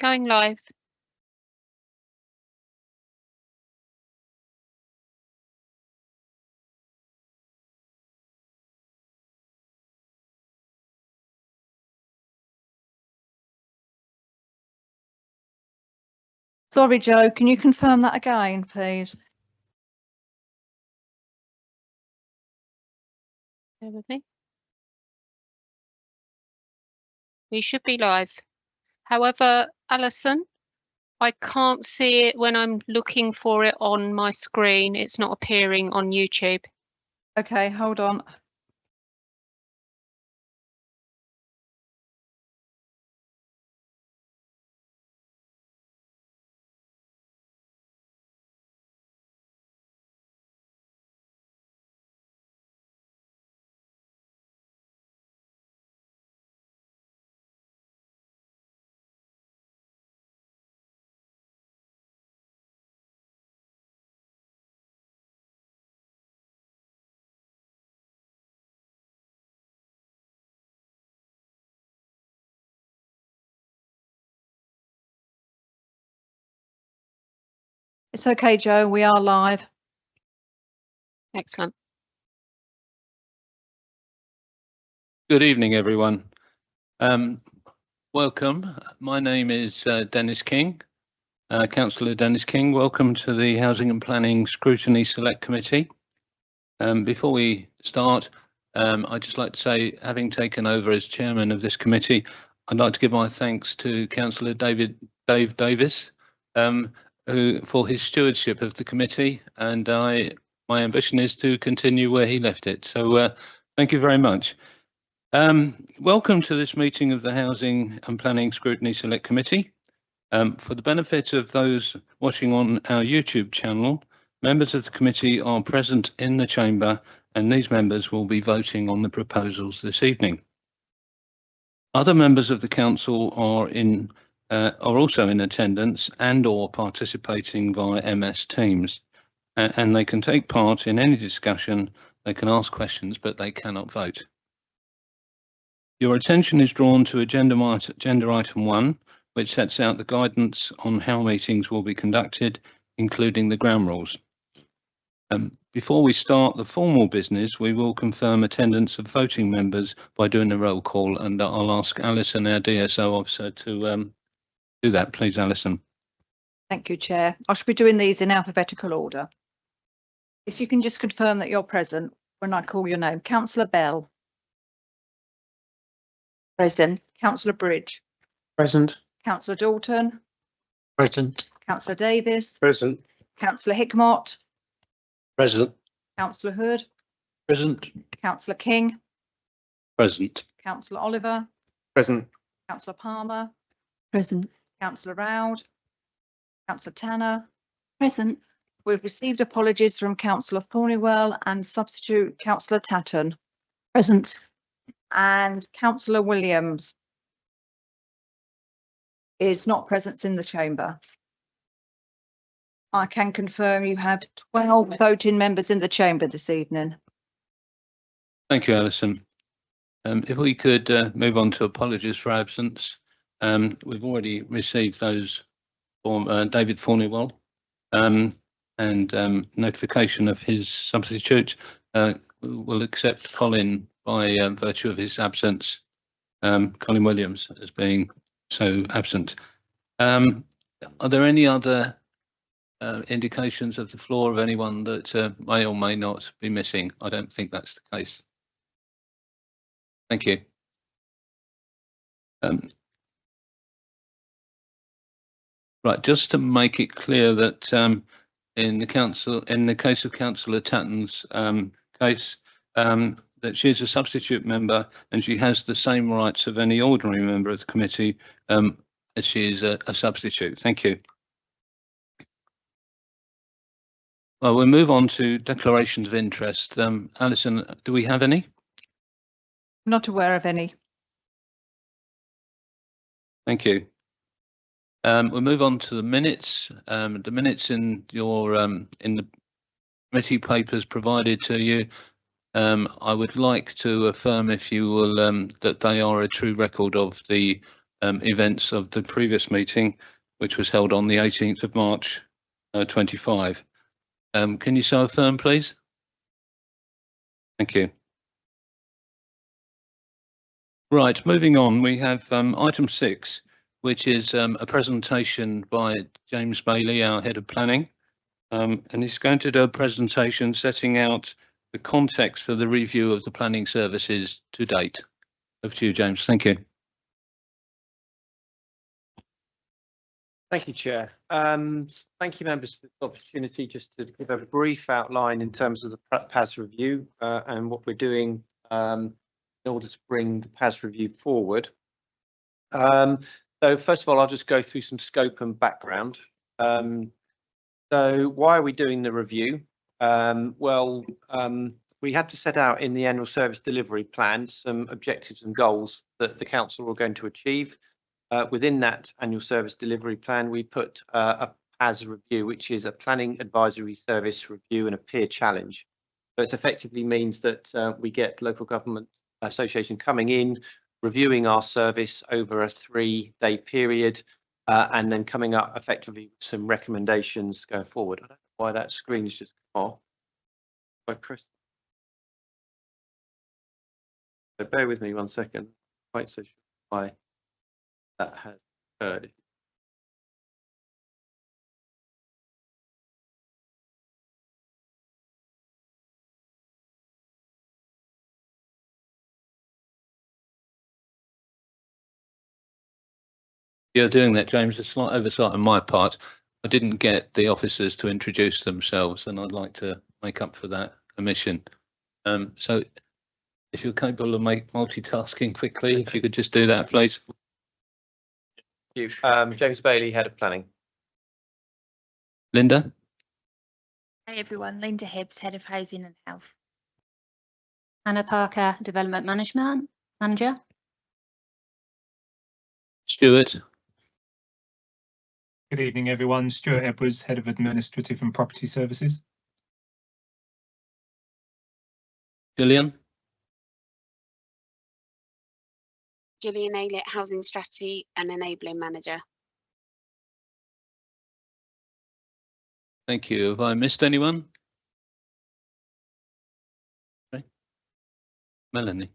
Going live. Sorry, Joe, can you confirm that again, please? Bear with me. We should be live. However, Alison, I can't see it when I'm looking for it on my screen. It's not appearing on YouTube. Okay, hold on. It's okay, Joe, we are live. Excellent. Good evening, everyone. Welcome. My name is Dennis King, Councillor Dennis King. Welcome to the Housing and Planning Scrutiny Select Committee. Before we start, I'd just like to say, having taken over as chairman of this committee, I'd like to give my thanks to Councillor Dave Davis, who for his stewardship of the committee, and my ambition is to continue where he left it. So thank you very much. Welcome to this meeting of the Housing and Planning Scrutiny Select Committee. For the benefit of those watching on our YouTube channel, members of the committee are present in the chamber, and these members will be voting on the proposals this evening. Other members of the council are also in attendance and/or participating via MS Teams, and they can take part in any discussion. They can ask questions, but they cannot vote. Your attention is drawn to agenda item 1, which sets out the guidance on how meetings will be conducted, including the ground rules. Before we start the formal business, we will confirm attendance of voting members by doing a roll call, and I'll ask Alison, our DSO officer, to do that. Please, Alison. Thank you, Chair. I should be doing these in alphabetical order. If you can just confirm that you're present when I call your name. Councillor Bell. Present. Councillor Bridge. Present. Councillor Dalton. Present. Councillor Davis. Present. Councillor Hickmott. Present. Councillor Hood. Present. Councillor King. Present. Councillor Oliver. Present. Councillor Palmer. Present. Councillor Roud. Councillor Tanner. Present. We've received apologies from Councillor Thornywell and substitute Councillor Tatton. Present. And Councillor Williams is not present in the chamber. I can confirm you have 12 voting members in the chamber this evening. Thank you, Alison. If we could move on to apologies for absence. We've already received those from David Thornywell, and notification of his substitute. We'll accept Colin by virtue of his absence, Colin Williams as being so absent. Are there any other indications of the floor of anyone that may or may not be missing? I don't think that's the case. Thank you. Right, just to make it clear that in the case of Councillor Tatton's case, that she is a substitute member and she has the same rights of any ordinary member of the committee as she is a substitute. Thank you. Well, we'll move on to declarations of interest. Alison, do we have any? Not aware of any. Thank you. We'll move on to the minutes. The minutes in your in the committee papers provided to you. I would like to affirm, if you will, that they are a true record of the events of the previous meeting, which was held on the 18th of March 25. Can you so affirm, please? Thank you. Right, moving on, we have item 6, which is a presentation by James Bailey, our Head of Planning, and he's going to do a presentation setting out the context for the review of the planning services to date. Over to you, James. Thank you. Thank you, Chair. Thank you, members, for the opportunity just to give a brief outline in terms of the PAS review and what we're doing in order to bring the PAS review forward. So first of all, I'll just go through some scope and background. So why are we doing the review? We had to set out in the annual service delivery plan some objectives and goals that the council were going to achieve. Within that annual service delivery plan, we put a PAS review, which is a planning advisory service review and a peer challenge. So it effectively means that we get local government association coming in, reviewing our service over a 3-day period, and then coming up effectively with some recommendations going forward. I don't know why that screen's just come off. By Chris. So bear with me one second. Quite so sure why that has occurred. You're doing that, James. A slight oversight on my part. I didn't get the officers to introduce themselves, and I'd like to make up for that omission. So if you're capable of multitasking quickly, if you could just do that, please. Thank you. James Bailey, Head of Planning. Linda? Hi everyone, Linda Hibbs, Head of Housing and Health. Anna Parker, Development Management Manager. Stuart? Good evening, everyone. Stuart Edwards, Head of Administrative and Property Services. Gillian? Gillian Aylett, Housing Strategy and Enabling Manager. Thank you. Have I missed anyone? Okay. Melanie?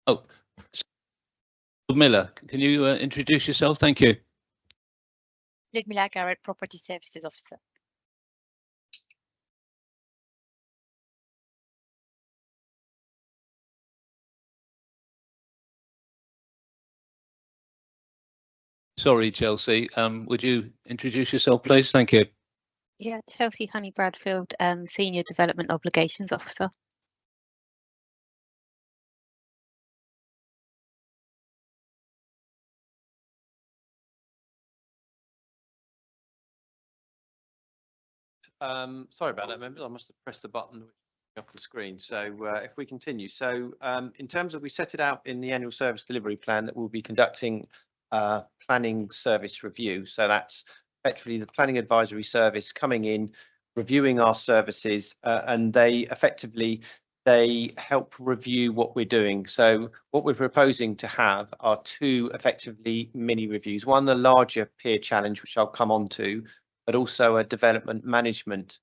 Oh, Miller, can you introduce yourself? Thank you. Ludmilla Garrett, Property Services Officer. Sorry, Chelsea. Would you introduce yourself, please? Thank you. Yeah, Chelsea Honey Bradfield, Senior Development Obligations Officer. Sorry about that, members. I must have pressed the button off the screen. So if we continue, so in terms of, we set it out in the annual service delivery plan that we'll be conducting planning service review. So that's effectively the planning advisory service coming in, reviewing our services, and they help review what we're doing. So what we're proposing to have are 2 effectively mini reviews. One, the larger peer challenge, which I'll come on to, but also a development management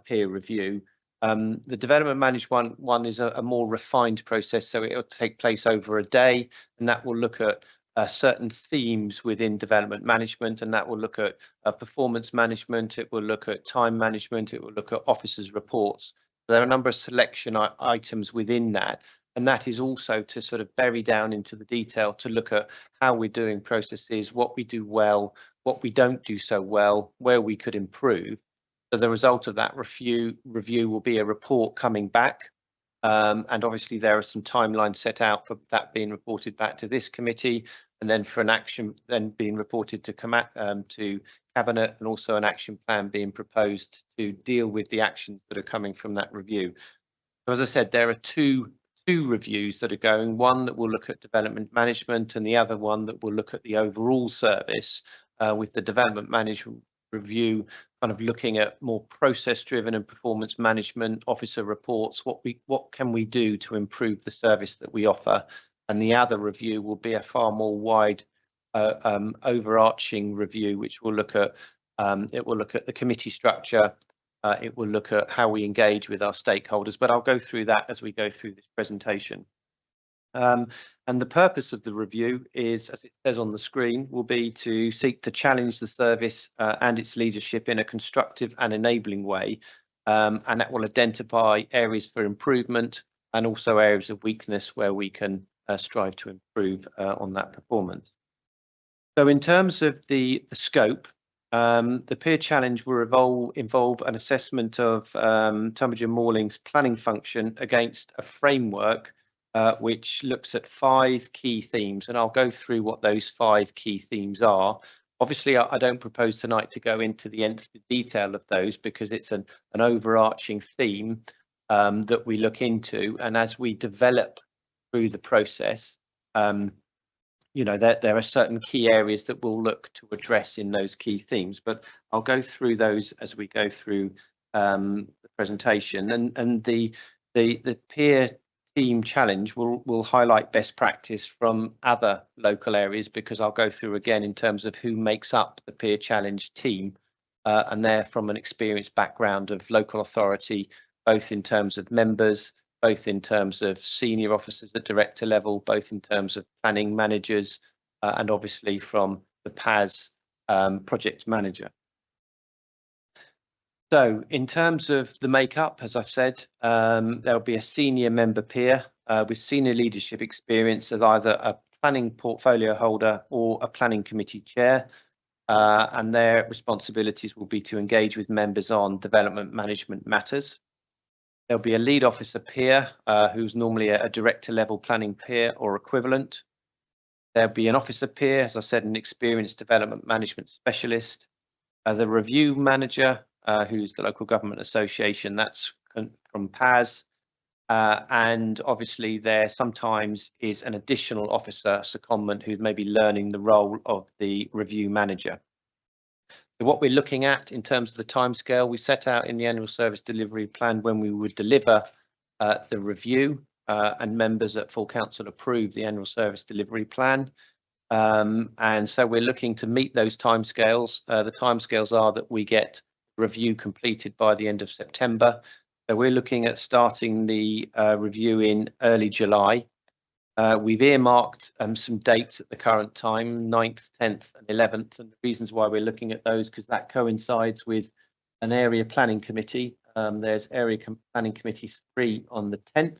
peer review. The development management one is a more refined process, so it will take place over a day, and that will look at certain themes within development management, and that will look at performance management, it will look at time management, it will look at officers' reports. There are a number of selection items within that, and that is also to sort of bury down into the detail to look at how we're doing processes, what we do well, what we don't do so well, where we could improve. As a result of that review will be a report coming back, and obviously there are some timelines set out for that being reported back to this committee, and then for an action then being reported to Cabinet, and also an action plan being proposed to deal with the actions that are coming from that review. So as I said, there are two reviews that are going, one that will look at development management and the other one that will look at the overall service, with the development management review kind of looking at more process driven and performance management, officer reports, what can we do to improve the service that we offer. and the other review will be a far more wide overarching review, which will look at it will look at the committee structure. It will look at how we engage with our stakeholders, but I'll go through that as we go through this presentation. And the purpose of the review is, as it says on the screen, will be to seek to challenge the service and its leadership in a constructive and enabling way, and that will identify areas for improvement and also areas of weakness where we can strive to improve on that performance. So in terms of the scope, the peer challenge will involve an assessment of Tunbridge and Moorling's planning function against a framework which looks at 5 key themes, and I'll go through what those 5 key themes are. Obviously, I don't propose tonight to go into the nth detail of those because it's an overarching theme that we look into, and as we develop through the process, you know, there are certain key areas that we'll look to address in those key themes, but I'll go through those as we go through the presentation. And the peer team challenge will highlight best practice from other local areas, because I'll go through again in terms of who makes up the peer challenge team, and they're from an experienced background of local authority, both in terms of members, both in terms of senior officers at director level, both in terms of planning managers, and obviously from the PAS project manager. So in terms of the makeup, as I've said, there'll be a senior member peer with senior leadership experience as either a planning portfolio holder or a planning committee chair, and their responsibilities will be to engage with members on development management matters. There'll be a lead officer peer who's normally a director level planning peer or equivalent. There'll be an officer peer, as I said, an experienced development management specialist. The review manager, who's the local government association, that's from PAS. And obviously there sometimes is an additional officer secondment who may be learning the role of the review manager. So what we're looking at in terms of the timescale, we set out in the annual service delivery plan when we would deliver the review, and members at full council approve the annual service delivery plan. And so we're looking to meet those timescales. The timescales are that we get review completed by the end of September. So we're looking at starting the review in early July. We've earmarked some dates at the current time, 9th, 10th and 11th, and the reasons why we're looking at those because that coincides with an area planning committee. There's area planning committee 3 on the 10th,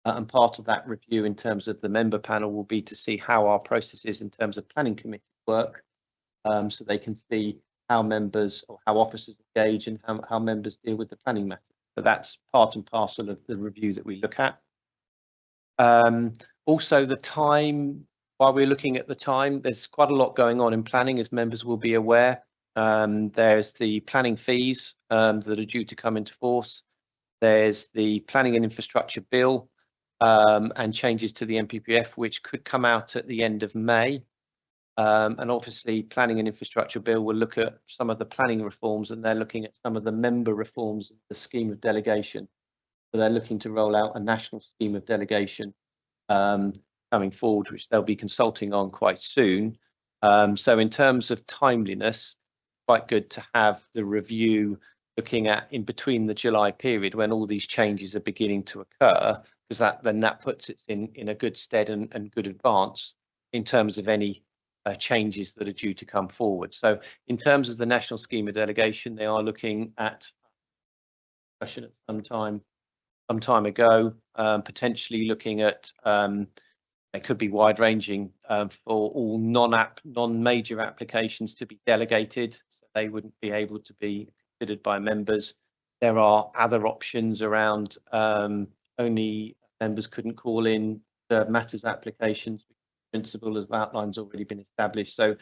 and part of that review in terms of the member panel will be to see how our process is in terms of planning committee work, so they can see how members or how officers engage and how members deal with the planning matter. So that's part and parcel of the review that we look at. Also the time, while we're looking at the time, there's quite a lot going on in planning, as members will be aware. There's the planning fees that are due to come into force. There's the planning and infrastructure bill and changes to the NPPF, which could come out at the end of May. And obviously planning and infrastructure bill will look at some of the planning reforms, and they're looking at some of the member reforms of the scheme of delegation. So they're looking to roll out a national scheme of delegation coming forward, which they'll be consulting on quite soon. So in terms of timeliness, quite good to have the review looking at in between the July period when all these changes are beginning to occur, because that puts it in a good stead and good advance in terms of any changes that are due to come forward. So in terms of the national scheme of delegation, they are looking at discussion at some time ago, potentially looking at it could be wide ranging for all non-major applications to be delegated, so they wouldn't be able to be considered by members. There are other options around only members couldn't call in the matters applications. Principle as outline's already been established, so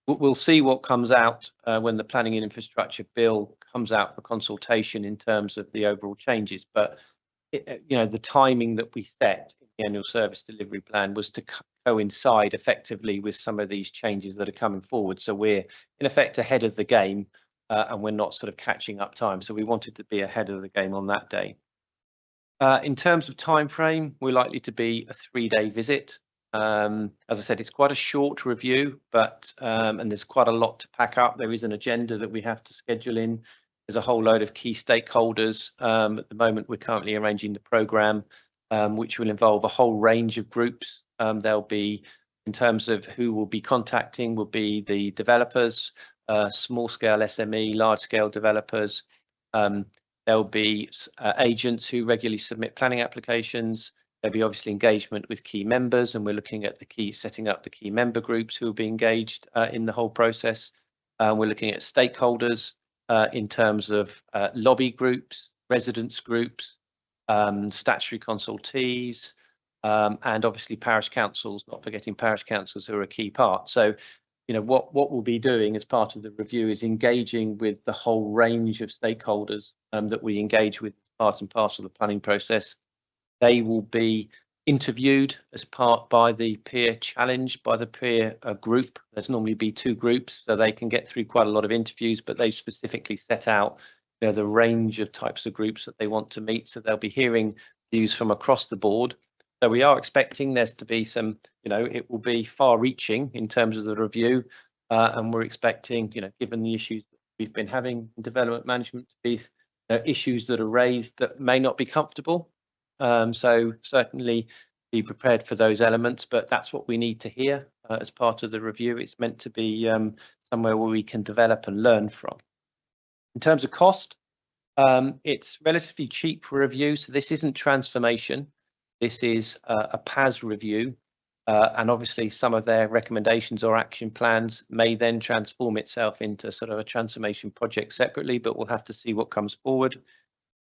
we'll see what comes out when the planning and infrastructure bill comes out for consultation in terms of the overall changes. But you know, the timing that we set in the annual service delivery plan was to coincide effectively with some of these changes that are coming forward. So we're in effect ahead of the game, and we're not sort of catching up time. So we wanted to be ahead of the game on that day. In terms of time frame, we're likely to be a 3-day visit. As I said, it's quite a short review, but and there's quite a lot to pack up. There is an agenda that we have to schedule in. There's a whole load of key stakeholders. At the moment, we're currently arranging the programme, which will involve a whole range of groups. There'll be, in terms of who will be contacting, will be the developers, small-scale SME, large-scale developers. There'll be agents who regularly submit planning applications. There'll be obviously engagement with key members, and we're looking at setting up the key member groups who will be engaged in the whole process. We're looking at stakeholders in terms of lobby groups, residents groups, statutory consultees, and obviously parish councils, not forgetting parish councils who are a key part. So, you know, what we'll be doing as part of the review is engaging with the whole range of stakeholders that we engage with as part and parcel of the planning process. They will be interviewed as part by the peer challenge, by the peer group. There's normally be 2 groups, so they can get through quite a lot of interviews, but they specifically set out, you know, the range of types of groups that they want to meet. So they'll be hearing views from across the board. So we are expecting there to be some, you know, it will be far-reaching in terms of the review, and we're expecting, you know, given the issues that we've been having in development management, to be issues that are raised that may not be comfortable. So certainly be prepared for those elements, but that's what we need to hear as part of the review. It's meant to be somewhere where we can develop and learn from. In terms of cost, it's relatively cheap for review, so this isn't transformation. This is a PAS review, and obviously some of their recommendations or action plans may then transform itself into sort of a transformation project separately, but we'll have to see what comes forward.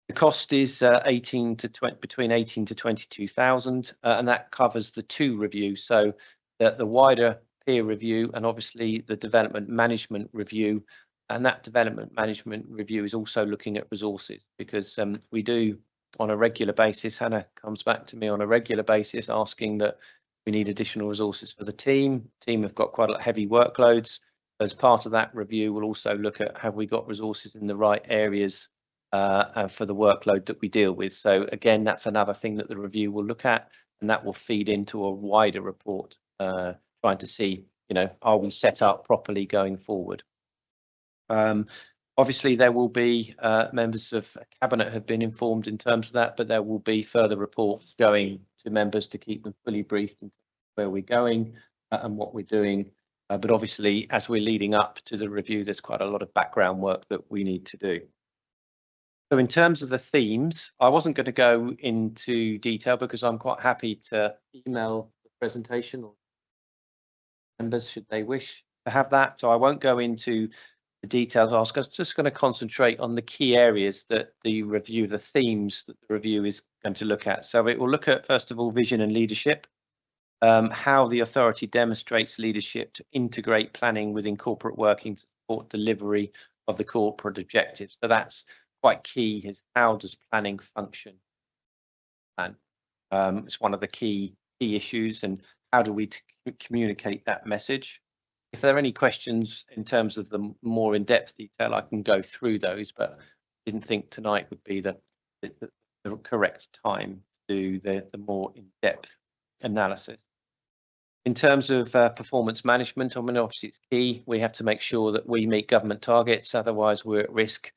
The cost is between 18 to 22,000, and that covers the 2 reviews. So the wider peer review and obviously the development management review. And that development management review is also looking at resources, because we do on a regular basis. Hannah comes back to me on a regular basis asking that we need additional resources for the team. Team have got quite a lot of heavy workloads. As part of that review, we'll also look at, have we got resources in the right areas for the workload that we deal with. So again, that's another thing that the review will look at, and that will feed into a wider report, trying to see, you know, are we set up properly going forward. Obviously, there will be members of Cabinet have been informed in terms of that, but there will be further reports going to members to keep them fully briefed in where we're going and what we're doing. But obviously, as we're leading up to the review, there's quite a lot of background work that we need to do. So in terms of the themes, I wasn't going to go into detail because I'm quite happy to email the presentation or members should they wish to have that. So I won't go into the details. I was just going to concentrate on the key areas that the review, the themes that the review is going to look at. So it will look at, first of all, vision and leadership, how the authority demonstrates leadership to integrate planning within corporate working to support delivery of the corporate objectives. So that's quite key, is how does planning function? And it's one of the key issues, and how do we communicate that message? If there are any questions in terms of the more in-depth detail, I can go through those, but I didn't think tonight would be the correct time to do the more in-depth analysis. In terms of performance management, I mean, obviously it's key. We have to make sure that we meet government targets, otherwise we're at risk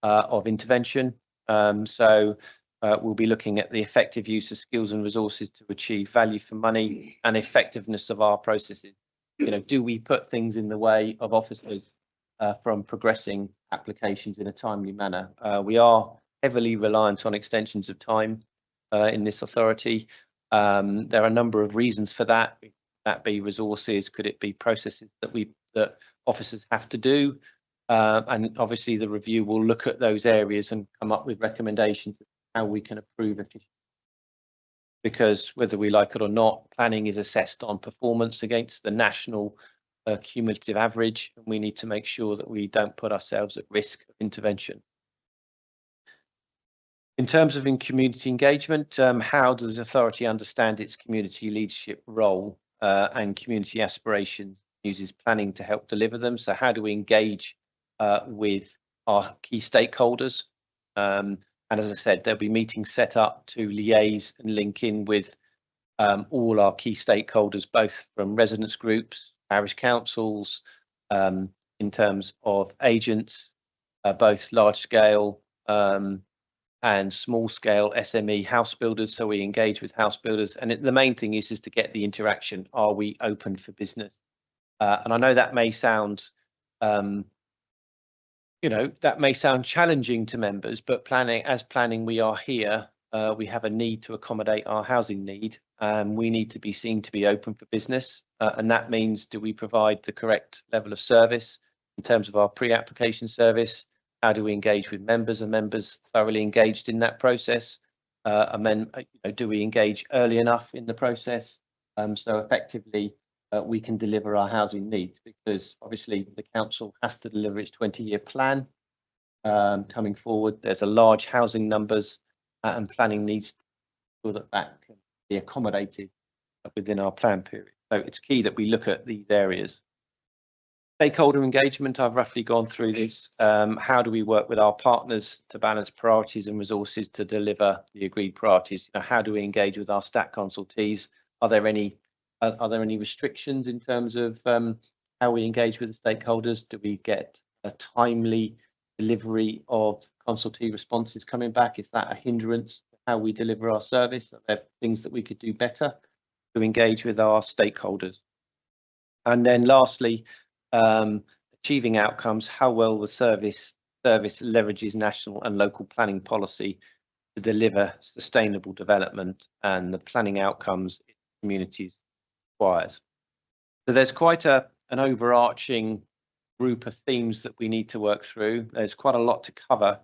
of intervention. So we'll be looking at the effective use of skills and resources to achieve value for money and effectiveness of our processes. You know, do we put things in the way of officers from progressing applications in a timely manner? We are heavily reliant on extensions of time in this authority. There are a number of reasons for that. Could that be resources? Could it be processes that officers have to do? And obviously the review will look at those areas and come up with recommendations on how we can improve efficiency. Because whether we like it or not, planning is assessed on performance against the national cumulative average, and we need to make sure that we don't put ourselves at risk of intervention. In terms of community engagement, how does the authority understand its community leadership role and community aspirations, uses planning to help deliver them? So how do we engage with our key stakeholders? How And as I said, there'll be meetings set up to liaise and link in with all our key stakeholders, both from residents groups, parish councils, in terms of agents, both large scale and small scale SME house builders. So we engage with house builders, and the main thing is to get the interaction. Are we open for business? And I know that may sound, that may sound challenging to members, but planning, we are here. We have a need to accommodate our housing need, and we need to be seen to be open for business. And that means, do we provide the correct level of service in terms of our pre-application service? How do we engage with members? Are members thoroughly engaged in that process? And then, do we engage early enough in the process so effectively we can deliver our housing needs? Because obviously the council has to deliver its 20-year plan coming forward. There's a large housing numbers and planning needs so that can be accommodated within our plan period. So it's key that we look at these areas. Stakeholder engagement, I've roughly gone through this. How do we work with our partners to balance priorities and resources to deliver the agreed priorities? How do we engage with our stat consultees? Are there any restrictions in terms of how we engage with the stakeholders? Do we get a timely delivery of consultee responses coming back? Is that a hindrance to how we deliver our service? Are there things that we could do better to engage with our stakeholders? And then lastly, achieving outcomes, how well the service leverages national and local planning policy to deliver sustainable development and the planning outcomes communities requires. So there's quite an overarching group of themes that we need to work through. There's quite a lot to cover.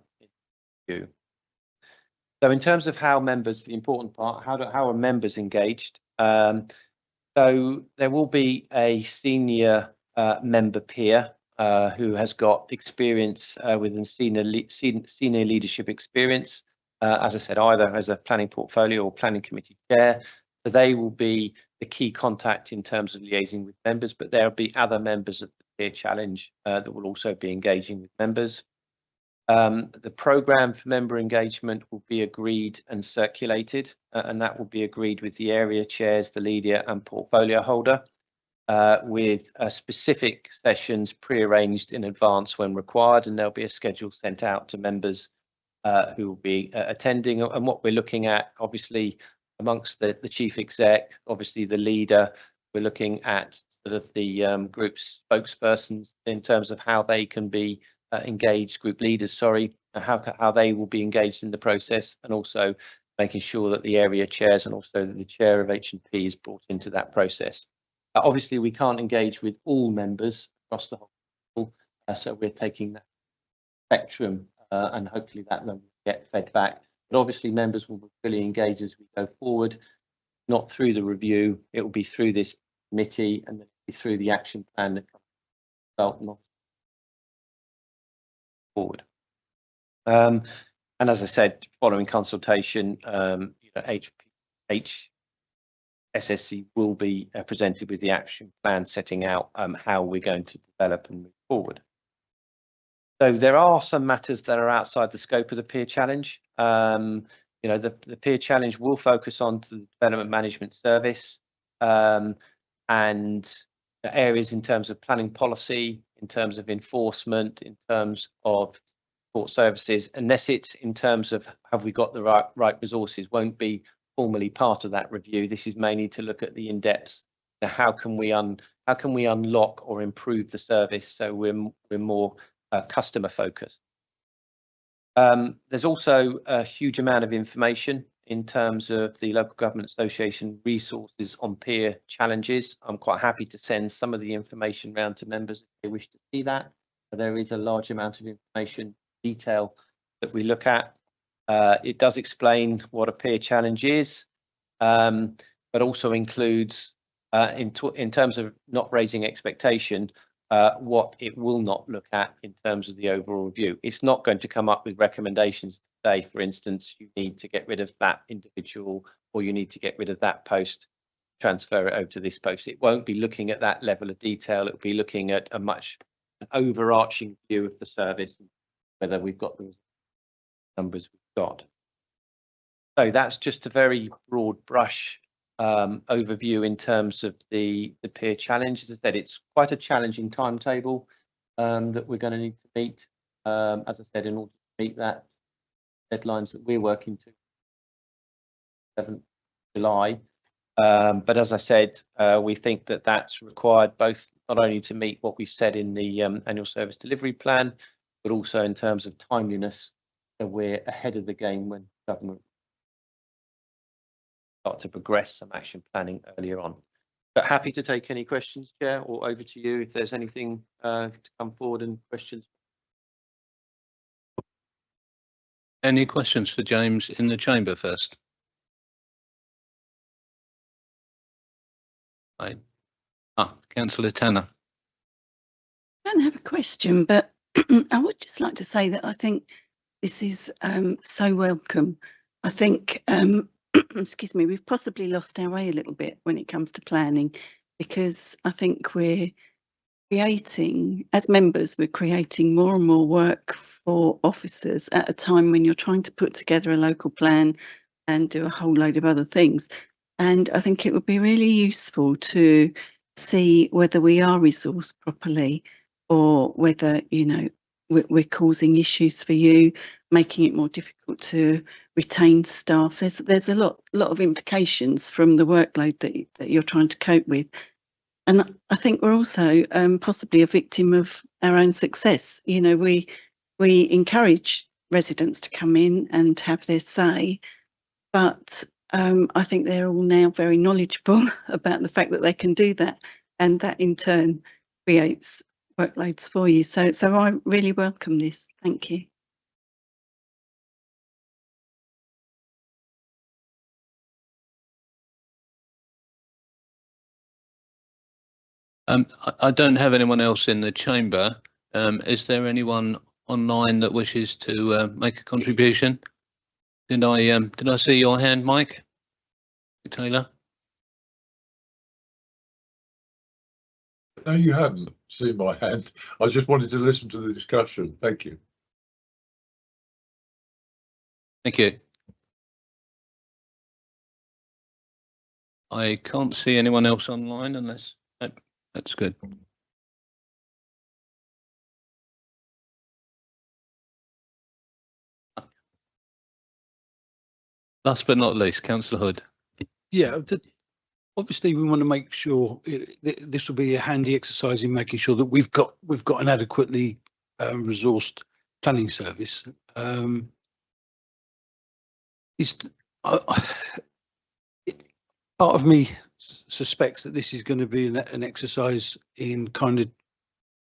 So in terms of how members, the important part, how are members engaged? So there will be a senior member peer who has got experience within senior leadership experience, as I said, either as a planning portfolio or planning committee chair. So they will be the key contact in terms of liaising with members, but there'll be other members of the peer challenge that will also be engaging with members. The programme for member engagement will be agreed and circulated, and that will be agreed with the area chairs, the leader and portfolio holder, with specific sessions pre-arranged in advance when required, and there'll be a schedule sent out to members who will be attending. And what we're looking at, obviously, amongst the chief exec, obviously the leader, we're looking at sort of the group's spokespersons in terms of how they can be engaged, group leaders, sorry, how they will be engaged in the process, and also making sure that the area chairs and also the chair of H&P is brought into that process. Obviously, we can't engage with all members across the whole, so we're taking that spectrum and hopefully that will get fed back. But obviously, members will be fully engaged as we go forward, not through the review. It will be through this committee and then through the action plan that comes out forward. And as I said, following consultation, SSC will be presented with the action plan setting out how we're going to develop and move forward. So there are some matters that are outside the scope of the peer challenge. The peer challenge will focus on the development management service and areas in terms of planning policy, in terms of enforcement, in terms of support services, unless it's in terms of have we got the right resources, won't be formally part of that review. This is mainly to look at the in-depth. How can we unlock or improve the service so we're more customer focused. There's also a huge amount of information in terms of the Local Government Association resources on peer challenges. I'm quite happy to send some of the information around to members if they wish to see that. There is a large amount of information detail that we look at. It does explain what a peer challenge is, but also includes in terms of not raising expectation, what it will not look at in terms of the overall review. It's not going to come up with recommendations to say, for instance, you need to get rid of that individual or you need to get rid of that post, transfer it over to this post. It won't be looking at that level of detail. It'll be looking at an overarching view of the service, whether we've got the numbers we've Scott. So that's just a very broad brush overview in terms of the peer challenge. As I said, it's quite a challenging timetable that we're going to need to meet. As I said, in order to meet that deadlines that we're working to, 7th July. But as I said, we think that that's required both not only to meet what we said in the annual service delivery plan, but also in terms of timeliness, so we're ahead of the game when government start to progress some action planning earlier on. But happy to take any questions, Chair, or over to you if there's anything to come forward and questions. Any questions for James in the chamber first? Right. Councillor Tanner. I don't have a question, but I would just like to say that I think this is so welcome. I think, excuse me, we've possibly lost our way a little bit when it comes to planning, because I think we're creating, as members, we're creating more and more work for officers at a time when you're trying to put together a local plan and do a whole load of other things. And I think it would be really useful to see whether we are resourced properly, or whether, you know, we're causing issues for you, making it more difficult to retain staff. There's a lot of implications from the workload that you're trying to cope with. And I think we're also possibly a victim of our own success. You know, we encourage residents to come in and have their say, but I think they're all now very knowledgeable about the fact that they can do that, and that in turn creates workloads for you. So I really welcome this. Thank you. I don't have anyone else in the chamber. Is there anyone online that wishes to make a contribution? Did I see your hand, Mike Taylor? No, you hadn't seen my hand. I just wanted to listen to the discussion. Thank you. Thank you. I can't see anyone else online unless that's good. Last but not least, Councillor Hood. Yeah, obviously we want to make sure this will be a handy exercise in making sure that we've got an adequately resourced planning service. Part of me suspects that this is going to be an exercise in kind of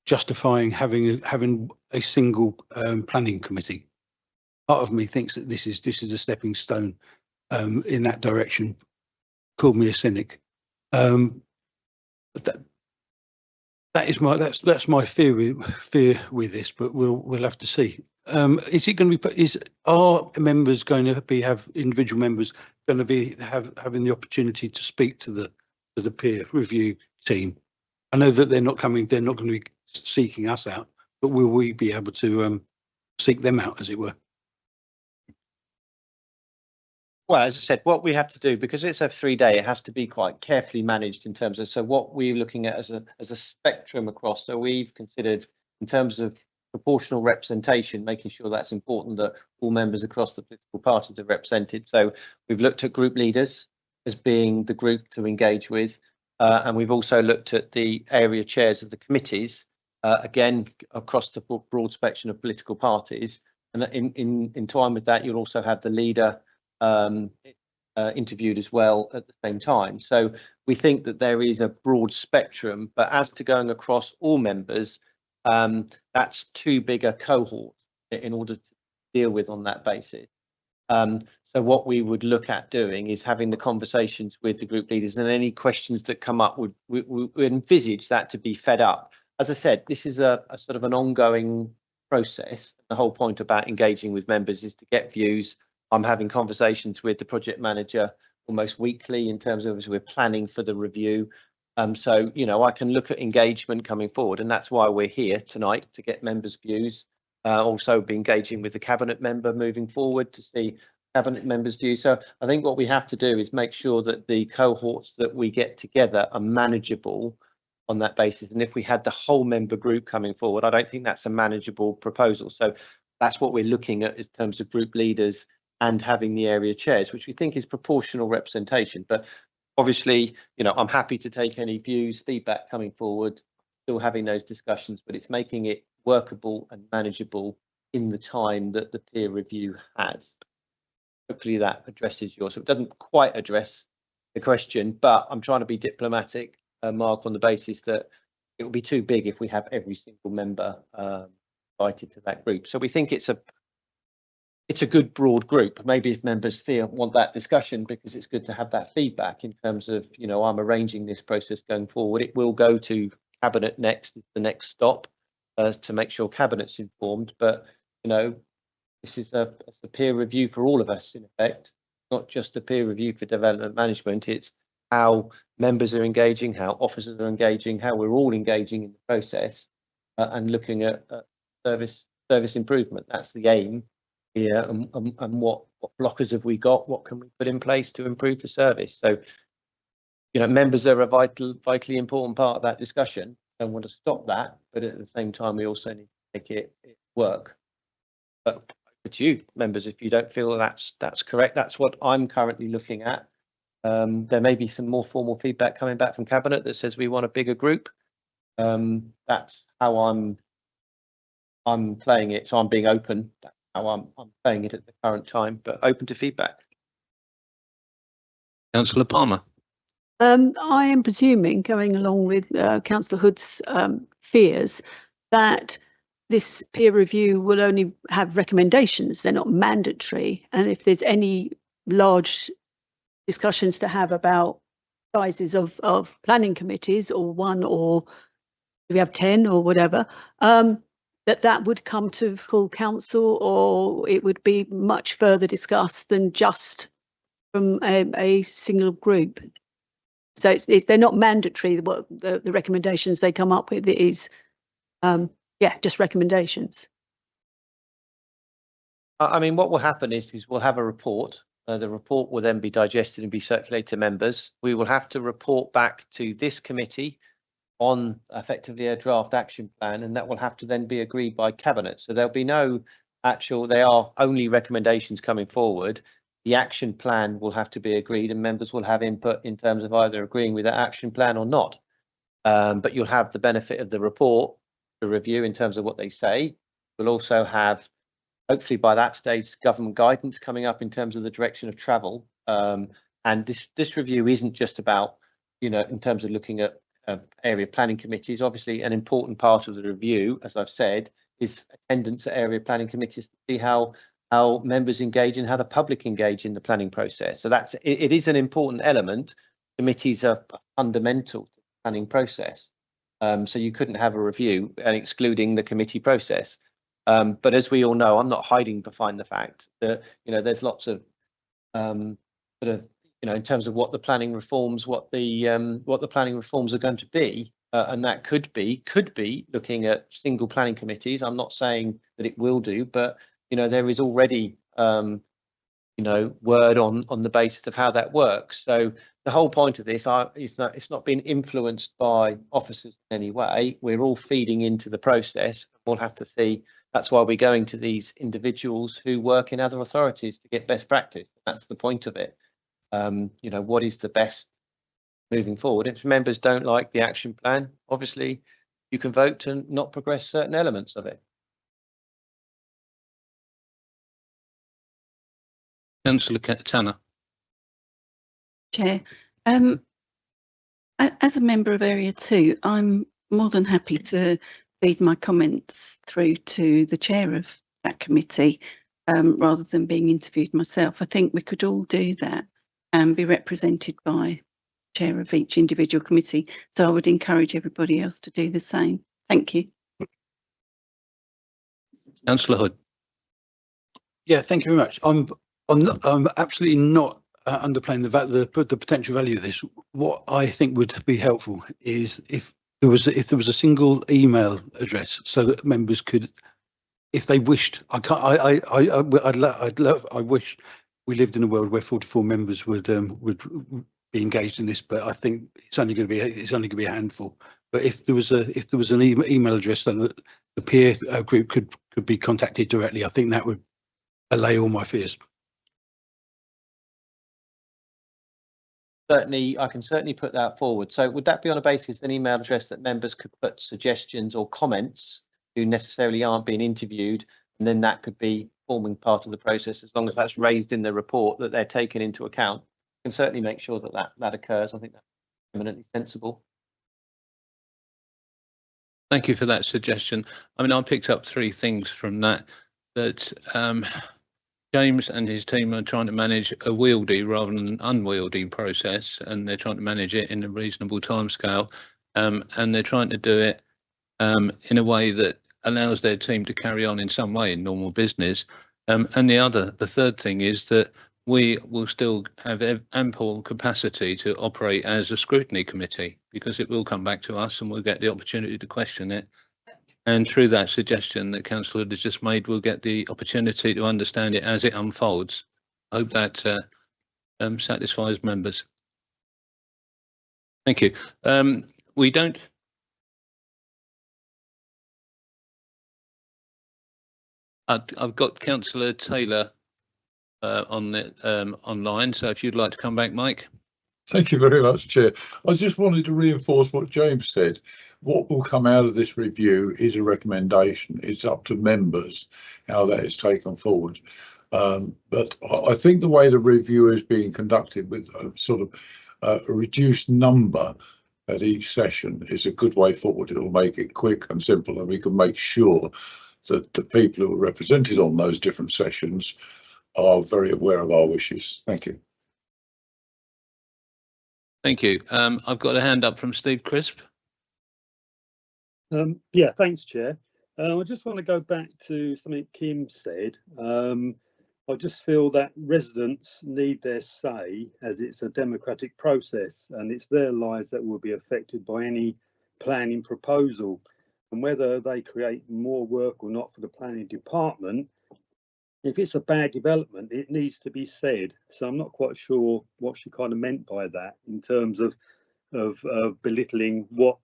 justifying having a single planning committee. Part of me thinks that this is a stepping stone in that direction. Call me a cynic. That's my fear with this, but we'll have to see. Is it going to be? Are members going to have individual members going to be having the opportunity to speak to the peer review team? I know that they're not going to be seeking us out, but will we be able to seek them out, as it were? Well, as I said, what we have to do, because it's a 3-day, it has to be quite carefully managed in terms of, so what we're looking at as a spectrum across. So we've considered in terms of proportional representation, making sure that's important, that all members across the political parties are represented. So we've looked at group leaders as being the group to engage with. And we've also looked at the area chairs of the committees, again, across the broad spectrum of political parties. And in time with that, you'll also have the leader interviewed as well at the same time. So we think that there is a broad spectrum, but as to going across all members, that's too big a cohort in order to deal with on that basis. So what we would look at doing is having the conversations with the group leaders, and any questions that come up we envisage that to be fed up. As I said, this is a sort of an ongoing process. The whole point about engaging with members is to get views. I'm having conversations with the project manager almost weekly in terms of as we're planning for the review. So, you know, I can look at engagement coming forward, and that's why we're here tonight, to get members' views. Also be engaging with the cabinet member moving forward to see cabinet members' views. So I think what we have to do is make sure that the cohorts that we get together are manageable on that basis. And if we had the whole member group coming forward, I don't think that's a manageable proposal. So that's what we're looking at in terms of group leaders and having the area chairs, which we think is proportional representation. But obviously, you know, I'm happy to take any views, feedback coming forward, still having those discussions, but it's making it workable and manageable in the time that the peer review has. Hopefully that addresses yours. So it doesn't quite address the question, but I'm trying to be diplomatic, Mark, on the basis that it will be too big if we have every single member invited to that group. So we think it's a good broad group. Maybe if members want that discussion, because it's good to have that feedback in terms of, you know, I'm arranging this process going forward. It will go to cabinet next, the next stop, to make sure cabinet's informed. But, you know, this is a peer review for all of us, in effect, not just a peer review for development management. It's how members are engaging, how officers are engaging, how we're all engaging in the process, and looking at service improvement. That's the aim here. And what blockers have we got? What can we put in place to improve the service? So, you know, members are a vitally important part of that discussion. Don't want to stop that, but at the same time, we also need to make it work. But to you, members, if you don't feel that's correct, that's what I'm currently looking at. There may be some more formal feedback coming back from cabinet that says we want a bigger group. That's how I'm playing it. So I'm being open. That's how I'm playing it at the current time, but open to feedback. Councillor Palmer. I am presuming, going along with Councillor Hood's fears, that this peer review will only have recommendations. They're not mandatory. And if there's any large discussions to have about sizes of planning committees, or one, or we have 10 or whatever, that would come to full council, or it would be much further discussed than just from a single group. So they're not mandatory. What the recommendations they come up with is, just recommendations. I mean, what will happen is we'll have a report. The report will then be digested and be circulated to members. We will have to report back to this committee on effectively a draft action plan, and that will have to then be agreed by cabinet. So there'll be no actual, they are only recommendations coming forward. The action plan will have to be agreed, and members will have input in terms of either agreeing with that action plan or not. But you'll have the benefit of the report to review in terms of what they say. We'll also have, hopefully by that stage, government guidance coming up in terms of the direction of travel. And this review isn't just about, you know, in terms of looking at area planning committees. Obviously, an important part of the review, as I've said, is attendance at area planning committees to see how members engage and how the public engage in the planning process. So it is an important element. Committees are fundamental to the planning process. So you couldn't have a review and excluding the committee process. But as we all know, I'm not hiding behind the fact that, you know, there's lots of sort of, you know, in terms of what the planning reforms, what the planning reforms are going to be, and that could be looking at single planning committees. I'm not saying that it will do, but you know, there is already you know, word on the basis of how that works. So the whole point of this is it's not being influenced by officers in any way. We're all feeding into the process. We'll have to see. That's why we're going to these individuals who work in other authorities to get best practice. That's the point of it. You know, what is the best moving forward? If members don't like the action plan, obviously you can vote to not progress certain elements of it. Councillor Tanner. Chair, as a member of Area 2, I'm more than happy to feed my comments through to the chair of that committee, rather than being interviewed myself. I think we could all do that and be represented by chair of each individual committee. So I would encourage everybody else to do the same. Thank you. Councillor Hood. Yeah, thank you very much. I'm absolutely not underplaying the potential value of this. What I think would be helpful is if there was a single email address so that members could if they wished, I wish we lived in a world where 44 members would be engaged in this, but I think it's only going to be a handful. But if there was an email address that the peer group could be contacted directly, I think that would allay all my fears. Certainly, I can certainly put that forward. So would that be on a basis, an email address that members could put suggestions or comments who necessarily aren't being interviewed, and then that could be forming part of the process, as long as that's raised in the report that they're taken into account? We can certainly make sure that that occurs. I think that's eminently sensible. Thank you for that suggestion. I mean, I picked up 3 things from that James and his team are trying to manage a wieldy rather than an unwieldy process, and they're trying to manage it in a reasonable timescale, and they're trying to do it in a way that allows their team to carry on in some way in normal business. And the third thing is that we will still have ample capacity to operate as a scrutiny committee, because it will come back to us and we'll get the opportunity to question it. And through that suggestion that Councillor has just made, we'll get the opportunity to understand it as it unfolds. I hope that satisfies members. Thank you. We don't. I've got Councillor Taylor on the online, so if you'd like to come back, Mike. Thank you very much, Chair. I just wanted to reinforce what James said. What will come out of this review is a recommendation. It's up to members how that is taken forward. But I think the way the review is being conducted with a sort of a reduced number at each session is a good way forward. It will make it quick and simple, and we can make sure that the people who are represented on those different sessions are very aware of our wishes. Thank you. Thank you. I've got a hand up from Steve Crisp. Yeah, thanks, Chair. I just want to go back to something Kim said. I just feel that residents need their say, as it's a democratic process and it's their lives that will be affected by any planning proposal. And whether they create more work or not for the planning department, if it's a bad development, it needs to be said. So I'm not quite sure what she kind of meant by that in terms of belittling what,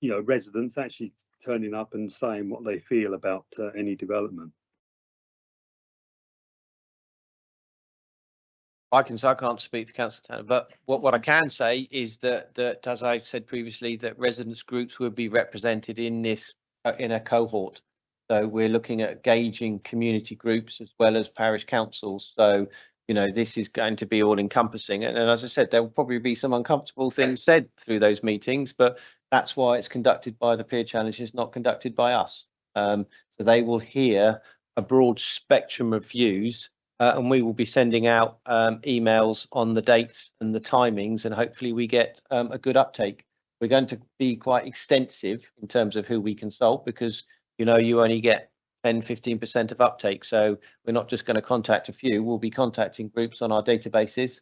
you know, residents actually turning up and saying what they feel about any development. I can't speak for Councillor Tanner, but what I can say is that as I've said previously, that residents groups will be represented in this in a cohort. So we're looking at gauging community groups as well as parish councils. So, you know, this is going to be all encompassing. And as I said, there will probably be some uncomfortable things said through those meetings, but that's why it's conducted by the peer challenges, not conducted by us. So they will hear a broad spectrum of views, and we will be sending out emails on the dates and the timings, and hopefully we get a good uptake. We're going to be quite extensive in terms of who we consult, because you know, you only get 10–15% of uptake. So we're not just going to contact a few, we'll be contacting groups on our databases,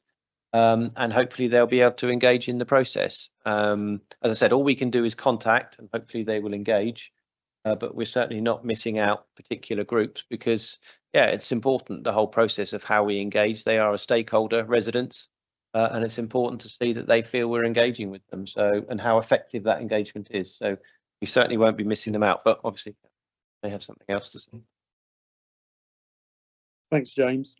and hopefully they'll be able to engage in the process. As I said, all we can do is contact, and hopefully they will engage, but we're certainly not missing out particular groups, because yeah, it's important, the whole process of how we engage. They are a stakeholder, residents, and it's important to see that they feel we're engaging with them, so, and how effective that engagement is. So we certainly won't be missing them out, but obviously they have something else to say. Thanks, James.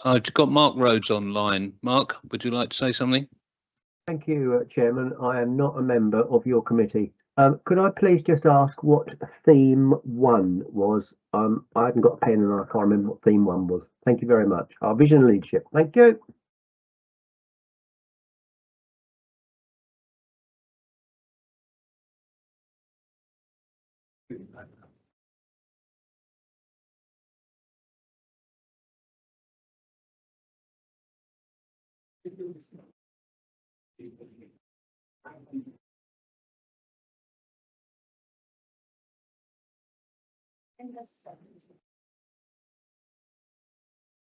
I've got Mark Rhodes online. Mark, would you like to say something? Thank you, Chairman. I am not a member of your committee. Could I please just ask what theme 1 was? I haven't got a pen and I can't remember what theme 1 was. Thank you very much. Our vision and leadership. Thank you.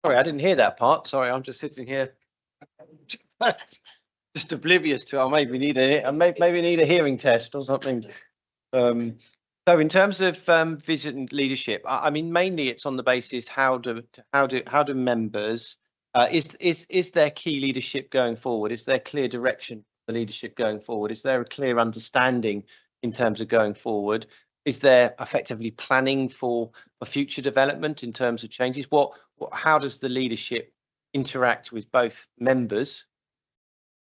Sorry, I didn't hear that part. Sorry, I'm just sitting here. just oblivious to it. I maybe need a hearing test or something. So in terms of vision and leadership, I mean, mainly it's on the basis how do members is there key leadership going forward? Is there clear direction for leadership going forward? Is there a clear understanding in terms of going forward? Is there effectively planning for future development in terms of changes? How does the leadership interact with both members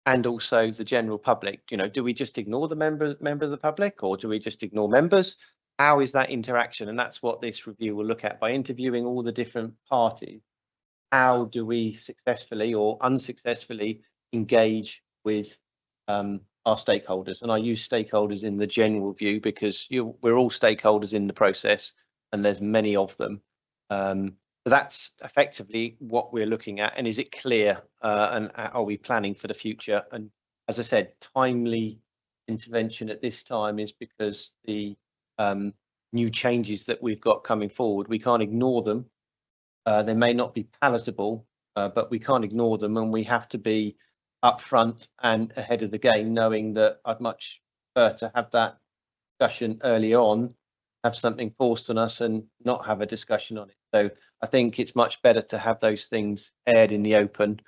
and also the general public? You know, do we just ignore the member of the public, or do we just ignore members? How is that interaction? And that's what this review will look at by interviewing all the different parties. How do we successfully or unsuccessfully engage with our stakeholders? And I use stakeholders in the general view because we're all stakeholders in the process, and there's many of them. So that's effectively what we're looking at. And is it clear and are we planning for the future? And as I said, timely intervention at this time is because the new changes that we've got coming forward, we can't ignore them. They may not be palatable, but we can't ignore them, and we have to be upfront and ahead of the game, knowing that I'd much prefer to have that discussion early on, have something forced on us and not have a discussion on it. So I think it's much better to have those things aired in the open.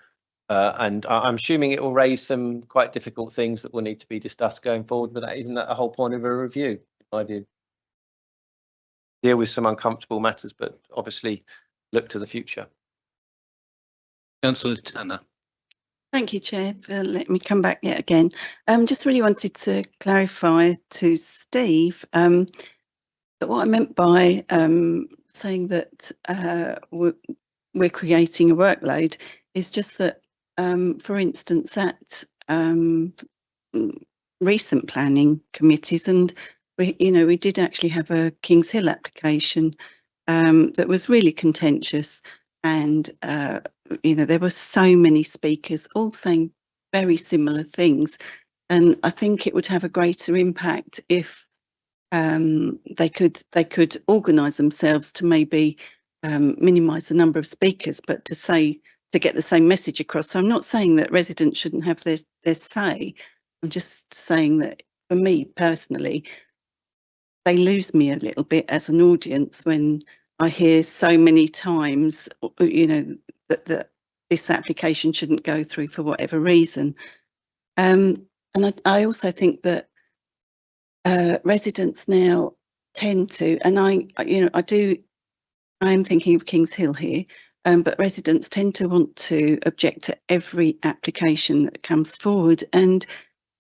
And I'm assuming it will raise some quite difficult things that will need to be discussed going forward, but isn't that the whole point of a review, in my view? Deal with some uncomfortable matters, but obviously look to the future. Councillor Tanner. Thank you, Chair, for letting me come back yet again. Just really wanted to clarify to Steve that what I meant by saying that we're creating a workload is just that, for instance, at recent planning committees, and we did actually have a Kings Hill application that was really contentious, and there were so many speakers all saying very similar things, and I think it would have a greater impact if they could organise themselves to maybe minimise the number of speakers, but to get the same message across. So I'm not saying that residents shouldn't have their say. I'm just saying that for me personally, they lose me a little bit as an audience when I hear so many times, that this application shouldn't go through for whatever reason. And I also think that residents now tend to, and I am thinking of Kings Hill here, but residents tend to want to object to every application that comes forward, and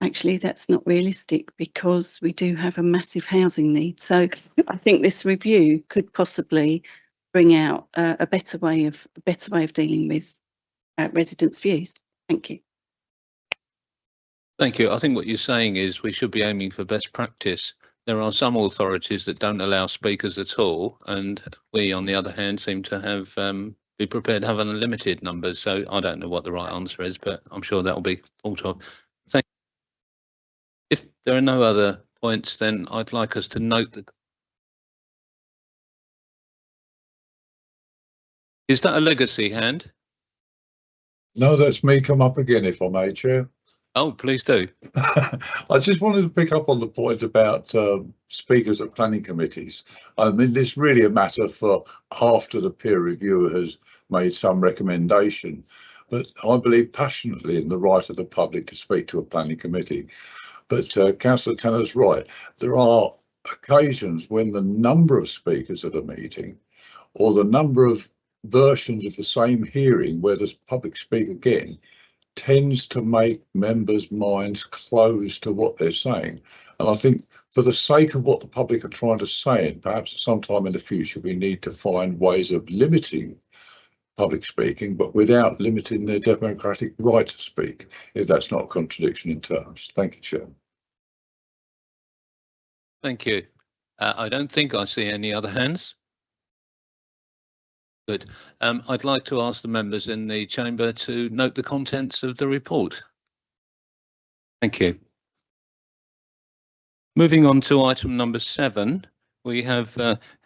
actually that's not realistic because we do have a massive housing need. So I think this review could possibly bring out a better way of dealing with residents' views. Thank you. Thank you. I think what you're saying is we should be aiming for best practice. There are some authorities that don't allow speakers at all, and we, on the other hand, seem to have be prepared to have unlimited numbers. So I don't know what the right answer is, but I'm sure that will be thought of. Thank you. If there are no other points, then I'd like us to note that. Is that a legacy hand? No, that's me come up again, if I may, Chair. Oh, please do. I just wanted to pick up on the point about speakers at planning committees. I mean, it's really a matter for after the peer reviewer has made some recommendation, but I believe passionately in the right of the public to speak to a planning committee. But Councillor Tanner's right. There are occasions when the number of speakers at a meeting or the number of versions of the same hearing where there's public speak again tends to make members' minds close to what they're saying. And I think for the sake of what the public are trying to say, and perhaps sometime in the future, we need to find ways of limiting public speaking, but without limiting their democratic right to speak, if that's not a contradiction in terms. Thank you, Chair. Thank you. I don't think I see any other hands. Good. I'd like to ask the members in the chamber to note the contents of the report. Thank you. Moving on to item number 7, We have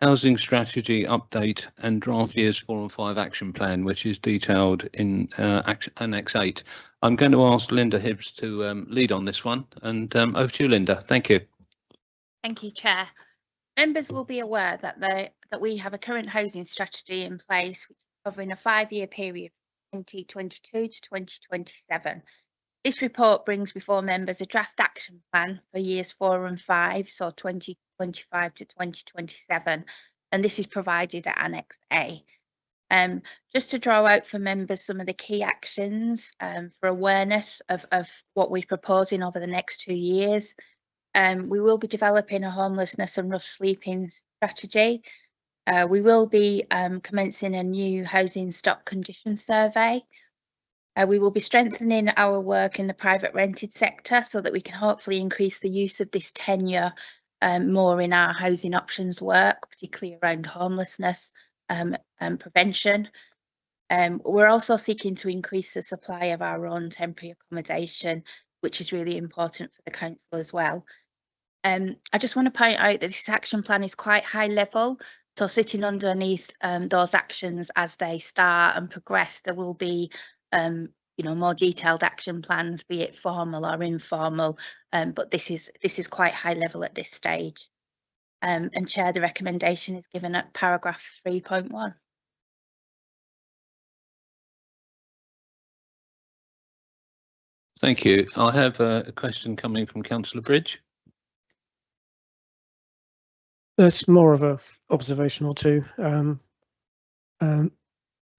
housing strategy update and draft years 4 and 5 action plan, which is detailed in Annex 8. I'm going to ask Linda Hibbs to lead on this one, and over to you, Linda. Thank you. Thank you, Chair. Members will be aware that we have a current housing strategy in place, which is covering a 5-year period, 2022 to 2027. This report brings before members a draft action plan for years 4 and 5, so 2025 to 2027, and this is provided at Annex A. Just to draw out for members some of the key actions for awareness of what we're proposing over the next 2 years. We will be developing a homelessness and rough sleeping strategy. We will be commencing a new housing stock condition survey. We will be strengthening our work in the private rented sector so that we can hopefully increase the use of this tenure more in our housing options work, particularly around homelessness and prevention. We're also seeking to increase the supply of our own temporary accommodation, which is really important for the council as well. I just want to point out that this action plan is quite high level. So sitting underneath those actions as they start and progress, there will be more detailed action plans, be it formal or informal, but this is quite high level at this stage. And Chair, the recommendation is given at paragraph 3.1. Thank you. I have a question coming from Councillor Bridge. That's more of a observation or two.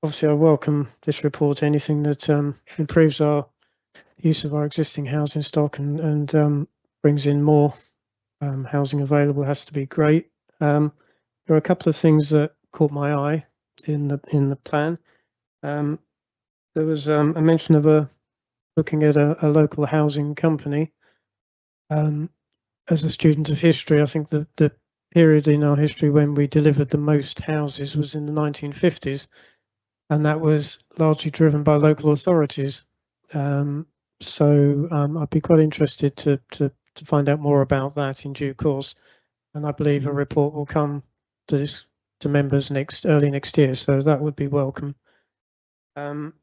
Obviously, I welcome this report. Anything that improves our use of our existing housing stock and brings in more housing available has to be great. There are a couple of things that caught my eye in the plan. There was a mention of looking at a local housing company. As a student of history, I think the period in our history when we delivered the most houses was in the 1950s, and that was largely driven by local authorities. So I'd be quite interested to find out more about that in due course, and I believe a report will come to members early next year, so that would be welcome. On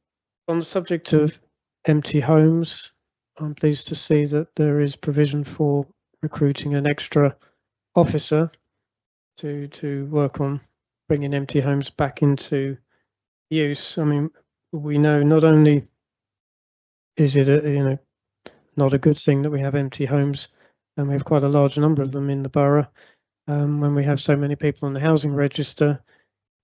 the subject of empty homes, I'm pleased to see that there is provision for recruiting an extra officer to work on bringing empty homes back into use. I mean, we know not only is it not a good thing that we have empty homes, and we have quite a large number of them in the borough. When we have so many people on the housing register,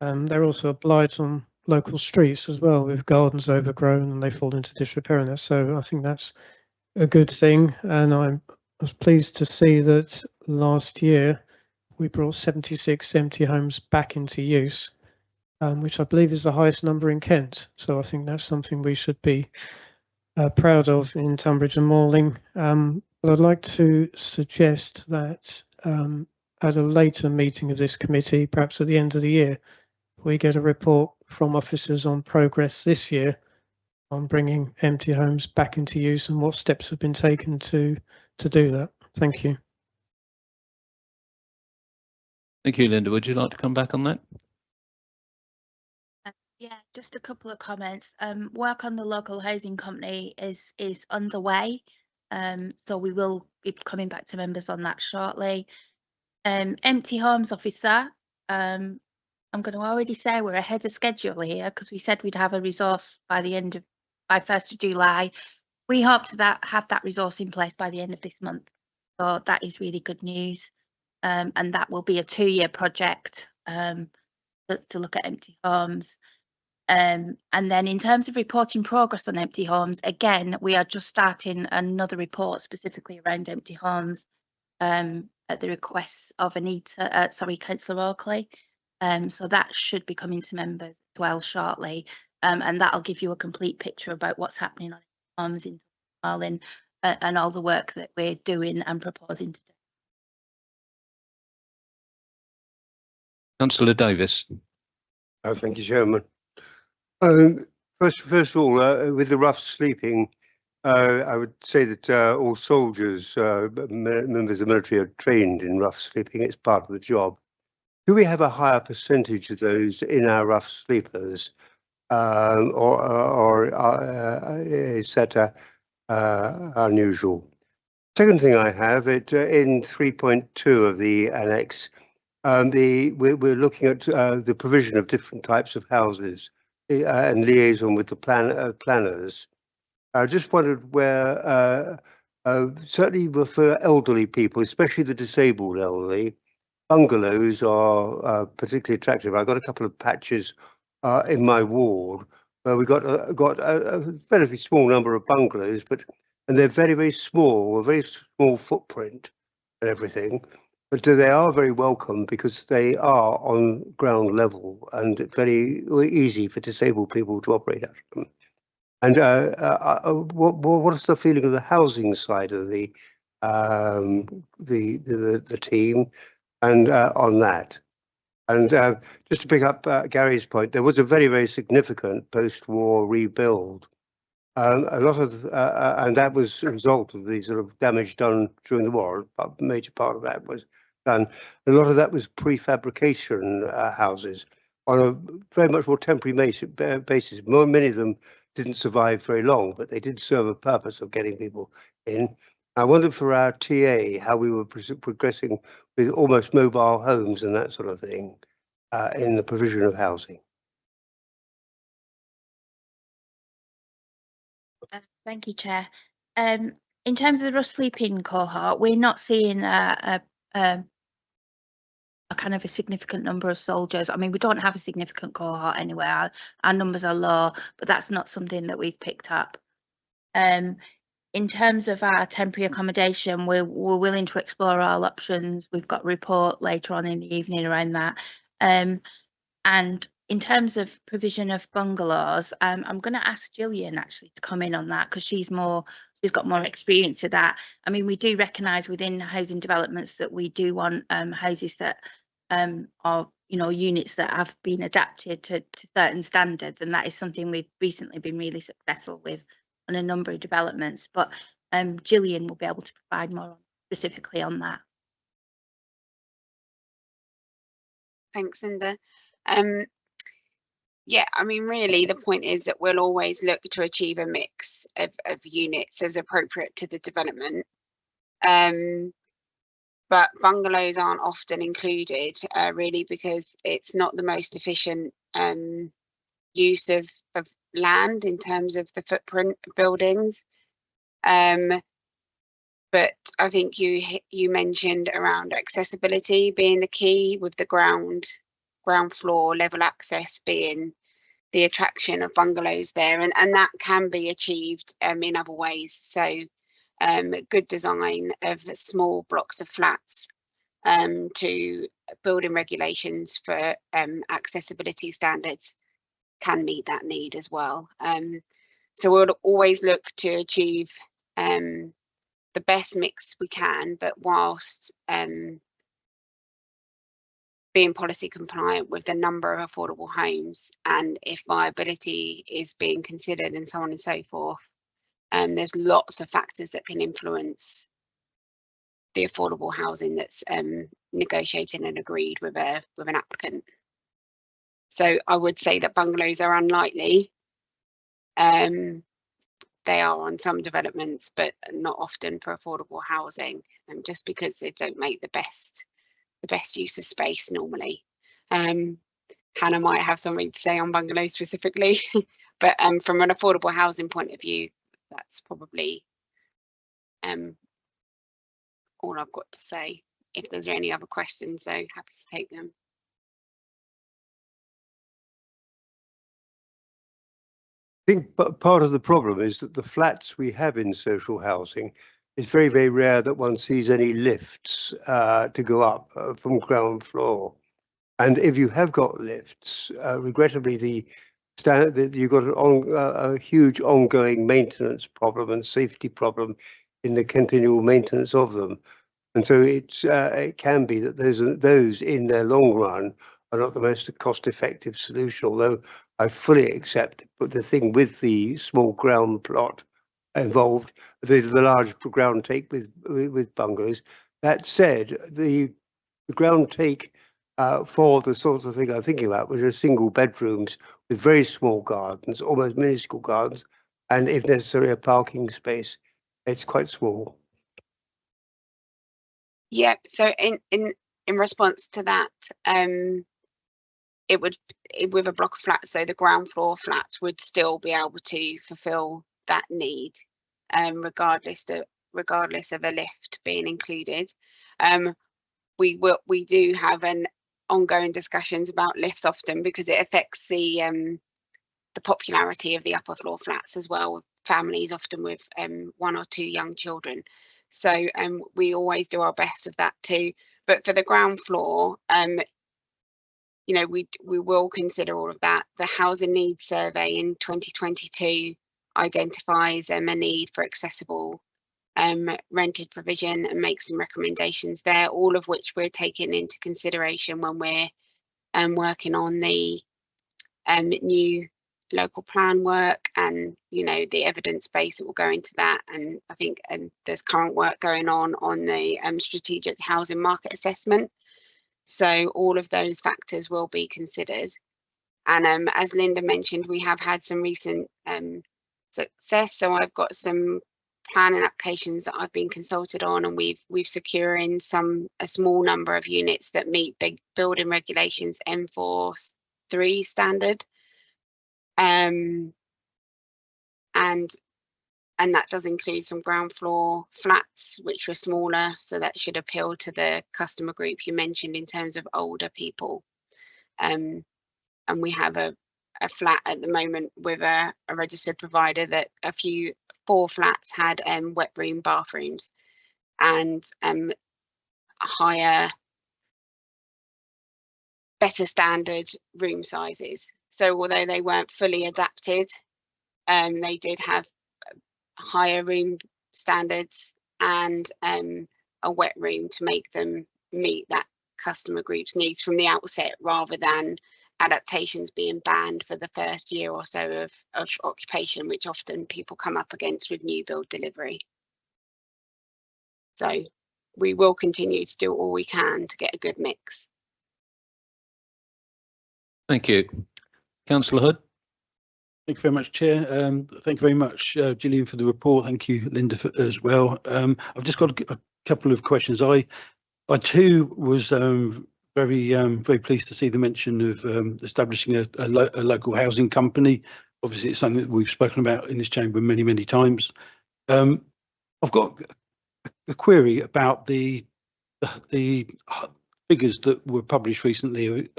they're also a blight on local streets as well, with gardens overgrown and they fall into disrepair. So I think that's a good thing, and I was pleased to see that last year we brought 76 empty homes back into use, which I believe is the highest number in Kent. So I think that's something we should be proud of in Tunbridge and Malling. But I'd like to suggest that at a later meeting of this committee, perhaps at the end of the year, we get a report from officers on progress this year on bringing empty homes back into use and what steps have been taken to do that. Thank you. Thank you, Linda. Would you like to come back on that? Yeah, just a couple of comments. Work on the local housing company is underway, so we will be coming back to members on that shortly. Empty homes officer, I'm going to already say we're ahead of schedule here because we said we'd have a resource by 1st of July. We hope to have that resource in place by the end of this month. So that is really good news. And that will be a 2-year project to look at empty homes. And then in terms of reporting progress on empty homes, again, we are just starting another report specifically around empty homes at the request of Councillor Oakley. So that should be coming to members as well shortly. And that'll give you a complete picture about what's happening on homes in Marlin and all the work that we're doing and proposing to do. Councillor Davis. Thank you, Chairman. First of all, with the rough sleeping I would say that all soldiers, members of the military, are trained in rough sleeping. It's part of the job. Do we have a higher percentage of those in our rough sleepers, or is that unusual? Second thing I have, it in 3.2 of the annex, we're looking at the provision of different types of houses and liaison with the planners. I just wondered where, certainly for elderly people, especially the disabled elderly, bungalows are particularly attractive. I've got a couple of patches in my ward where we got a relatively small number of bungalows, and they're very, very small, a very small footprint and everything. But they are very welcome because they are on ground level and very easy for disabled people to operate at them. And what is the feeling of the housing side of the team and on that? And just to pick up Gary's point, there was a very, very significant post-war rebuild. A lot of, and that was a result of the sort of damage done during the war. A major part of that was done. A lot of that was prefabrication houses on a very much more temporary basis. Many of them didn't survive very long, but they did serve a purpose of getting people in. I wondered for our TA how we were progressing with almost mobile homes and that sort of thing in the provision of housing. Thank you, Chair. In terms of the rough sleeping cohort, we're not seeing a kind of a significant number of soldiers. I mean, we don't have a significant cohort anywhere. Our numbers are low, but that's not something that we've picked up. In terms of our temporary accommodation, we're willing to explore all options. We've got a report later on in the evening around that. And in terms of provision of bungalows, I'm going to ask Gillian actually to come in on that because she's got more experience of that. I mean, we do recognise within housing developments that we do want houses that are, units that have been adapted to certain standards, and that is something we've recently been really successful with on a number of developments. But Gillian will be able to provide more specifically on that. Thanks, Linda. Yeah, I mean, really, the point is that we'll always look to achieve a mix of units as appropriate to the development. But bungalows aren't often included, really, because it's not the most efficient use of land in terms of the footprint of buildings. But I think you mentioned around accessibility being the key, with the ground floor level access being the attraction of bungalows there, and that can be achieved in other ways. So good design of small blocks of flats to building regulations for accessibility standards can meet that need as well. So we'll always look to achieve the best mix we can, but whilst being policy compliant with the number of affordable homes, and if viability is being considered and so on and so forth. There's lots of factors that can influence the affordable housing that's negotiated and agreed with an applicant. So I would say that bungalows are unlikely. They are on some developments, but not often for affordable housing, just because they don't make the best use of space normally. Hannah might have something to say on bungalows specifically, but from an affordable housing point of view, that's probably all I've got to say. If there's any other questions, though, happy to take them. I think part of the problem is that the flats we have in social housing, it's very, very rare that one sees any lifts to go up from ground floor. And if you have got lifts, regrettably, you've got a huge ongoing maintenance problem and safety problem in the continual maintenance of them. And so it can be that those in their long run are not the most cost-effective solution, although I fully accept. But the thing with the small ground plot involved, the large ground take with bungalows. That said, the ground take for the sort of thing I'm thinking about was just single bedrooms with very small gardens, almost minuscule gardens, and if necessary, a parking space. It's quite small. Yep. So in response to that, it would with a block of flats, so the ground floor flats would still be able to fulfil that need, regardless of a lift being included. We do have an ongoing discussions about lifts often because it affects the popularity of the upper floor flats as well, with families often with 1 or 2 young children. So we always do our best with that too. But for the ground floor, you know, we will consider all of that. The housing needs survey in 2022 identifies a need for accessible rented provision and makes some recommendations there, all of which we're taking into consideration when we're working on the new local plan work, and you know, the evidence base that will go into that. And I think there's current work going on the strategic housing market assessment, so all of those factors will be considered. And as Linda mentioned, we have had some recent success, so I've got some planning applications that I've been consulted on, and we've securing a small number of units that meet big building regulations M4(3) standard. And that does include some ground floor flats, which were smaller, so that should appeal to the customer group you mentioned in terms of older people. And we have a flat at the moment with a registered provider that 4 flats had wet room bathrooms and better standard room sizes. So although they weren't fully adapted, they did have higher room standards and a wet room to make them meet that customer group's needs from the outset, rather than adaptations being banned for the first year or so of occupation, which often people come up against with new build delivery. So we will continue to do all we can to get a good mix. Thank you. Councillor Hood. Thank you very much, Chair. Thank you very much, Gillian, for the report. Thank you, Linda, as well. I've just got a couple of questions. I too was very pleased to see the mention of establishing a local housing company. Obviously, it's something that we've spoken about in this chamber many, many times. I've got a query about the figures that were published recently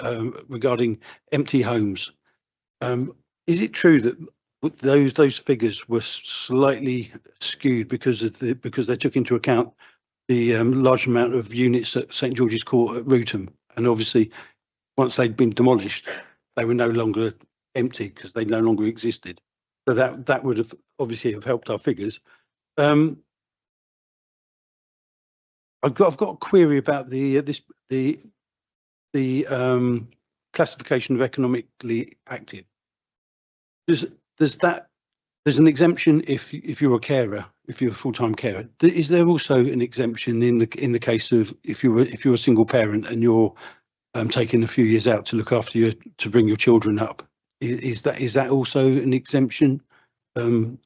regarding empty homes. Is it true that those figures were slightly skewed because they took into account the large amount of units at St George's Court at Rootham, and obviously once they'd been demolished, they were no longer empty because they no longer existed. So that would have obviously have helped our figures. I've got a query about the classification of economically active. There's an exemption if you're a carer, if you're a full-time carer. Is there also an exemption in the case of if you're a single parent and you're taking a few years out to look after to bring your children up? Is that also an exemption? And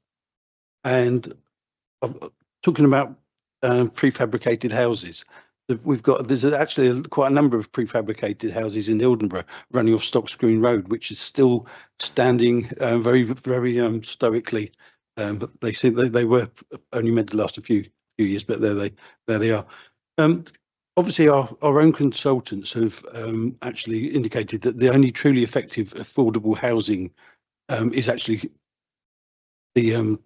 talking about prefabricated houses, there's actually quite a number of prefabricated houses in Ildenborough running off Stocks Green Road, which is still standing very stoically. But they say they were only meant to last a few years, but there they are. Obviously, our own consultants have actually indicated that the only truly effective affordable housing is actually the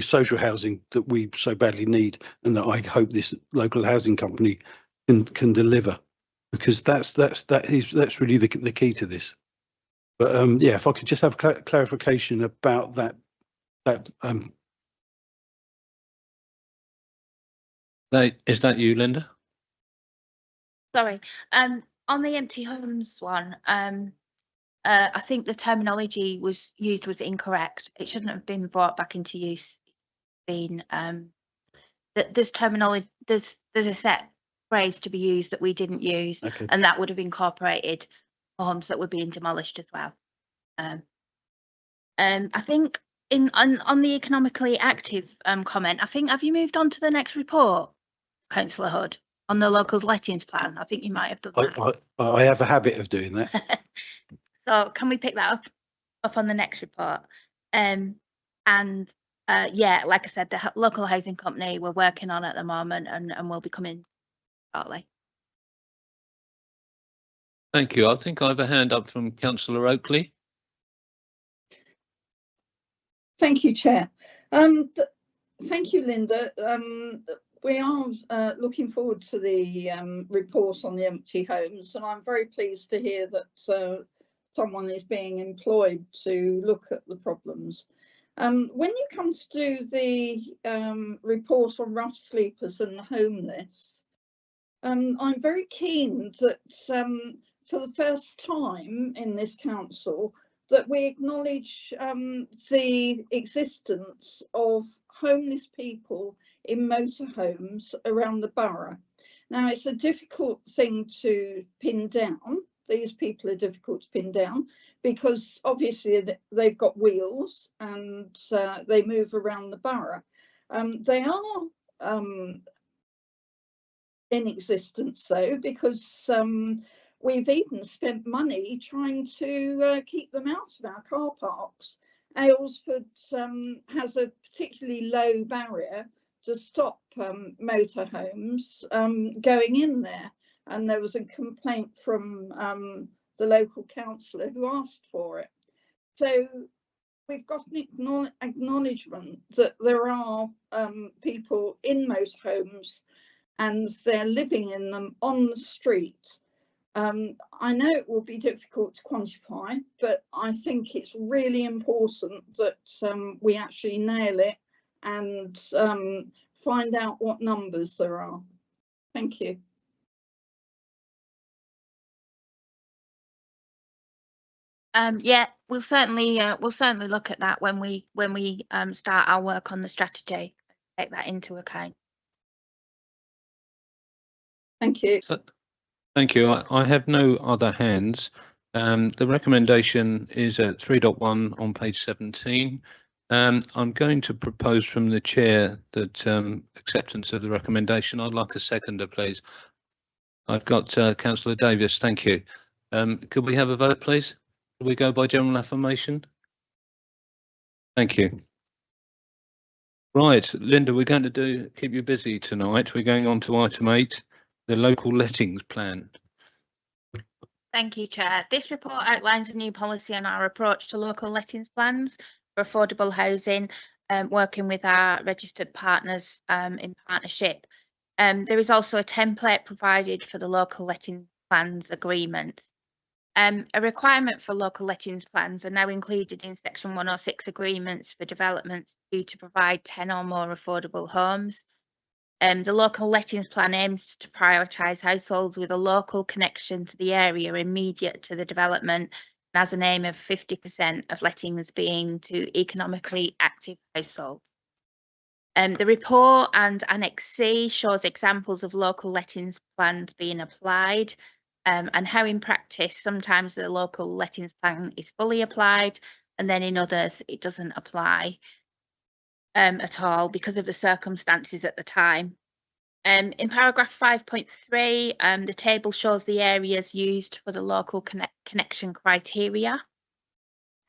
social housing that we so badly need, and that I hope this local housing company can deliver, because that's really the key to this. But yeah, if I could just have clarification about that. Is that you, Linda? Sorry. On the empty homes one, I think the terminology was incorrect. It shouldn't have been brought back into use. There's terminology, there's a set phrase to be used that we didn't use, Okay. and that would have incorporated homes that were being demolished as well. I think on the economically active comment, I think, have you moved on to the next report, Councillor Hood, on the local lettings plan? I think you might have done that. I have a habit of doing that. So can we pick that up on the next report? Yeah, like I said, the local housing company we're working on at the moment, and will be coming shortly. Thank you. I think I have a hand up from Councillor Oakley. Thank you, Chair. Thank you, Linda. We are looking forward to the report on the empty homes, and I'm very pleased to hear that someone is being employed to look at the problems. When you come to do the report on rough sleepers and homeless, I'm very keen that for the first time in this council that we acknowledge the existence of homeless people in motorhomes around the borough. Now, it's a difficult thing to pin down. These people are difficult to pin down because obviously they've got wheels and they move around the borough. They are in existence though, because we've even spent money trying to keep them out of our car parks. Aylesford has a particularly low barrier to stop motorhomes going in there, and there was a complaint from the local councillor who asked for it. So we've got an acknowledgement that there are people in motorhomes and they're living in them on the street. I know it will be difficult to quantify, but I think it's really important that we actually nail it and find out what numbers there are. Thank you. Yeah, we'll certainly look at that when we start our work on the strategy. Take that into account. Thank you. Thank you. I have no other hands. The recommendation is at 3.1 on page 17. I'm going to propose from the chair that acceptance of the recommendation. I'd like a seconder, please. I've got Councillor Davis. Thank you. Could we have a vote, please? Could we go by general affirmation? Thank you. Right, Linda, we're going to keep you busy tonight. We're going on to item 8, the local lettings plan. Thank you, Chair. This report outlines a new policy on our approach to local lettings plans for affordable housing, working with our registered partners in partnership. There is also a template provided for the local letting plans agreements. A requirement for local lettings plans are now included in Section 106 agreements for developments due to provide 10 or more affordable homes. The local lettings plan aims to prioritise households with a local connection to the area immediate to the development, and has an aim of 50% of lettings being to economically active households. The report and Annex C shows examples of local lettings plans being applied, and how in practice sometimes the local lettings plan is fully applied and then in others it doesn't apply at all because of the circumstances at the time. In paragraph 5.3, the table shows the areas used for the local connection criteria.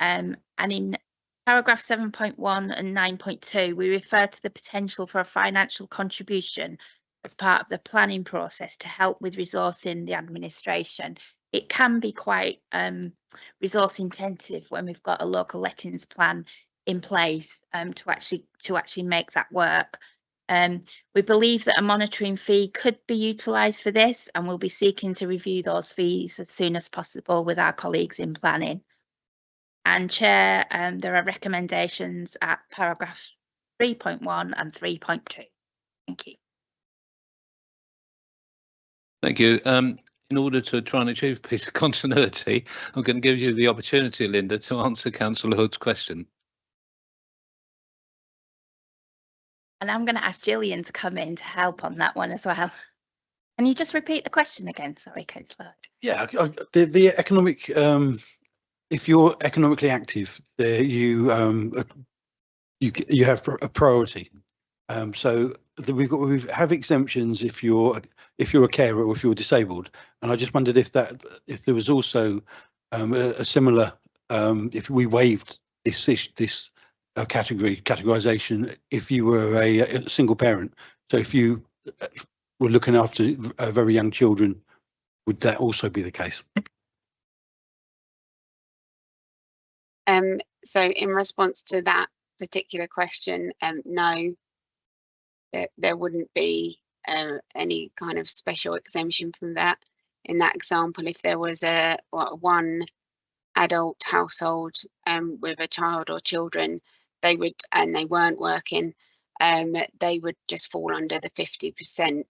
And in paragraph 7.1 and 9.2, we refer to the potential for a financial contribution as part of the planning process to help with resourcing the administration. It can be quite resource intensive when we've got a local lettings plan in place to actually make that work. We believe that a monitoring fee could be utilised for this, and we'll be seeking to review those fees as soon as possible with our colleagues in planning. And Chair, there are recommendations at paragraph 3.1 and 3.2. Thank you. Thank you. in order to try and achieve a piece of continuity, I'm going to give you the opportunity, Linda, to answer Councillor Hood's question. And I'm going to ask Gillian to come in to help on that one as well. Can you just repeat the question again? Sorry, Councillor. Yeah, the economic, if you're economically active, there you have a priority. So we have exemptions if you're a carer or if you're disabled, and I just wondered if there was also a similar if we waived this categorization if you were a single parent. So if you were looking after very young children, would that also be the case? So in response to that particular question, no, there wouldn't be any kind of special exemption from that. In that example, if there was one adult household with a child or children, they weren't working, they would just fall under the 50%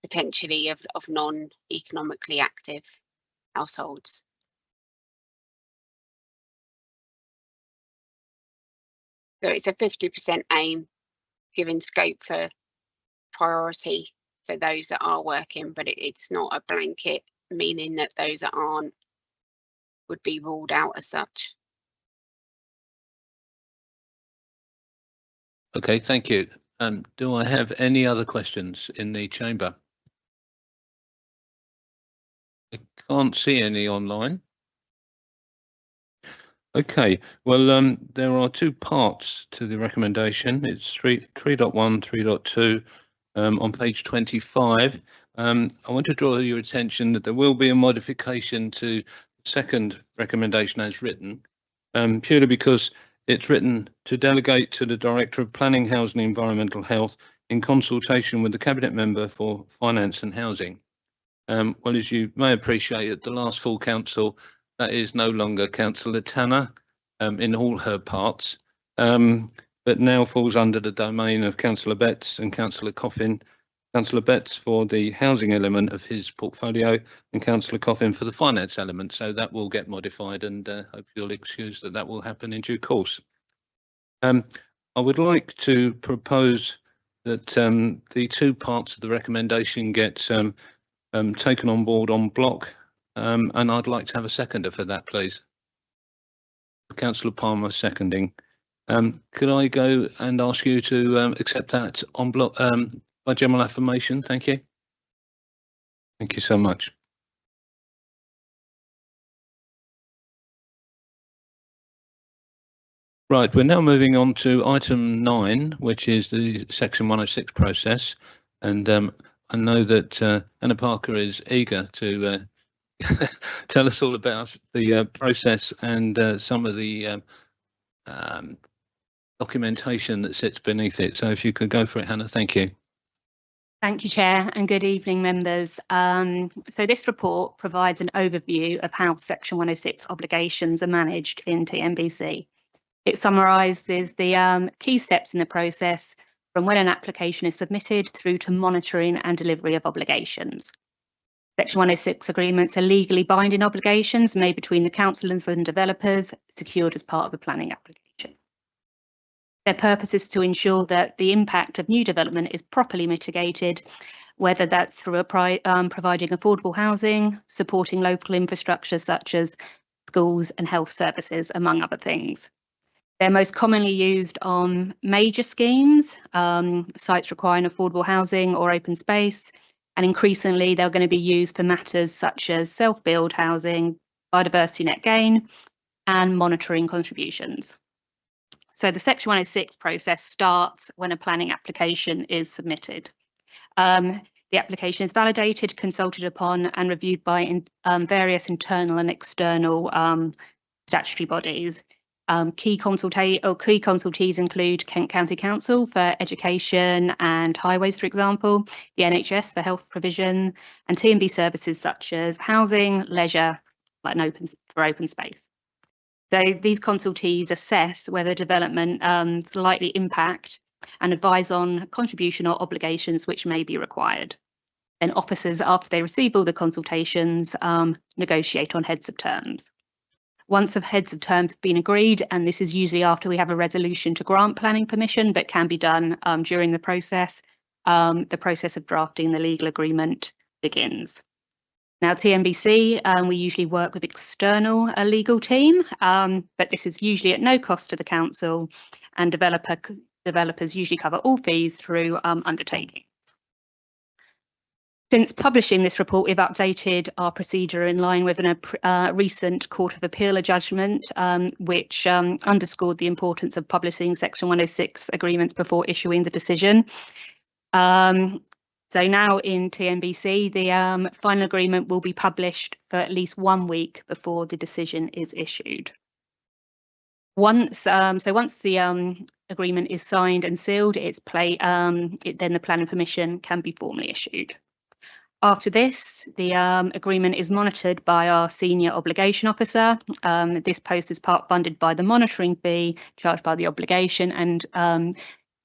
potentially of non-economically active households. So it's a 50% aim, giving scope for priority for those that are working, but it's not a blanket meaning that those that aren't would be ruled out as such. Okay, thank you. Do I have any other questions in the chamber? I can't see any online. Okay, well, there are two parts to the recommendation. It's 3.1, 3.2 on page 25. I want to draw your attention that there will be a modification to the second recommendation as written, purely because it's written to delegate to the Director of Planning, Housing and Environmental Health in consultation with the Cabinet Member for Finance and Housing. Well, as you may appreciate, at the last full council, that is no longer Councillor Tanner in all her parts, but now falls under the domain of Councillor Betts and Councillor Coffin. Councillor Betts for the housing element of his portfolio and Councillor Coffin for the finance element. So that will get modified, and hope you'll excuse that will happen in due course. I would like to propose that the two parts of the recommendation get taken on board en bloc, and I'd like to have a seconder for that, please. Councillor Palmer seconding. Could I go and ask you to accept that en bloc by general affirmation? Thank you. Thank you so much. Right, we're now moving on to item 9, which is the section 106 process, and I know that Anna Parker is eager to tell us all about the process and some of the documentation that sits beneath it. So if you could go for it, Hannah, thank you. Thank you, Chair, and good evening, members. So this report provides an overview of how Section 106 obligations are managed in TNBC. It summarises the key steps in the process from when an application is submitted through to monitoring and delivery of obligations. Section 106 agreements are legally binding obligations made between the councillors and developers secured as part of a planning application. Their purpose is to ensure that the impact of new development is properly mitigated, whether that's through providing affordable housing, supporting local infrastructure such as schools and health services, among other things. They're most commonly used on major schemes, sites requiring affordable housing or open space, and increasingly they're going to be used for matters such as self-build housing, biodiversity net gain, and monitoring contributions. So the Section 106 process starts when a planning application is submitted. The application is validated, consulted upon, and reviewed by various internal and external statutory bodies. Key consultees include Kent County Council for education and highways, for example, the NHS for health provision, and TNB services such as housing, leisure, and open space. So these consultees assess whether development is likely impact and advise on contribution or obligations which may be required. Then officers, after they receive all the consultations, negotiate on heads of terms. Once the heads of terms have been agreed, and this is usually after we have a resolution to grant planning permission, but can be done during the process of drafting the legal agreement begins. Now, TNBC, we usually work with external legal team, but this is usually at no cost to the council, and developers usually cover all fees through undertaking. Since publishing this report, we've updated our procedure in line with a recent Court of Appeal judgment, which underscored the importance of publishing Section 106 agreements before issuing the decision. So now in TNBC, the final agreement will be published for at least 1 week before the decision is issued. Once the agreement is signed and sealed, then the planning permission can be formally issued. After this, the agreement is monitored by our senior obligation officer. This post is part funded by the monitoring fee charged by the obligation, and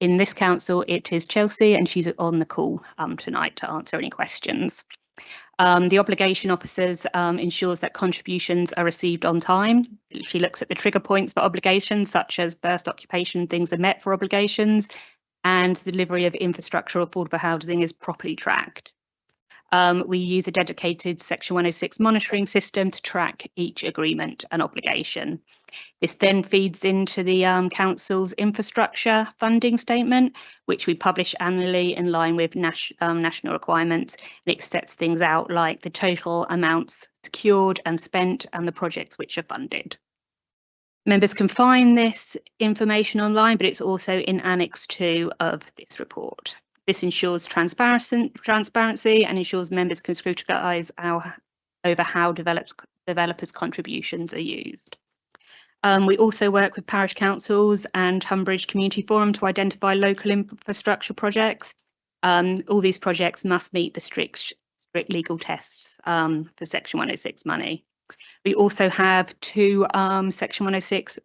in this council, it is Chelsea, and she's on the call tonight to answer any questions. The obligation officers ensures that contributions are received on time. She looks at the trigger points for obligations, such as first occupation, things are met for obligations, and the delivery of infrastructure or affordable housing is properly tracked. We use a dedicated Section 106 monitoring system to track each agreement and obligation. This then feeds into the council's infrastructure funding statement, which we publish annually in line with national requirements. And it sets things out like the total amounts secured and spent and the projects which are funded. Members can find this information online, but it's also in Annex 2 of this report. This ensures transparency and ensures members can scrutinise over how developers' contributions are used. We also work with parish councils and Tunbridge Community Forum to identify local infrastructure projects. All these projects must meet the strict legal tests for Section 106 money. We also have 2 Section 106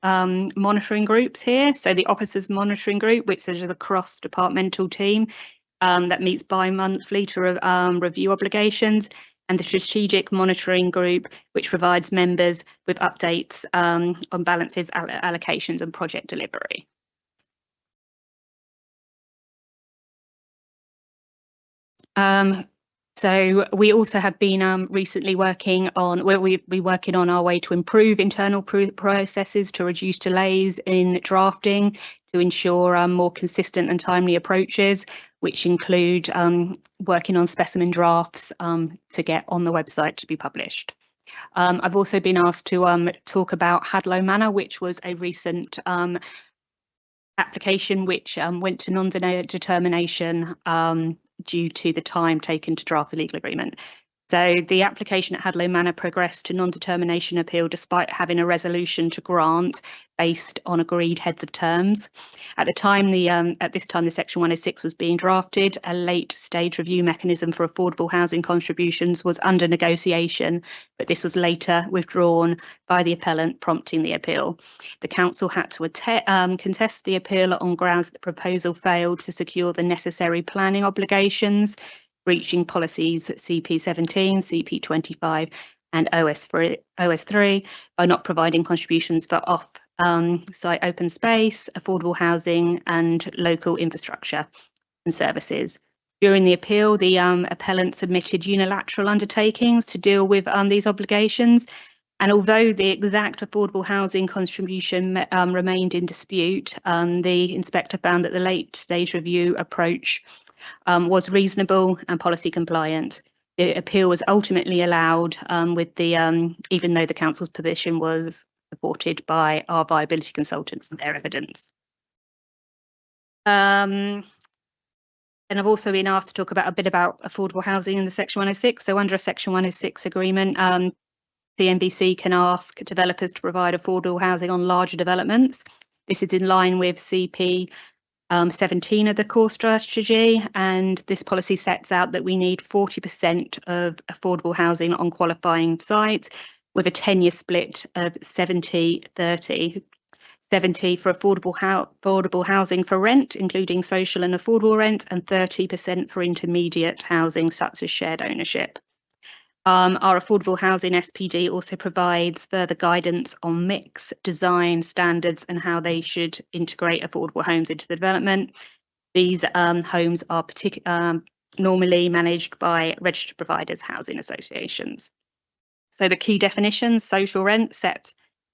monitoring groups here. So the Officers Monitoring Group, which is a cross-departmental team that meets bi-monthly to review obligations, and the Strategic Monitoring Group, which provides members with updates on balances, allocations and project delivery. So we also have been recently working on our way to improve internal processes to reduce delays in drafting, to ensure more consistent and timely approaches, which include working on specimen drafts to get on the website to be published. I've also been asked to talk about Hadlow Manor, which was a recent application which went to non-determination due to the time taken to draft the legal agreement. So the application at Hadlow Manor progressed to non-determination appeal despite having a resolution to grant based on agreed heads of terms. At this time, the Section 106 was being drafted. A late stage review mechanism for affordable housing contributions was under negotiation, but this was later withdrawn by the appellant, prompting the appeal. The council had to contest the appeal on grounds that the proposal failed to secure the necessary planning obligations, breaching policies CP17, CP25 and OS3 by not providing contributions for off-site open space, affordable housing and local infrastructure and services. During the appeal, the appellant submitted unilateral undertakings to deal with these obligations, and although the exact affordable housing contribution remained in dispute, the inspector found that the late stage review approach was reasonable and policy compliant. The appeal was ultimately allowed even though the council's position was supported by our viability consultants and their evidence. And I've also been asked to talk about a bit about affordable housing in the Section 106. So under a Section 106 agreement, the NBC can ask developers to provide affordable housing on larger developments. This is in line with CP 17 of the core strategy, and this policy sets out that we need 40% of affordable housing on qualifying sites with a 10-year split of 70-30. 70 for affordable housing for rent, including social and affordable rent, and 30% for intermediate housing such as shared ownership. Our affordable housing SPD also provides further guidance on mix, design standards and how they should integrate affordable homes into the development. These homes are normally managed by registered providers, housing associations. So the key definitions: social rent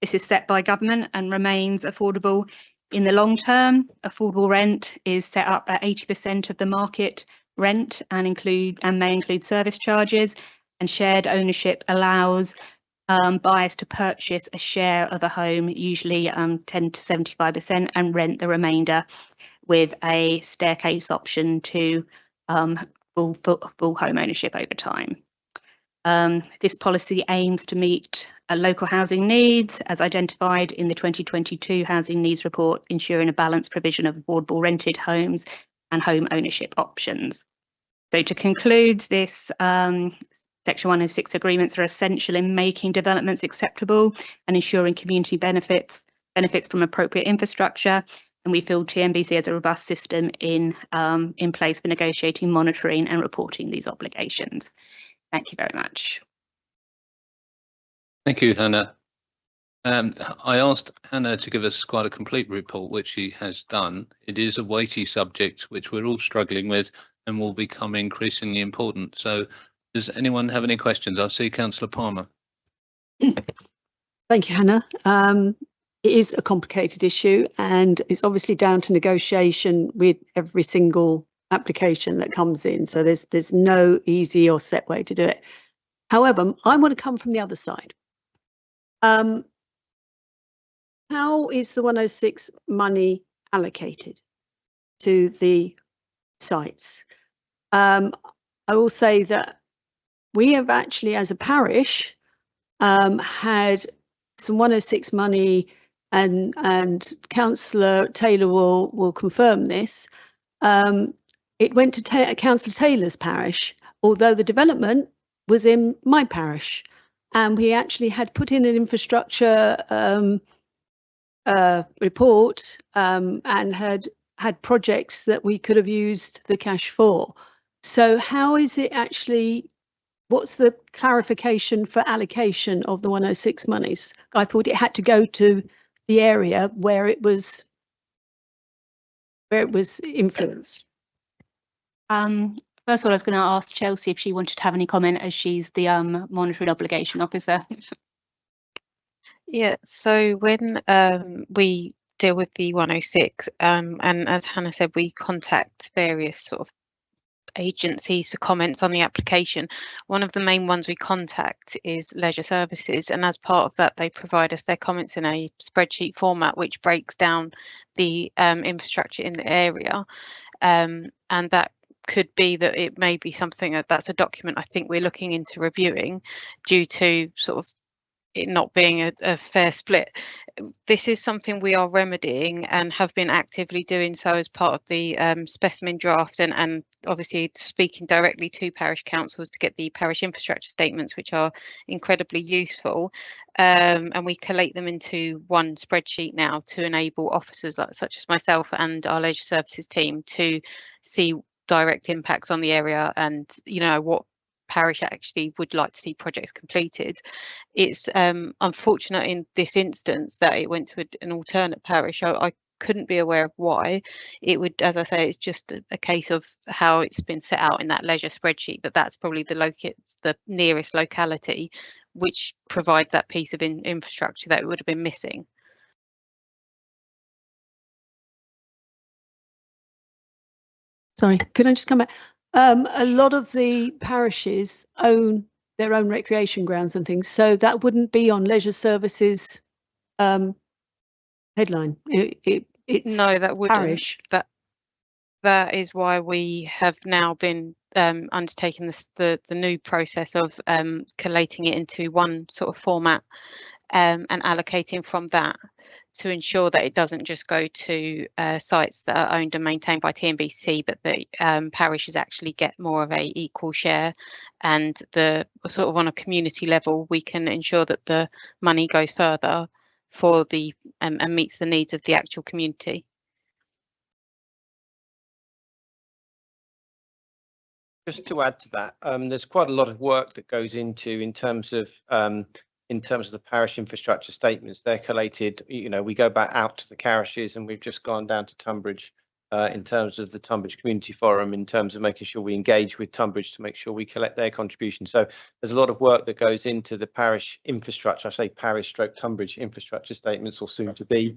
this is set by government and remains affordable in the long term. Affordable rent is set up at 80% of the market rent and may include service charges. And shared ownership allows buyers to purchase a share of a home, usually 10 to 75%, and rent the remainder with a staircase option to full home ownership over time. This policy aims to meet local housing needs as identified in the 2022 Housing Needs Report, ensuring a balanced provision of affordable rented homes and home ownership options. So to conclude, this Section 106 agreements are essential in making developments acceptable and ensuring community benefits from appropriate infrastructure. And we feel TNBC has a robust system in place for negotiating, monitoring and reporting these obligations. Thank you very much. Thank you, Hannah. I asked Hannah to give us quite a complete report, which she has done. It is a weighty subject, which we're all struggling with and will become increasingly important. So does anyone have any questions? I see Councillor Palmer. Thank you, Hannah. It is a complicated issue and it's obviously down to negotiation with every single application that comes in. So there's no easy or set way to do it. However, I want to come from the other side. How is the 106 money allocated to the sites? I will say that we have actually, as a parish, had some 106 money, and Councillor Taylor will confirm this. It went to Councillor Taylor's parish, although the development was in my parish, and we actually had put in an infrastructure report and had projects that we could have used the cash for. So how is it actually? What's the clarification for allocation of the 106 monies? I thought it had to go to the area where it was influenced. First of all, I was going to ask Chelsea if she wanted to have any comment, as she's the monitoring obligation officer. Yeah, so when we deal with the 106, and as Hannah said, we contact various sort of agencies for comments on the application. One of the main ones we contact is Leisure Services, and as part of that they provide us their comments in a spreadsheet format which breaks down the infrastructure in the area, and that could be that it may be something that's a document I think we're looking into reviewing due to sort of it not being a fair split. This is something we are remedying and have been actively doing so as part of the specimen draft, and obviously speaking directly to parish councils to get the parish infrastructure statements, which are incredibly useful, and we collate them into one spreadsheet now to enable officers such as myself and our leisure services team to see direct impacts on the area and what parish actually would like to see projects completed. It's unfortunate in this instance that it went to an alternate parish. I couldn't be aware of why. It would, as I say, it's just a case of how it's been set out in that leisure spreadsheet, that's probably the nearest locality which provides that piece of infrastructure that would have been missing. Sorry, could I just come back? A lot of the parishes own their own recreation grounds and things, so that wouldn't be on Leisure Services headline. It's no, that wouldn't. Parish. That is why we have now been undertaking the new process of collating it into one sort of format and allocating from that to ensure that it doesn't just go to sites that are owned and maintained by TNBC, but the parishes actually get more of a equal share, and the sort of on a community level we can ensure that the money goes further for the and meets the needs of the actual community. Just to add to that, there's quite a lot of work that goes into in terms of the parish infrastructure statements. They're collated, you know, we go back out to the parishes, and we've just gone down to Tunbridge in terms of the Tunbridge Community Forum, in terms of making sure we engage with Tunbridge to make sure we collect their contribution. So there's a lot of work that goes into the parish infrastructure. I say parish stroke Tunbridge infrastructure statements, or soon to be.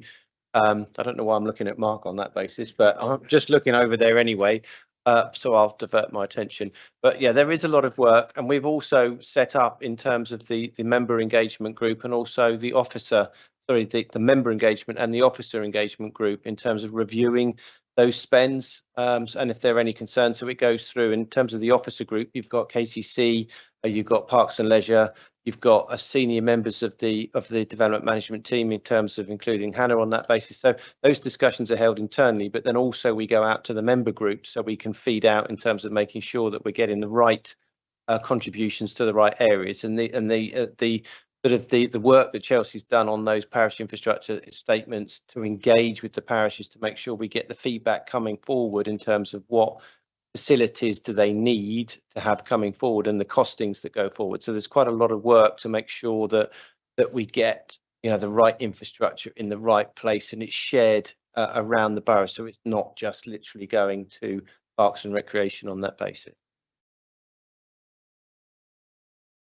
I don't know why I'm looking at Mark on that basis, but I'm just looking over there anyway. So I'll divert my attention. But yeah, there is a lot of work, and we've also set up in terms of the member engagement group, and also the member engagement and the officer engagement group, in terms of reviewing those spends, and if there are any concerns. So it goes through. In terms of the officer group, you've got KCC, you've got Parks and Leisure, you've got senior members of the development management team, in terms of including Hannah on that basis. So those discussions are held internally, but then also we go out to the member groups, so we can feed out in terms of making sure that we're getting the right contributions to the right areas. And the work that Chelsea's done on those parish infrastructure statements, to engage with the parishes to make sure we get the feedback coming forward in terms of what facilities do they need to have coming forward, and the costings that go forward. So there's quite a lot of work to make sure that we get, you know, the right infrastructure in the right place, and it's shared around the borough, so it's not just literally going to Parks and Recreation on that basis.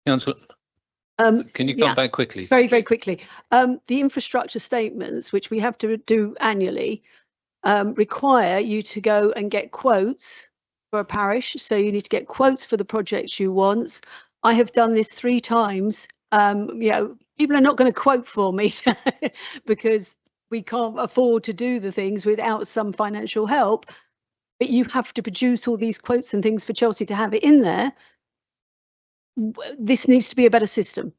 Councillor, can you come back quickly? Very, very quickly. The infrastructure statements, which we have to do annually, require you to go and get quotes for a parish. So you need to get quotes for the projects you want. I have done this 3 times. You know, people are not going to quote for me because we can't afford to do the things without some financial help. But you have to produce all these quotes and things for Chelsea to have it in there. This needs to be a better system.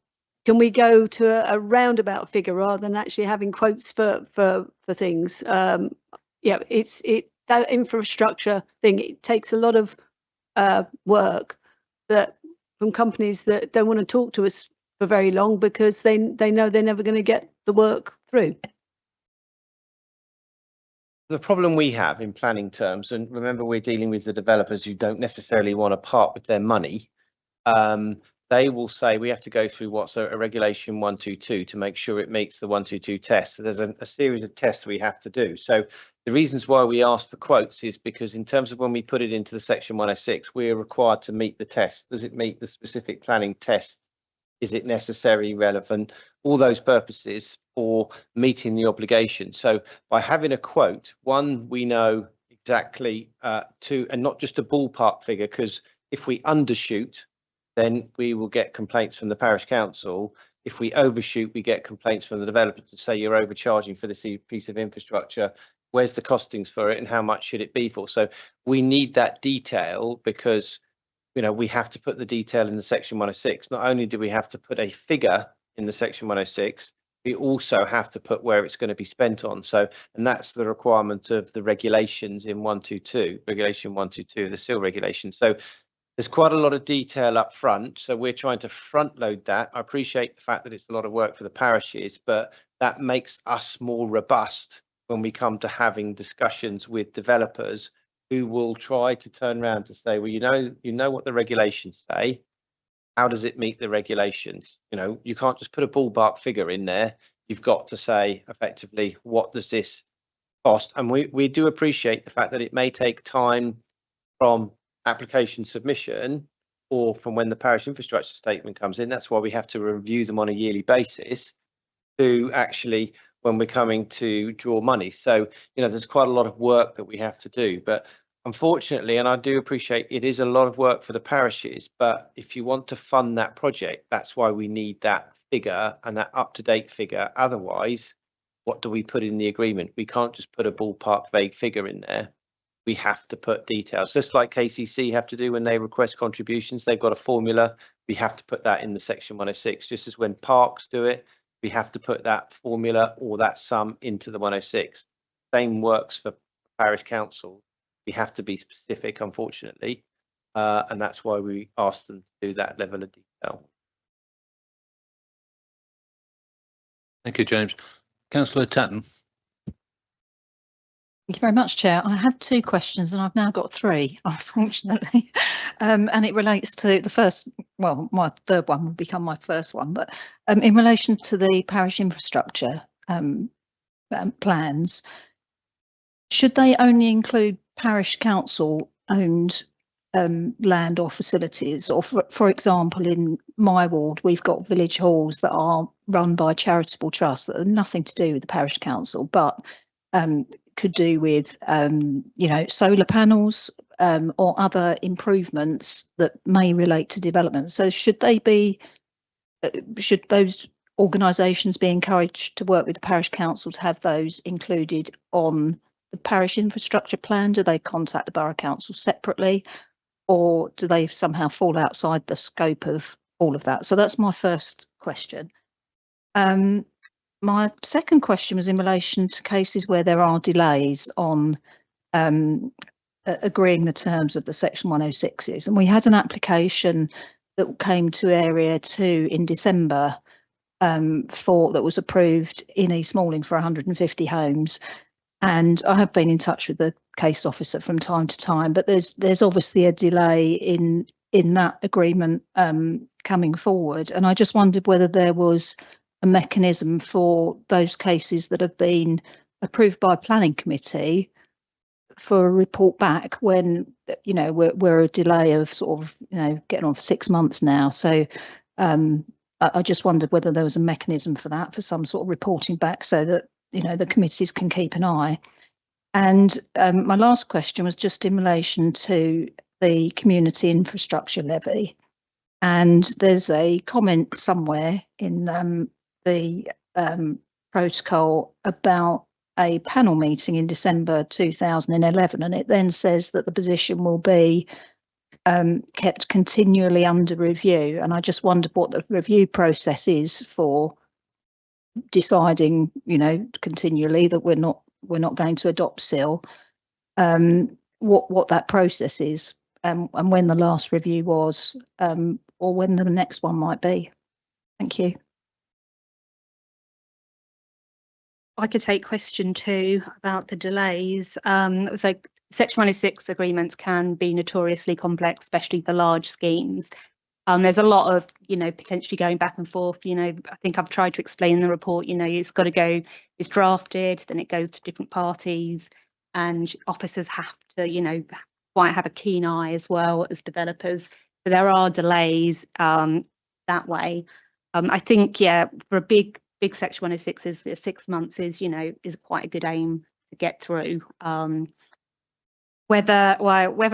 Can we go to a roundabout figure rather than actually having quotes for things? Yeah, that infrastructure thing, it takes a lot of work from companies that don't want to talk to us for very long, because they know they're never going to get the work through. The problem we have in planning terms, and remember, we're dealing with the developers who don't necessarily want to part with their money. They will say we have to go through what's a regulation 122 to make sure it meets the 122 test. So there's a series of tests we have to do. So the reasons why we ask for quotes is because, in terms of when we put it into the section 106, we're required to meet the test. Does it meet the specific planning test? Is it necessary, relevant? All those purposes for meeting the obligation. So by having a quote, one, we know exactly and not just a ballpark figure, because if we undershoot, then we will get complaints from the parish council. If we overshoot, we get complaints from the developer to say you're overcharging for this piece of infrastructure. Where's the costings for it, and how much should it be for? So we need that detail, because, you know, we have to put the detail in the section 106. Not only do we have to put a figure in the section 106, we also have to put where it's going to be spent on. So, and that's the requirement of the regulations in 122, regulation 122, the SIL regulation. So there's quite a lot of detail up front, so we're trying to front load that. I appreciate the fact that it's a lot of work for the parishes, but that makes us more robust when we come to having discussions with developers, who will try to turn around to say, well, you know what the regulations say. How does it meet the regulations? You know, you can't just put a ballpark figure in there. You've got to say effectively, what does this cost? And we do appreciate the fact that it may take time from application submission or from when the parish infrastructure statement comes in. That's why we have to review them on a yearly basis to actually, when we're coming to draw money. So, you know, there's quite a lot of work that we have to do, but unfortunately, and I do appreciate it is a lot of work for the parishes, but if you want to fund that project, that's why we need that figure and that up-to-date figure. Otherwise, what do we put in the agreement? We can't just put a ballpark vague figure in there. We have to put details, just like KCC have to do when they request contributions. They've got a formula. We have to put that in the section 106, just as when parks do it, we have to put that formula or that sum into the 106. Same works for parish council. We have to be specific, unfortunately, and that's why we asked them to do that level of detail. Thank you, James. Councillor Tatton. Thank you very much, Chair. I had two questions and I've now got three, unfortunately. And it relates to the first, well, my third one will become my first one, but in relation to the parish infrastructure plans, should they only include parish council owned land or facilities? Or for example, in my ward, we've got village halls that are run by charitable trusts that have nothing to do with the parish council, but could do with solar panels or other improvements that may relate to development. So should those organisations be encouraged to work with the parish council to have those included on the parish infrastructure plan? Do they contact the borough council separately, or do they somehow fall outside the scope of all of that? So that's my first question. My second question was in relation to cases where there are delays on agreeing the terms of the Section 106s. And we had an application that came to Area 2 in December that was approved in East Malling for 150 homes. And I have been in touch with the case officer from time to time, but there's obviously a delay in that agreement coming forward. And I just wondered whether there was a mechanism for those cases that have been approved by a planning committee for a report back when, we're a delay of sort of, getting on for 6 months now. So I just wondered whether there was a mechanism for that, for some sort of reporting back so that, the committees can keep an eye. And my last question was just in relation to the community infrastructure levy. And there's a comment somewhere in the protocol about a panel meeting in December 2011, and it then says that the position will be kept continually under review. And I just wondered what the review process is for deciding, continually that we're not going to adopt SIL. What that process is, and when the last review was, or when the next one might be. Thank you. I could take question 2 about the delays. So Section 106 agreements can be notoriously complex, especially for large schemes. There's a lot of, potentially going back and forth. I think I've tried to explain in the report, it's got to go, it's drafted, then it goes to different parties, and officers have to, quite have a keen eye as well as developers. So there are delays that way. I think, for a big Section 106 is 6 months is quite a good aim to get through. Whether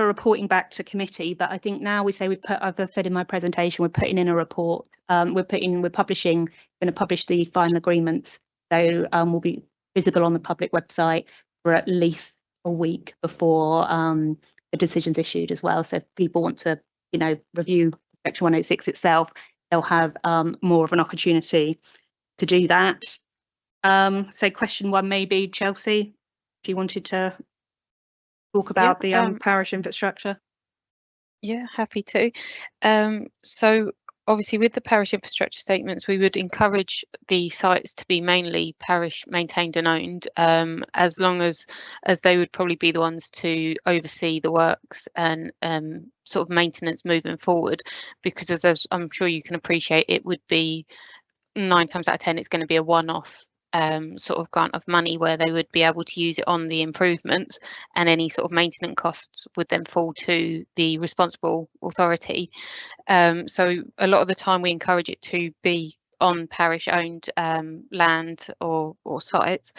reporting back to committee, but I think now we say as I said in my presentation, we're putting in a report. We're going to publish the final agreements. So will be visible on the public website for at least a week before the decision's issued as well. So if people want to, review Section 106 itself, they'll have more of an opportunity to do that. So question 1, maybe Chelsea, if you wanted to talk about the parish infrastructure. Yeah, happy to. So obviously with the parish infrastructure statements, we would encourage the sites to be mainly parish maintained and owned, as long as they would probably be the ones to oversee the works and sort of maintenance moving forward, because as I'm sure you can appreciate, it would be 9 times out of 10 it's going to be a one-off sort of grant of money where they would be able to use it on the improvements, and any sort of maintenance costs would then fall to the responsible authority. So a lot of the time we encourage it to be on parish owned land or sites.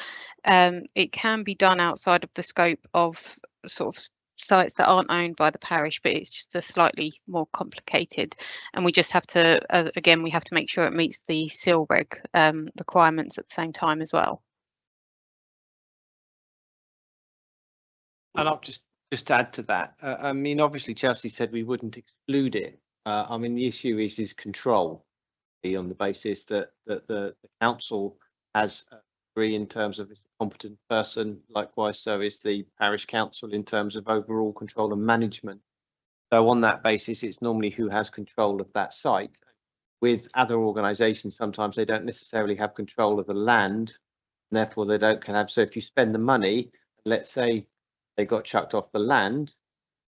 It can be done outside of the scope of sort of sites that aren't owned by the parish, but it's just a slightly more complicated, and we just have to again we have to make sure it meets the SIL reg requirements at the same time as well. And I'll just add to that. I mean, obviously Chelsea said we wouldn't exclude it. I mean, the issue is control, on the basis that the council has in terms of its competent person. Likewise, so is the parish council in terms of overall control and management. So on that basis, it's normally who has control of that site. with other organisations, sometimes they don't necessarily have control of the land, and therefore they can have. So if you spend the money, let's say they got chucked off the land,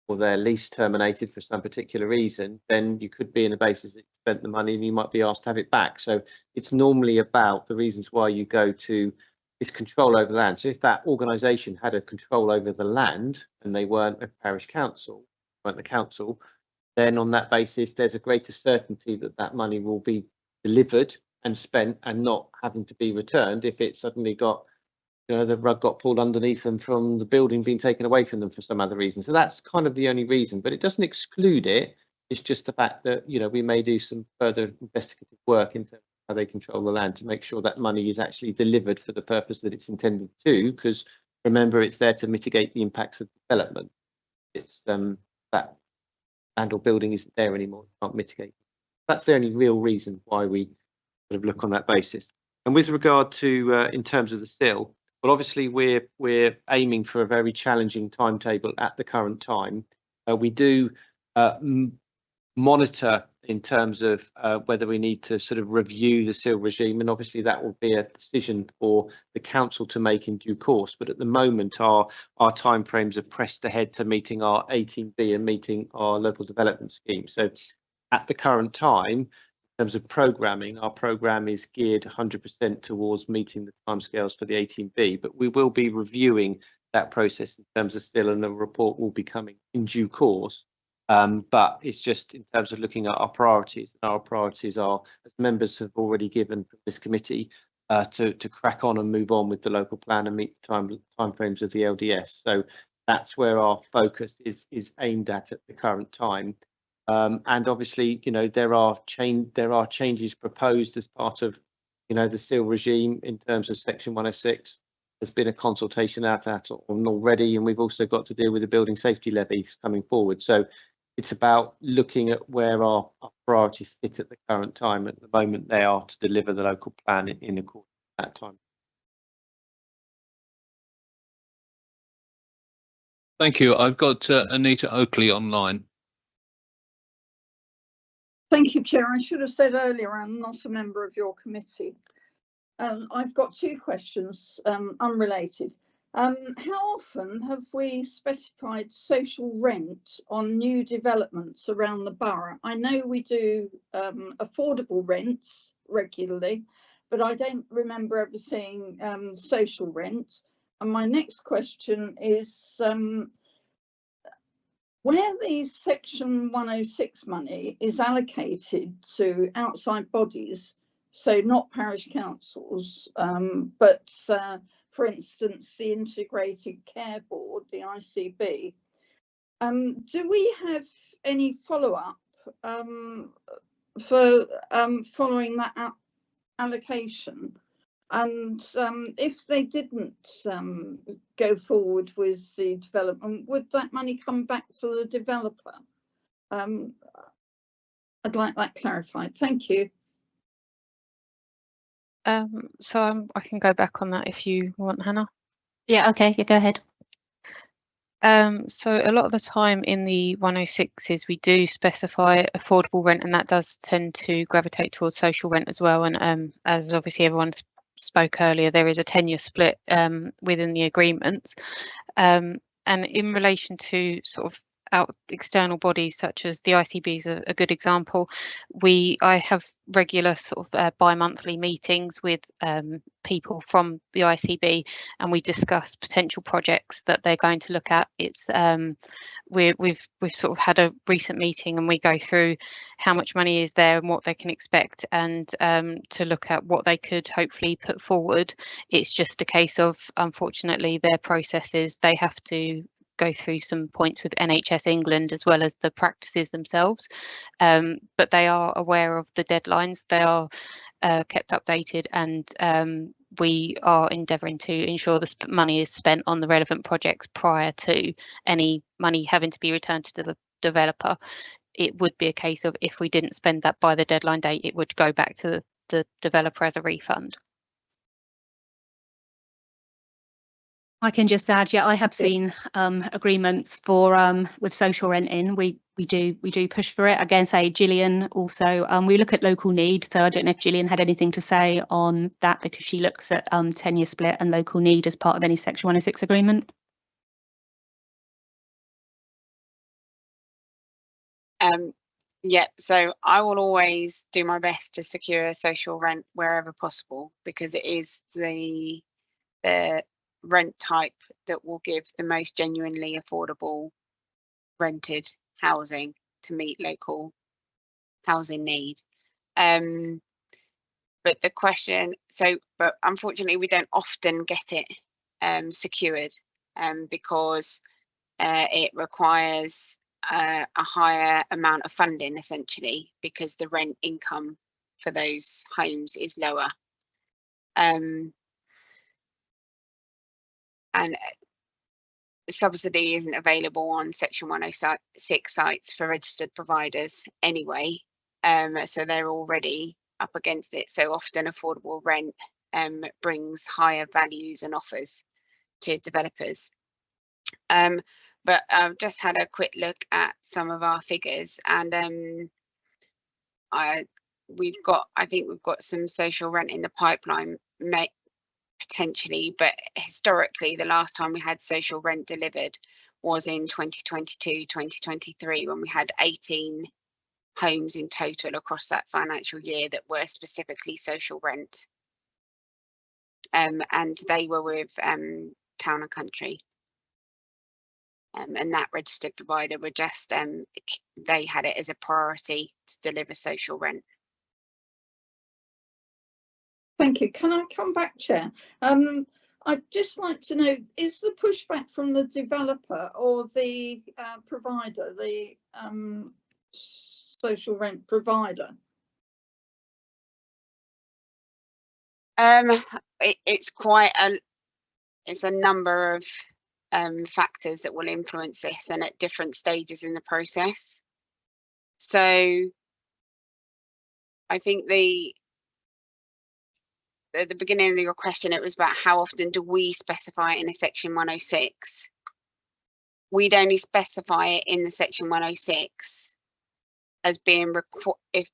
or their lease terminated for some particular reason, then you could be in a basis that you spent the money and you might be asked to have it back. So it's normally about the reasons why you go to this control over land. So if that organisation had a control over the land and they weren't a parish council, weren't the council, then on that basis, there's a greater certainty that that money will be delivered and spent and not having to be returned if it suddenly got, the rug got pulled underneath them from the building being taken away from them for some other reason. So that's kind of the only reason, but it doesn't exclude it. It's just the fact that, we may do some further investigative work in terms of how they control the land to make sure that money is actually delivered for the purpose that it's intended to, because remember, it's there to mitigate the impacts of development. It's that land or building isn't there anymore, it can't mitigate. That's the only real reason why we sort of look on that basis. And with regard to in terms of the still, well, obviously we're aiming for a very challenging timetable at the current time. We do monitor in terms of whether we need to sort of review the SIL regime, and obviously that will be a decision for the council to make in due course. But at the moment, our timeframes are pressed ahead to meeting our 18B and meeting our local development scheme. So at the current time, in terms of programming, our programme is geared 100% towards meeting the timescales for the 18B, but we will be reviewing that process in terms of SIL, and a report will be coming in due course. But it's just in terms of looking at our priorities. Our priorities are, as members have already given from this committee, to crack on and move on with the local plan and meet the timeframes of the LDS. So that's where our focus is aimed at the current time. And obviously, there are changes proposed as part of, the SIL regime in terms of Section 106. There's been a consultation out on already, and we've also got to deal with the building safety levies coming forward. So it's about looking at where our priorities sit at the current time. At the moment, they are to deliver the local plan in accordance with that time. Thank you. I've got Anita Oakley online. Thank you, Chair. I should have said earlier I'm not a member of your committee. I've got two questions, unrelated. How often have we specified social rent on new developments around the borough? I know we do affordable rents regularly, but I don't remember ever seeing social rent. And my next question is, where the Section 106 money is allocated to outside bodies, so not parish councils, but for instance, the Integrated Care Board, the ICB, do we have any follow-up for following that allocation? And if they didn't go forward with the development, would that money come back to the developer? I'd like that clarified. Thank you. So I can go back on that if you want, Hannah. Yeah, okay, you go ahead. So a lot of the time in the 106s we do specify affordable rent, and that does tend to gravitate towards social rent as well. And as obviously everyone spoke earlier, there is a 10-year split within the agreements. And in relation to sort of external bodies such as the ICB is a good example. I have regular sort of bi-monthly meetings with people from the ICB, and we discuss potential projects that they're going to look at. It's we've sort of had a recent meeting, and we go through how much money is there and what they can expect, and to look at what they could hopefully put forward. It's just a case of, unfortunately, their processes, they have to go through some points with NHS England as well as the practices themselves, but they are aware of the deadlines. They are kept updated, and we are endeavouring to ensure the money is spent on the relevant projects prior to any money having to be returned to the developer. It would be a case of, if we didn't spend that by the deadline date, it would go back to the developer as a refund. I can just add, yeah, I have seen agreements for with social renting. We do push for it. Again, say Gillian also. We look at local need. So I don't know if Gillian had anything to say on that, because she looks at tenure split and local need as part of any Section 106 agreement. Yeah, so I will always do my best to secure social rent wherever possible, because it is the rent type that will give the most genuinely affordable rented housing to meet local housing need. But the question, but unfortunately we don't often get it secured because it requires a higher amount of funding, essentially, because the rent income for those homes is lower. And subsidy isn't available on Section 106 sites for registered providers anyway, so they're already up against it. So often affordable rent brings higher values and offers to developers. But I've just had a quick look at some of our figures, and I think we've got some social rent in the pipeline, potentially, but historically the last time we had social rent delivered was in 2022-2023, when we had 18 homes in total across that financial year that were specifically social rent, and they were with Town and Country. And that registered provider were just, they had it as a priority to deliver social rent. Thank you. Can I come back, Chair? I'd just like to know, is the pushback from the developer or the provider, the social rent provider? It's a number of factors that will influence this, and at different stages in the process. So I think at the beginning of your question, it was about how often do we specify it in a Section 106. We'd only specify it in the Section 106 as being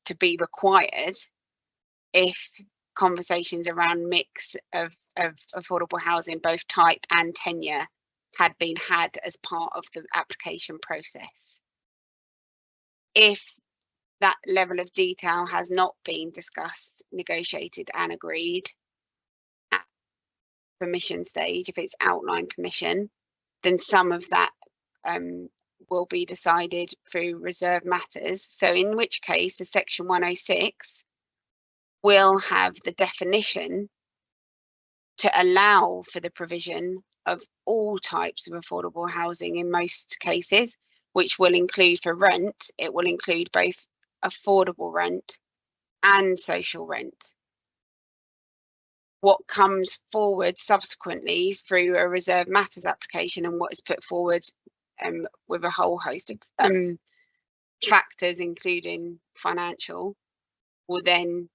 to be required if conversations around mix of affordable housing, both type and tenure, had been had as part of the application process. If that level of detail has not been discussed, negotiated and agreed at permission stage, if it's outline permission, then some of that will be decided through reserve matters. So in which case the Section 106 will have the definition to allow for the provision of all types of affordable housing in most cases, which will include, for rent, it will include both affordable rent and social rent. What comes forward subsequently through a reserve matters application and what is put forward with a whole host of factors, including financial, will then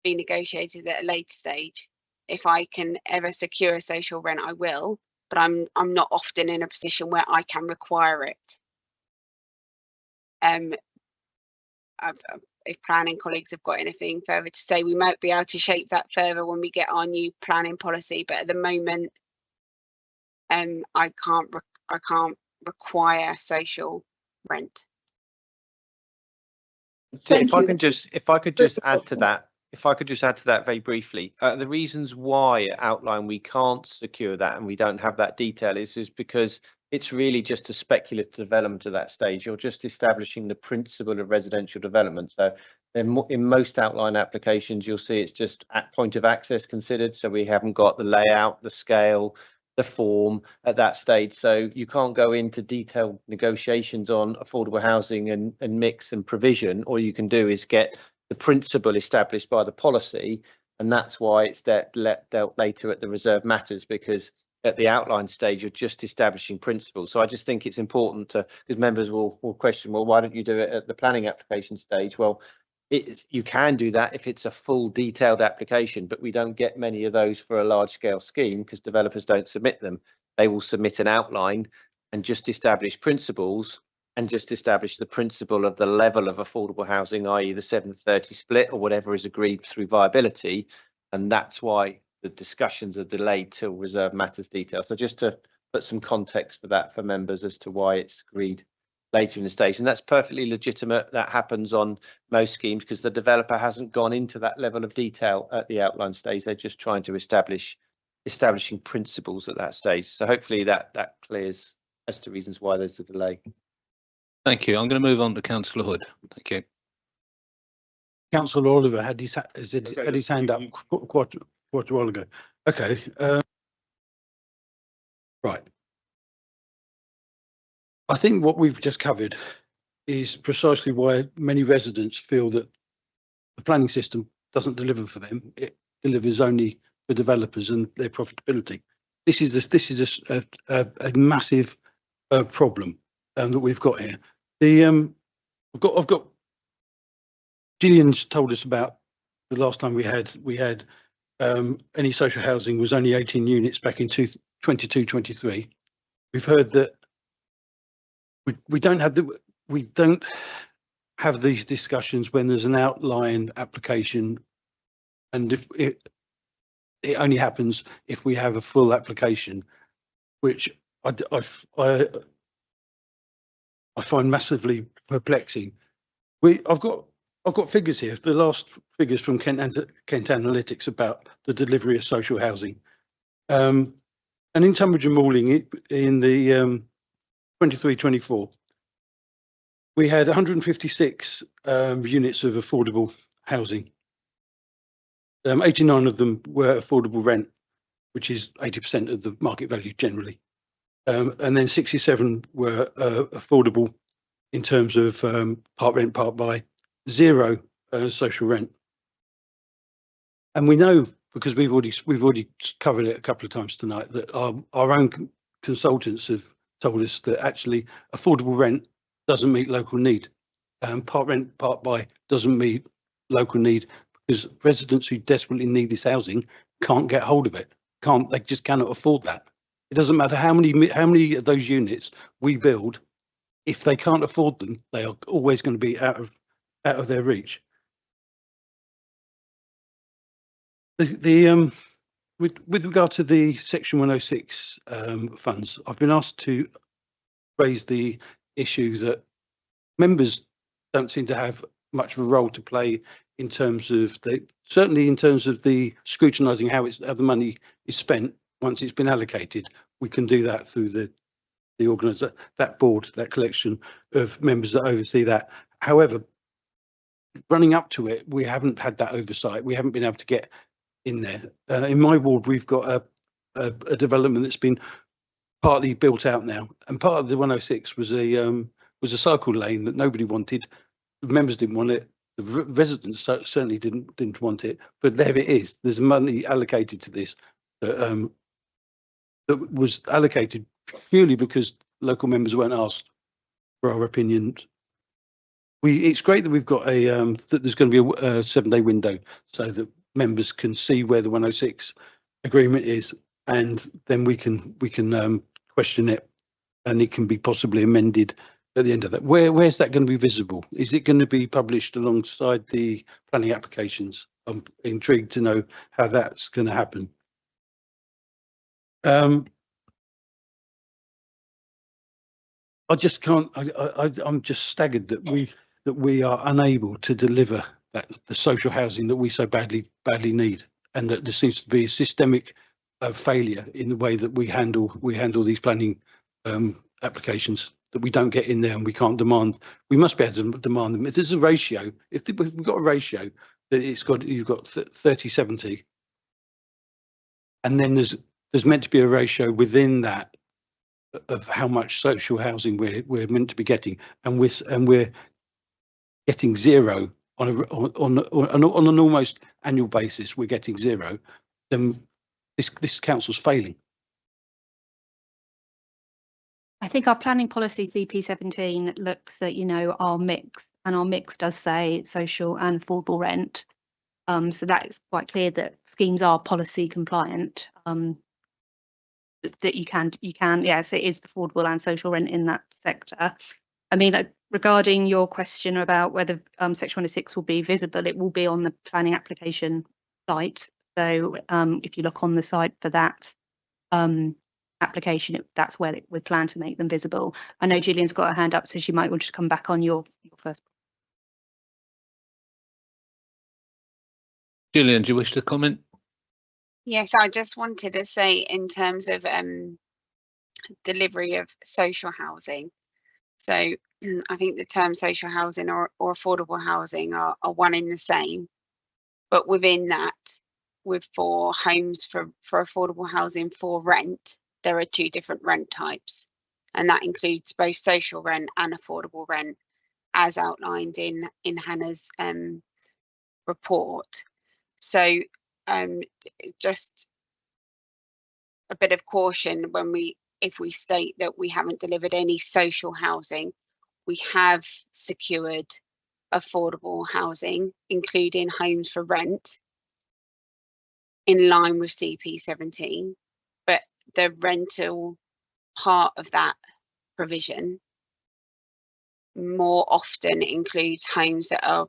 be negotiated at a later stage. If I can ever secure social rent, I will, but I'm not often in a position where I can require it. If planning colleagues have got anything further to say, we might be able to shape that further when we get our new planning policy. But at the moment, I can't require social rent. If I could just add to that. If I could just add to that very briefly, the reasons why at outline we can't secure that and we don't have that detail is because it's really just a speculative development at that stage. You're just establishing the principle of residential development. So in most outline applications, you'll see it's just at point of access considered. So we haven't got the layout, the scale, the form at that stage. So you can't go into detailed negotiations on affordable housing and mix and provision. All you can do is get the principle established by the policy, and that's why it's dealt later at the reserve matters, because at the outline stage you're just establishing principles. So I just think it's important to, because members will question, well, why don't you do it at the planning application stage? Well, you can do that if it's a full detailed application, but we don't get many of those for a large scale scheme because developers don't submit them. They will submit an outline and just establish principles and just establish the principle of the level of affordable housing, i.e. the 70-30 split or whatever is agreed through viability. And that's why the discussions are delayed till reserve matters detail. So just to put some context for that for members as to why it's agreed later in the stage, and that's perfectly legitimate. That happens on most schemes because the developer hasn't gone into that level of detail at the outline stage. They're just trying to establishing principles at that stage. So hopefully that clears as to reasons why there's a delay. Thank you. I'm going to move on to Councillor Hood. Thank you. Councillor Oliver had his hand up quite a while ago. Okay. Right. I think what we've just covered is precisely why many residents feel that the planning system doesn't deliver for them. It delivers only for developers and their profitability. This is a massive problem that we've got here. I've got Gillian's told us about the last time we had any social housing was only 18 units back in 22-23. We've heard that we don't have these discussions when there's an outline application, and if it only happens if we have a full application, which I find massively perplexing. I've got figures here, the last figures from Kent Analytics about the delivery of social housing. And in Tunbridge and Malling, in the 23-24, we had 156 units of affordable housing. 89 of them were affordable rent, which is 80% of the market value generally. And then 67 were affordable in terms of part rent, part buy, 0 social rent. And we know, because we've already covered it a couple of times tonight, that our own consultants have told us that actually affordable rent doesn't meet local need. Part rent, part buy doesn't meet local need because residents who desperately need this housing can't get hold of it. They just cannot afford that. It doesn't matter how many of those units we build. If they can't afford them, they are always going to be out of their reach. With regard to the Section 106 funds, I've been asked to raise the issue that members don't seem to have much of a role to play in terms of certainly in terms of the scrutinising how the money is spent once it's been allocated. We can do that through the organizer, that board, that collection of members that oversee that. However, running up to it, we haven't had that oversight. We haven't been able to get in there. In my ward, we've got a development that's been partly built out now, and part of the 106 was a cycle lane that nobody wanted. The members didn't want it. The residents certainly didn't want it. But there it is. There's money allocated to this that was allocated purely because local members weren't asked for our opinions. It's great that we've got that there's going to be a 7-day window so that members can see where the 106 agreement is, and then we can question it, and it can be possibly amended at the end of that. Where's that going to be visible? Is it going to be published alongside the planning applications? I'm intrigued to know how that's going to happen. I just can't. I'm just staggered that we are unable to deliver the social housing that we so badly need, and that there seems to be a systemic failure in the way that we handle these planning applications, that we don't get in there and we can't demand. We must be able to demand them. If there's a ratio, if we've got a ratio that you've got 30-70, and then there's meant to be a ratio within that of how much social housing we're meant to be getting, and we're getting 0 on an almost annual basis. We're getting 0. Then this council's failing. I think our planning policy CP17 looks at, our mix and our mix does say social and affordable rent. So that is quite clear that schemes are policy compliant. That you can, yes, it is affordable and social rent in that sector. I mean, regarding your question about whether Section 106 will be visible, it will be on the planning application site. So if you look on the site for that application, that's where we plan to make them visible. I know Gillian's got her hand up, so she might want to come back on your first. Gillian, do you wish to comment? Yes, I just wanted to say in terms of delivery of social housing. So I think the term social housing or affordable housing are one in the same. But within that, for homes for affordable housing for rent, there are two different rent types. And that includes both social rent and affordable rent, as outlined in Hannah's report. So just a bit of caution if we state that we haven't delivered any social housing, we have secured affordable housing, including homes for rent, in line with CP17, but the rental part of that provision more often includes homes that are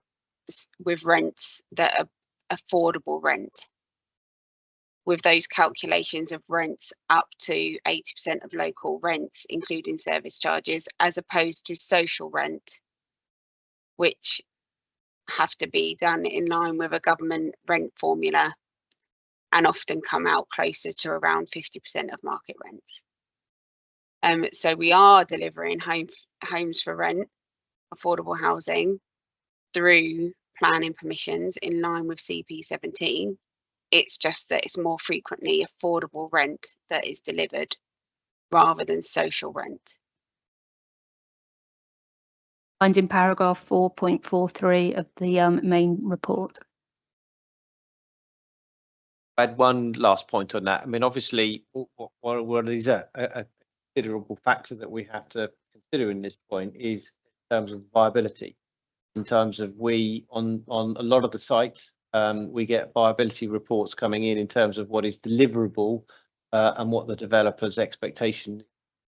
with rents that are affordable rent, with those calculations of rents up to 80% of local rents, including service charges, as opposed to social rent, which have to be done in line with a government rent formula and often come out closer to around 50% of market rents. So we are delivering homes for rent, affordable housing, through planning permissions in line with CP17. It's just that it's more frequently affordable rent that is delivered rather than social rent. And in paragraph 4.43 of the main report. I had one last point on that. I mean, obviously, what is a considerable factor that we have to consider in this point is in terms of viability. In terms of on a lot of the sites, we get viability reports coming in terms of what is deliverable and what the developer's expectation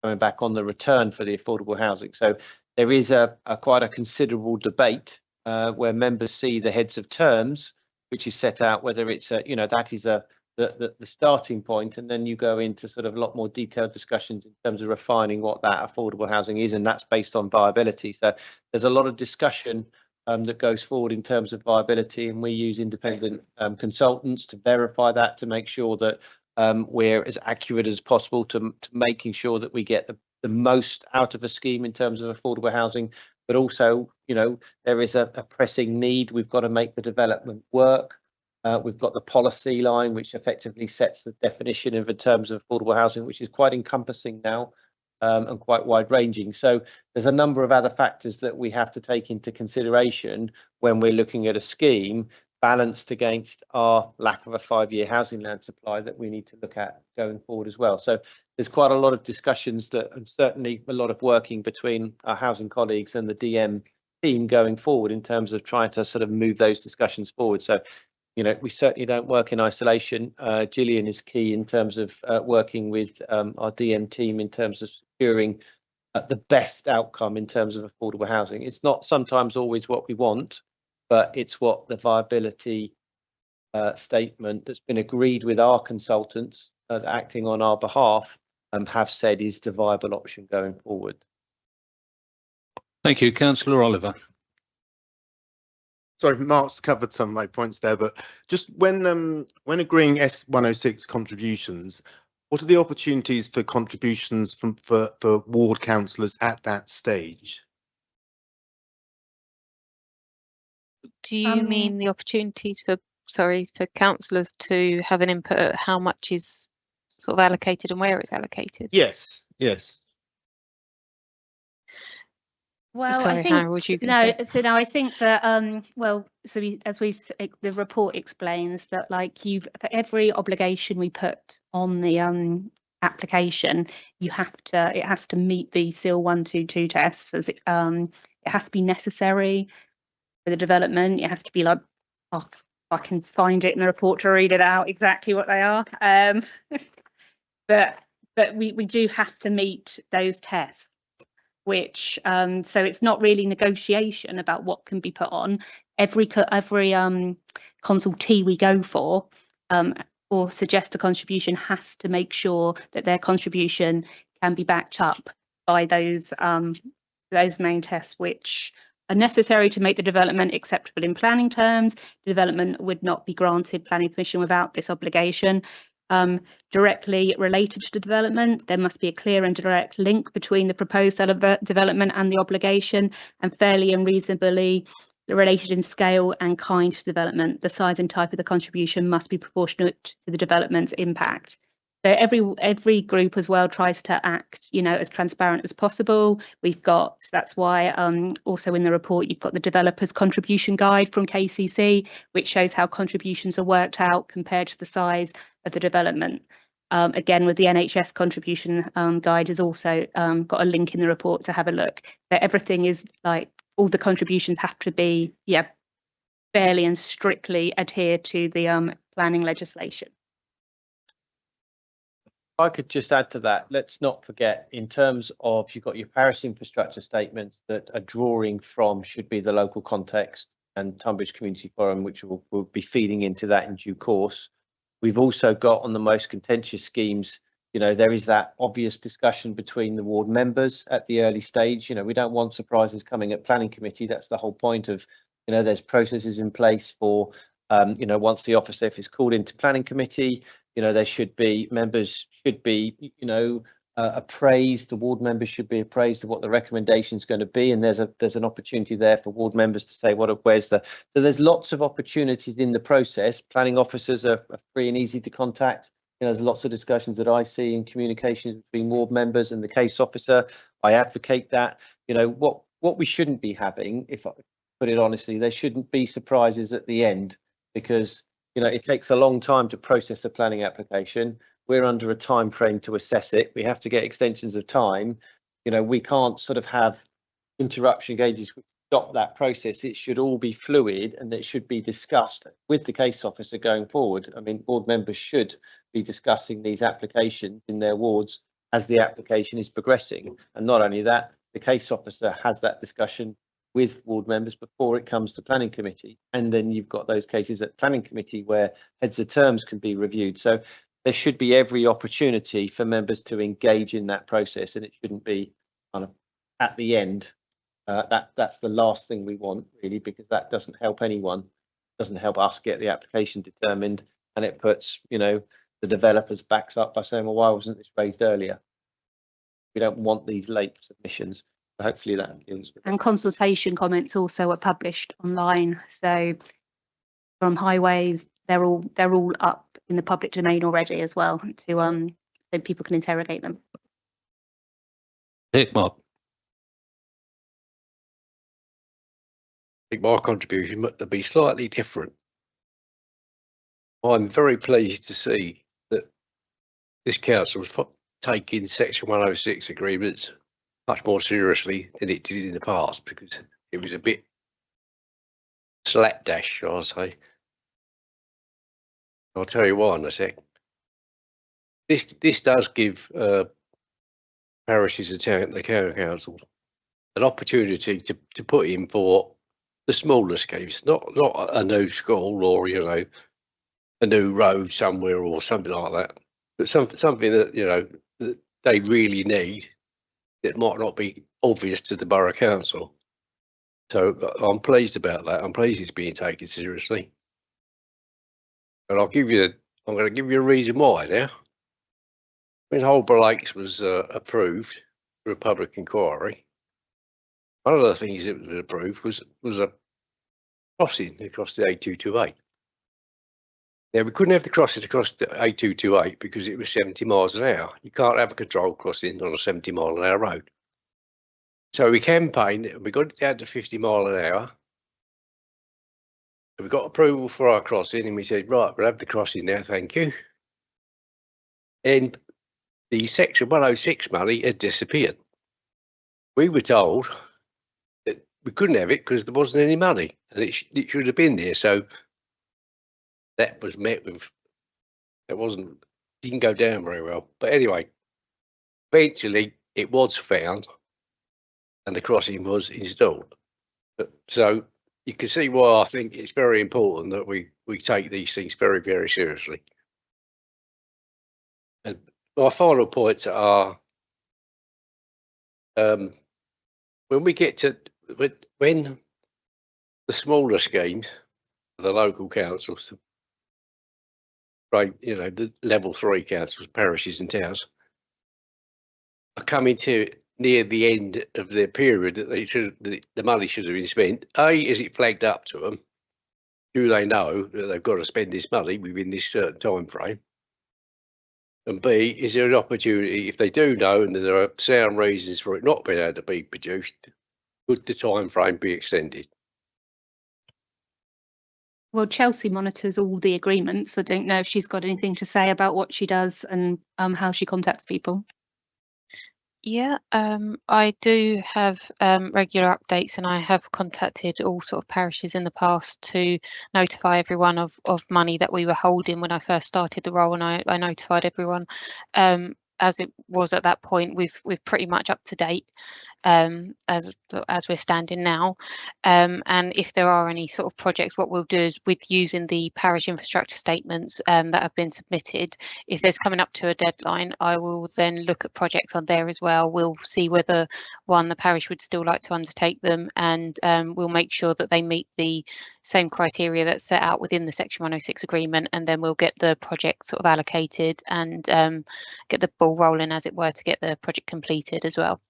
coming back on the return for the affordable housing. So there is quite a considerable debate where members see the heads of terms, which is set out, whether it's that is the starting point, and then you go into sort of a lot more detailed discussions in terms of refining what that affordable housing is, and that's based on viability. So there's a lot of discussion that goes forward in terms of viability, and we use independent consultants to verify that, to make sure that we're as accurate as possible to making sure that we get the most out of a scheme in terms of affordable housing. But also, there is a pressing need. We've got to make the development work. We've got the policy line, which effectively sets the definition of in terms of affordable housing, which is quite encompassing now and quite wide ranging. So there's a number of other factors that we have to take into consideration when we're looking at a scheme, balanced against our lack of a 5-year housing land supply that we need to look at going forward as well. So there's quite a lot of discussions and certainly a lot of working between our housing colleagues and the DM team going forward in terms of trying to sort of move those discussions forward. So, we certainly don't work in isolation. Gillian is key in terms of working with our DM team in terms of securing the best outcome in terms of affordable housing. It's not sometimes always what we want, but it's what the viability statement that's been agreed with our consultants acting on our behalf have said is the viable option going forward. Thank you, Councillor Oliver. Sorry, Mark's covered some of my points there, but just when agreeing S106 contributions, what are the opportunities for contributions for ward councillors at that stage? Do you mean the opportunities for councillors to have an input at how much is sort of allocated and where it's allocated? Yes. Well, sorry, I think Hannah, would you I think that the report explains that for every obligation we put on the application, it has to meet the SIL 122 tests. As it It has to be necessary for the development. It has to be like, oh, I can find it in the report to read it out exactly what they are. But we do have to meet those tests, which so it's not really negotiation about what can be put on. Every consultee we go for or suggest a contribution has to make sure that their contribution can be backed up by those main tests, which are necessary to make the development acceptable in planning terms. Development would not be granted planning permission without this obligation. Directly related to the development, there must be a clear and direct link between the proposed development and the obligation, and fairly and reasonably related in scale and kind to development. The size and type of the contribution must be proportionate to the development's impact. So every group as well tries to act, you know, as transparent as possible. That's why also in the report you've got the developers contribution guide from KCC, which shows how contributions are worked out compared to the size of the development. Again, with the NHS contribution guide has also got a link in the report to have a look. So everything is like, all the contributions have to be, fairly and strictly adhere to the planning legislation. I could just add to that, let's not forget, in terms of, you've got your Paris infrastructure statements that are drawing from should be the local context, and Tunbridge Community Forum, which will be feeding into that in due course. We've also got on the most contentious schemes, you know, there is that obvious discussion between the ward members at the early stage. You know, we don't want surprises coming at planning committee. That's the whole point of, you know, there's processes in place for, you know, once the officer is called into planning committee, you know, there should be, members should be, you know, appraised, the ward members should be appraised of what the recommendation is going to be, and there's an opportunity there for ward members to say so there's lots of opportunities in the process. Planning officers are free and easy to contact. You know, there's lots of discussions that I see in communications between ward members and the case officer. I advocate that. You know, what we shouldn't be having, if I put it honestly, there shouldn't be surprises at the end, because, you know, it takes a long time to process a planning application. We're under a time frame to assess it. We have to get extensions of time. You know, we can't sort of have interruption gauges which stop that process. It should all be fluid, and it should be discussed with the case officer going forward. I mean, board members should be discussing these applications in their wards as the application is progressing. And not only that, the case officer has that discussion with ward members before it comes to planning committee. And then you've got those cases at planning committee where heads of terms can be reviewed. So there should be every opportunity for members to engage in that process, and it shouldn't be kind of at the end. That's the last thing we want, really, because that doesn't help anyone, doesn't help us get the application determined, and it puts, you know, the developers' backs up by saying, well, why wasn't this raised earlier? We don't want these late submissions. So hopefully that deals with it. And consultation comments also are published online. So from highways, they're all up in the public domain already as well, to so people can interrogate them. Mark. I think my contribution would be slightly different. I'm very pleased to see that this council's taking Section 106 agreements much more seriously than it did in the past, because it was a bit slapdash, shall I say. I'll tell you why in a sec. This does give parishes and the county council an opportunity to put in for the smaller schemes, not a new school or, you know, a new road somewhere or something like that, but something that, you know, that they really need, that might not be obvious to the borough council. So I'm pleased about that. I'm pleased it's being taken seriously. And I'm going to give you a reason why now. When Holborough Lakes was approved for a public inquiry, one of the things that was approved was a crossing across the A228. Now, we couldn't have the crossing across the A228 because it was 70 miles an hour. You can't have a control crossing on a 70 mile an hour road. So we campaigned, and we got it down to 50 mile an hour. We got approval for our crossing, and we said, right, we'll have the crossing now, thank you. And the Section 106 money had disappeared. We were told that we couldn't have it because there wasn't any money, and it should have been there. So that was met with, didn't go down very well. But anyway, eventually it was found and the crossing was installed. So you can see why I think it's very important that we take these things very, very seriously. And my final points are, when we get to, when the smaller schemes, the local councils, right, you know, the level 3 councils, parishes and towns, are coming to near the end of their period that the money should have been spent. A, is it flagged up to them? Do they know that they've got to spend this money within this certain time frame? And B, is there an opportunity, if they do know and there are sound reasons for it not being able to be produced, could the time frame be extended? Well, Chelsea monitors all the agreements. I don't know if she's got anything to say about what she does and how she contacts people. Yeah, I do have regular updates, and I have contacted all sort of parishes in the past to notify everyone of money that we were holding when I first started the role, and I notified everyone. As it was at that point, we've pretty much up to date as we're standing now. And if there are any sort of projects, what we'll do is, with using the parish infrastructure statements that have been submitted, if there's coming up to a deadline, I will then look at projects on there as well. We'll see whether the parish would still like to undertake them, and we'll make sure that they meet the same criteria that's set out within the Section 106 agreement, and then we'll get the project sort of allocated and get the ball rolling, as it were, to get the project completed as well.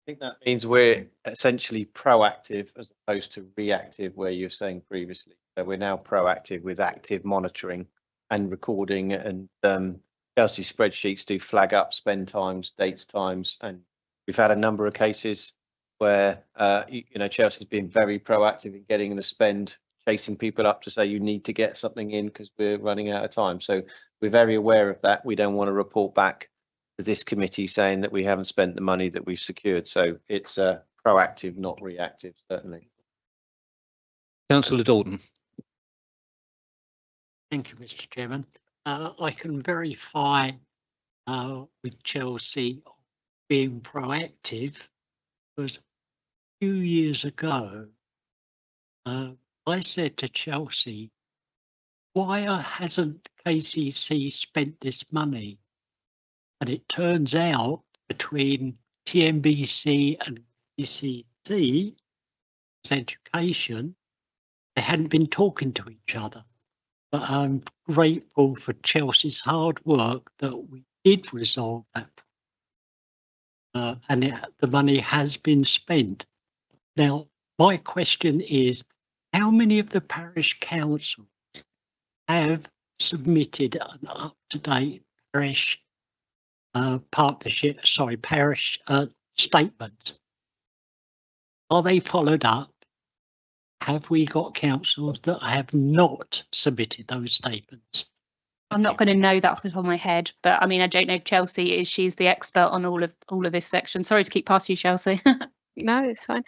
I think that means we're essentially proactive as opposed to reactive, where you're saying previously. So we're now proactive with active monitoring and recording, and Chelsea's spreadsheets do flag up spend times, dates times, and we've had a number of cases where Chelsea's been very proactive in getting the spend, chasing people up to say you need to get something in because we're running out of time. So we're very aware of that. We don't want to report back to this committee saying that we haven't spent the money that we've secured. So it's proactive, not reactive, certainly. Councillor Dalton. Thank you, Mr. Chairman. I can verify with Chelsea being proactive, because a few years ago, I said to Chelsea, why hasn't KCC spent this money? And it turns out between TNBC and KCC, education, they hadn't been talking to each other. But I'm grateful for Chelsea's hard work that we did resolve that. And the money has been spent. Now, my question is, how many of the parish councils have submitted an up-to-date parish parish statement? Are they followed up? Have we got councils that have not submitted those statements? I'm not going to know that off the top of my head, but I mean, I don't know if Chelsea is. She's the expert on all of this section. Sorry to keep past you, Chelsea. No, it's fine.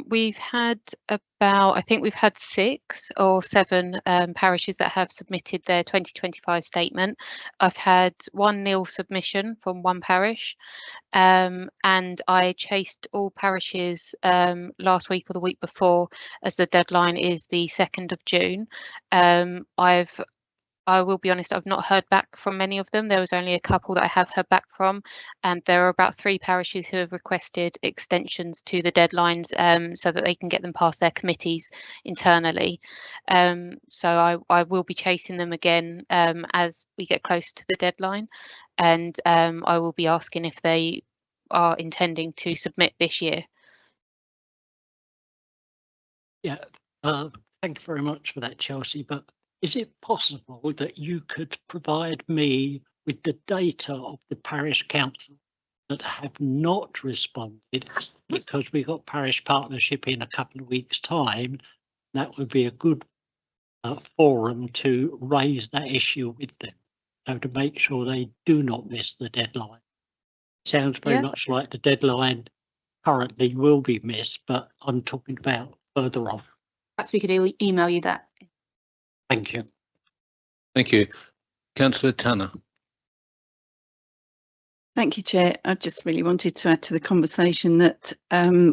We've had I think we've had 6 or 7 parishes that have submitted their 2025 statement. I've had 1 nil submission from 1 parish, and I chased all parishes last week or the week before, as the deadline is the 2nd of June. I will be honest, I've not heard back from many of them. There was only a couple that I have heard back from, and there are about 3 parishes who have requested extensions to the deadlines so that they can get them past their committees internally. So I will be chasing them again as we get close to the deadline, and I will be asking if they are intending to submit this year. Yeah, thank you very much for that, Chelsea. But is it possible that you could provide me with the data of the parish council that have not responded? Because we've got parish partnership in a couple of weeks' time. That would be a good forum to raise that issue with them, so to make sure they do not miss the deadline. Sounds very much like the deadline currently will be missed, but I'm talking about further on. Perhaps we could email you that. Thank you. Thank you. Councillor Tanner. Thank you, Chair. I just really wanted to add to the conversation that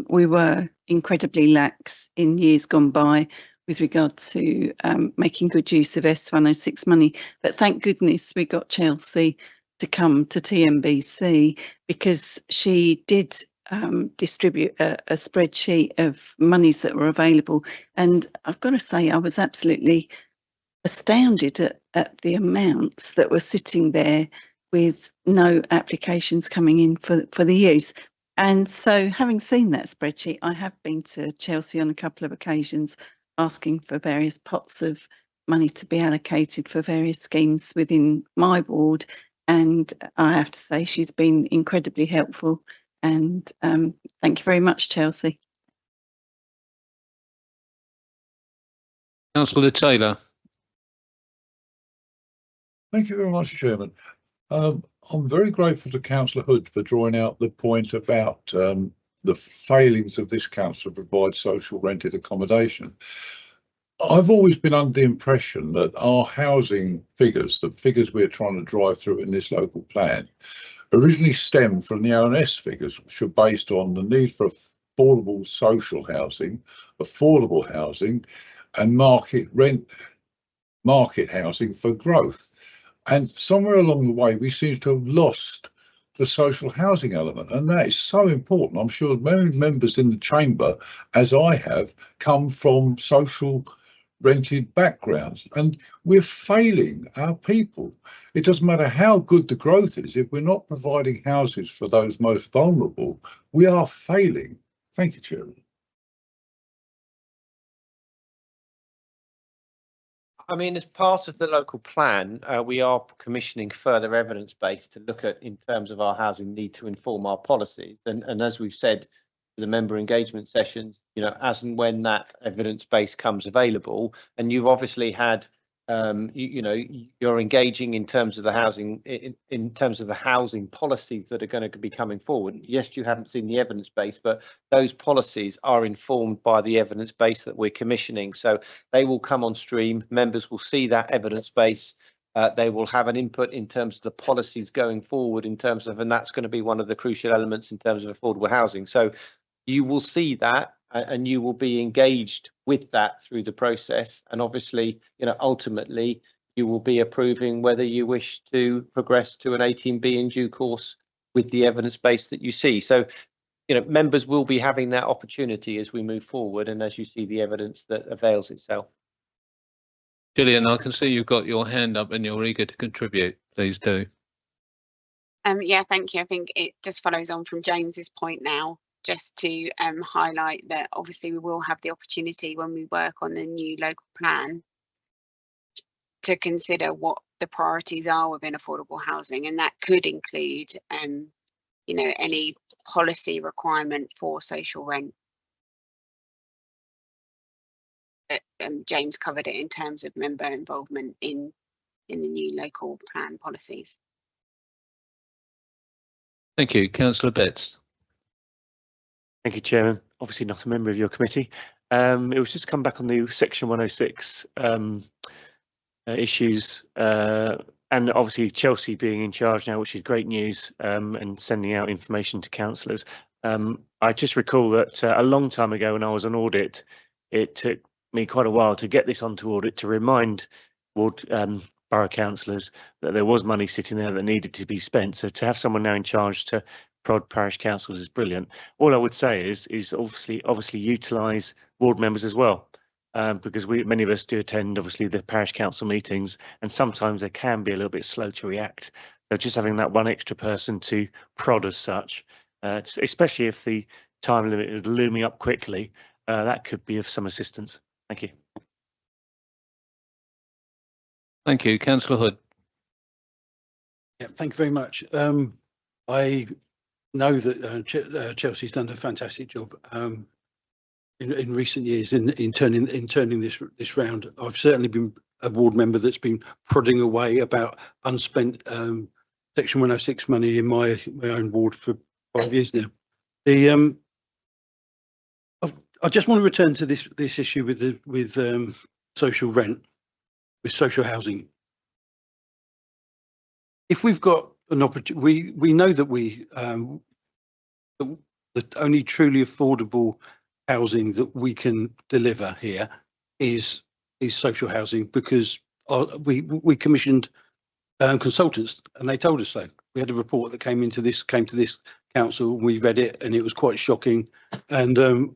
we were incredibly lax in years gone by with regard to making good use of S106 money. But thank goodness we got Chelsea to come to TNBC, because she did distribute a spreadsheet of monies that were available. And I've got to say, I was absolutely astounded at the amounts that were sitting there with no applications coming in for the use. And so, having seen that spreadsheet, I have been to Chelsea on a couple of occasions asking for various pots of money to be allocated for various schemes within my ward. And I have to say, she's been incredibly helpful. And thank you very much, Chelsea. Councillor Taylor. Thank you very much, Chairman. I'm very grateful to Councillor Hood for drawing out the point about the failings of this council to provide social rented accommodation. I've always been under the impression that our housing figures, the figures we're trying to drive through in this local plan, originally stemmed from the ONS figures, which are based on the need for affordable social housing, affordable housing, and market housing for growth. And somewhere along the way, we seem to have lost the social housing element, and that is so important. I'm sure many members in the chamber, as I have, come from social rented backgrounds, and we're failing our people. It doesn't matter how good the growth is, if we're not providing houses for those most vulnerable, we are failing. Thank you, Chairman. I mean, as part of the local plan, we are commissioning further evidence base to look at in terms of our housing need to inform our policies. And as we've said, the member engagement sessions, you know, as and when that evidence base comes available, and you've obviously had, you know, you're engaging in terms of the housing, in terms of the housing policies that are going to be coming forward. Yes, you haven't seen the evidence base, but those policies are informed by the evidence base that we're commissioning. So they will come on stream. Members will see that evidence base. They will have an input in terms of the policies going forward in terms of, and that's going to be one of the crucial elements in terms of affordable housing. So you will see that and you will be engaged with that through the process. And obviously, you know, ultimately, you will be approving whether you wish to progress to an 18B in due course with the evidence base that you see. So, you know, members will be having that opportunity as we move forward and as you see the evidence that avails itself. Gillian, I can see you've got your hand up and you're eager to contribute. Please do. Yeah, thank you. I think it just follows on from James's point now, just to highlight that obviously we will have the opportunity when we work on the new local plan to consider what the priorities are within affordable housing, and that could include you know, any policy requirement for social rent. James covered it in terms of member involvement in the new local plan policies. Thank you. Councillor Betts. Thank you, Chairman. Obviously not a member of your committee. It was just come back on the Section 106 issues, and obviously Chelsea being in charge now, which is great news, and sending out information to councillors. I just recall that a long time ago when I was on audit, it took me quite a while to get this onto audit to remind ward borough councillors that there was money sitting there that needed to be spent. So to have someone now in charge to prod parish councils is brilliant. All I would say is obviously utilise ward members as well, because many of us do attend obviously the parish council meetings, and sometimes they can be a little bit slow to react. So just having that one extra person to prod as such, especially if the time limit is looming up quickly, that could be of some assistance. Thank you. Thank you. Councillor Hood. Yeah, thank you very much. I know that Chelsea's done a fantastic job in recent years in turning this round. I've certainly been a ward member that's been prodding away about unspent Section 106 money in my own ward for 5 years now. I just want to return to this issue with social rent, with social housing. If we've got an opportunity, we know that the only truly affordable housing that we can deliver here is social housing, because we commissioned consultants and they told us so. We had a report that came to this council, we read it and it was quite shocking, and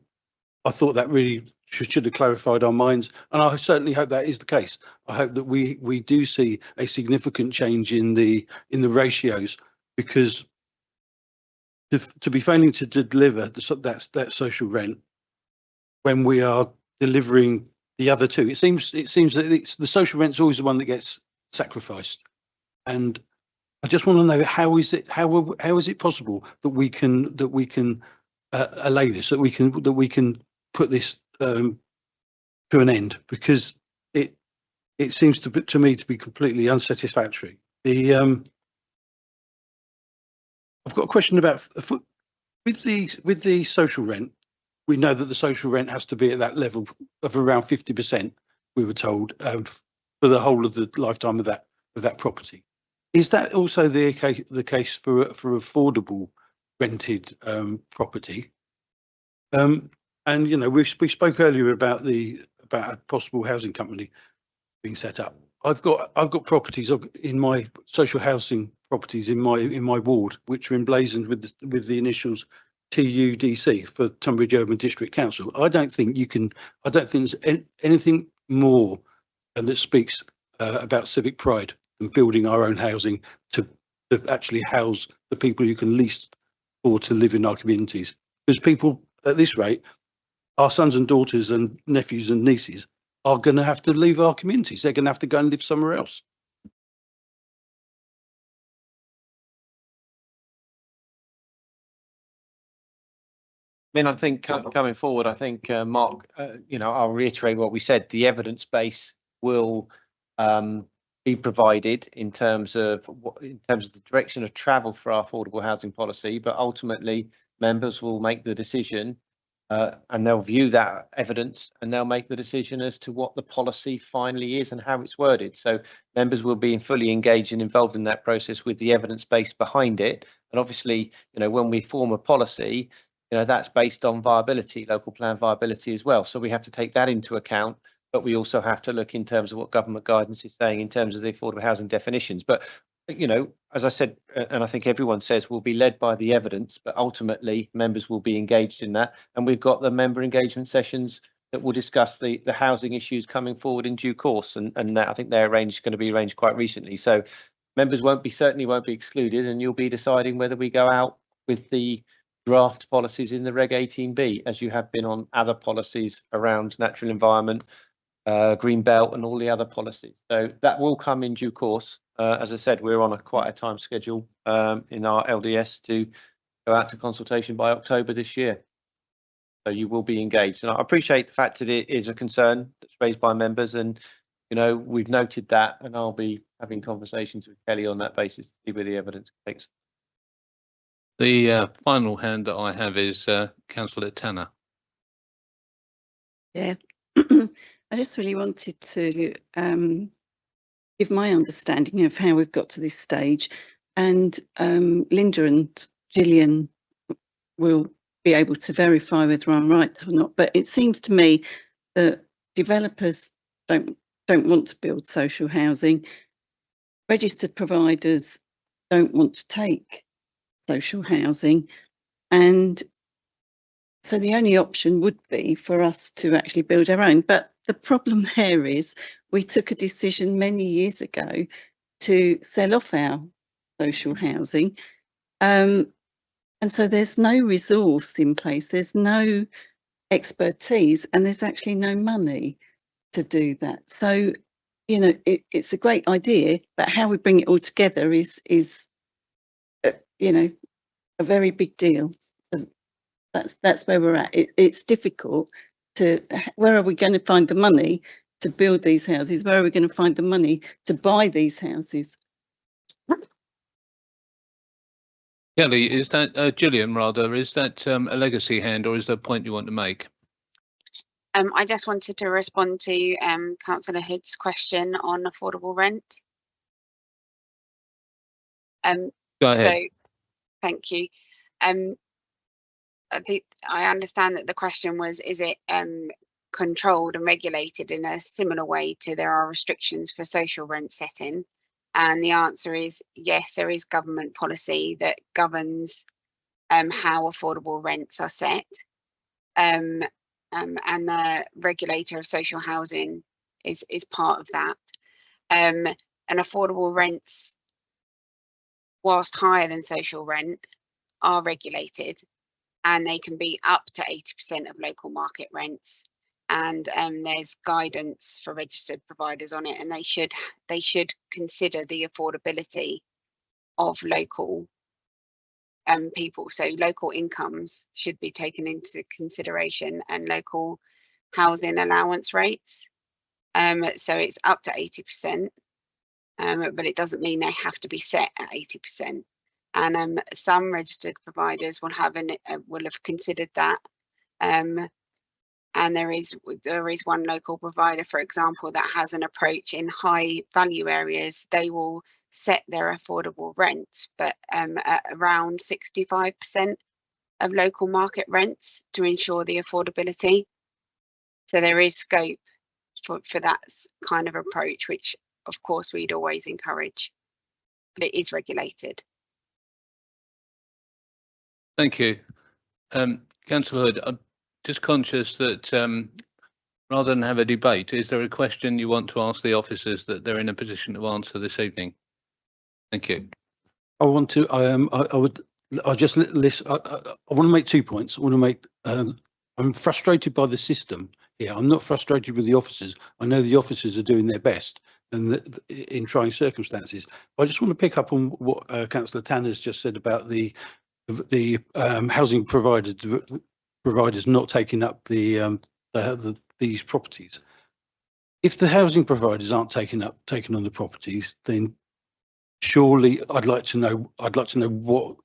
I thought that really should have clarified our minds, and I certainly hope that is the case. I hope that we do see a significant change in the ratios, because to be failing to deliver that social rent when we are delivering the other two, it seems that the social rent's always the one that gets sacrificed. And I just want to know, how is it possible that we can allay this, that we can put this to an end, because it seems to me to be completely unsatisfactory. I've got a question about with the social rent. We know that the social rent has to be at that level of around 50%. We were told for the whole of the lifetime of that property. Is that also the case for affordable rented property? And you know, we spoke earlier about a possible housing company being set up. I've got properties in my social housing properties in my ward, which are emblazoned with the initials TUDC for Tunbridge Urban District Council. I don't think there's anything more that speaks about civic pride than building our own housing to actually house the people who can least afford to live in our communities. Because people at this rate, our sons and daughters and nephews and nieces, are going to have to leave our communities. They're going to have to go and live somewhere else. I mean, I think coming forward, I think Mark, I'll reiterate what we said. The evidence base will be provided in terms of the direction of travel for our affordable housing policy, but ultimately members will make the decision and they'll view that evidence and they'll make the decision as to what the policy finally is and how it's worded. So members will be fully engaged and involved in that process with the evidence base behind it. And obviously, when we form a policy, that's based on viability, local plan viability as well. So we have to take that into account, but we also have to look in terms of what government guidance is saying in terms of the affordable housing definitions. But, as I said, and I think everyone says, we'll be led by the evidence, but ultimately members will be engaged in that. And we've got the member engagement sessions that will discuss the housing issues coming forward in due course. And that, I think they're going to be arranged quite recently. So members certainly won't be excluded, and you'll be deciding whether we go out with the draft policies in the Reg 18B, as you have been on other policies around natural environment, green belt and all the other policies. So that will come in due course. As I said, we're on quite a time schedule in our LDS to go out to consultation by October this year. So you will be engaged. And I appreciate the fact that it is a concern that's raised by members, and we've noted that, and I'll be having conversations with Kelly on that basis to see where the evidence takes. The final hand that I have is Councillor Tanner. Yeah, I just really wanted to give my understanding of how we've got to this stage, and Linda and Gillian will be able to verify whether I'm right or not. But it seems to me that developers don't want to build social housing. Registered providers don't want to take social housing, and so the only option would be for us to actually build our own. But the problem there is we took a decision many years ago to sell off our social housing, and so there's no resource in place, there's no expertise, and there's actually no money to do that. So it's a great idea, but how we bring it all together is a very big deal. So that's where we're at. It's difficult to, where are we going to find the money to build these houses? Where are we going to find the money to buy these houses? Kelly, is that Gillian rather? Is that a legacy hand, or is there a point you want to make? I just wanted to respond to Councillor Hood's question on affordable rent. Go So ahead. thank you. I understand that the question was, is it controlled and regulated in a similar way to there are restrictions for social rent setting? And the answer is yes, there is government policy that governs how affordable rents are set. And the regulator of social housing is part of that. And affordable rents, whilst higher than social rent, are regulated, and they can be up to 80% of local market rents. And there's guidance for registered providers on it, and they should consider the affordability of local people. So local incomes should be taken into consideration, and local housing allowance rates. So it's up to 80%, but it doesn't mean they have to be set at 80%. And some registered providers will have considered that. And there is one local provider, for example, that has an approach in high value areas. They will set their affordable rents, but at around 65% of local market rents to ensure the affordability. So there is scope for that kind of approach, which of course we'd always encourage, but it is regulated. Thank you. Councillor Hood, I'm just conscious that rather than have a debate, is there a question you want to ask the officers that they're in a position to answer this evening? Thank you. I want to. I want to make 2 points. I want to make. I'm frustrated by the system here. I'm not frustrated with the officers. I know the officers are doing their best and in trying circumstances. I just want to pick up on what Councillor Tanner's just said about the housing providers not taking up these properties. If the housing providers aren't taking on the properties, then surely I'd like to know what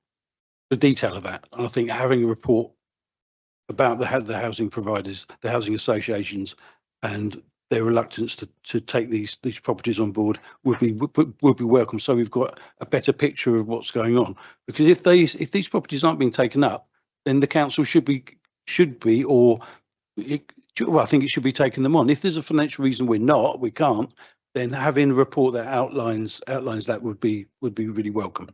the detail of that. And I think having a report about the housing providers, the housing associations, and their reluctance to take these properties on board would be welcome. So we've got a better picture of what's going on. Because if these properties aren't being taken up, then the council should be well, I think it should be taking them on. If there's a financial reason we can't, then having a report that outlines that would be really welcome.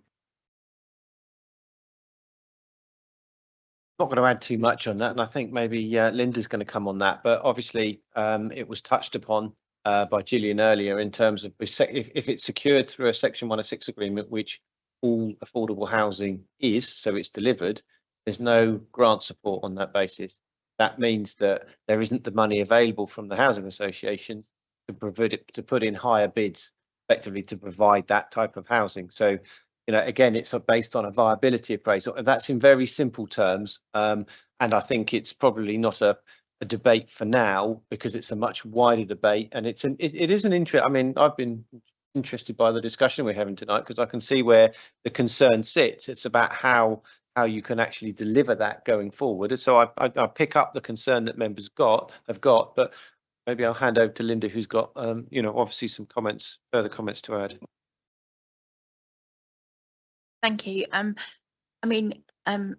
Not going to add too much on that, and I think maybe Linda's going to come on that, but obviously it was touched upon by Gillian earlier in terms of if it's secured through a Section 106 agreement, which all affordable housing is, so it's delivered, there's no grant support on that basis. That means that there isn't the money available from the housing associations to put in higher bids effectively to provide that type of housing. So again, it's based on a viability appraisal, and that's in very simple terms. And I think it's probably not a debate for now, because it's a much wider debate, and it is an interest. I mean, I've been interested by the discussion we're having tonight, because I can see where the concern sits. It's about how you can actually deliver that going forward. And so I pick up the concern that members have got, but maybe I'll hand over to Linda, who's got obviously some further comments to add. Thank you. I mean,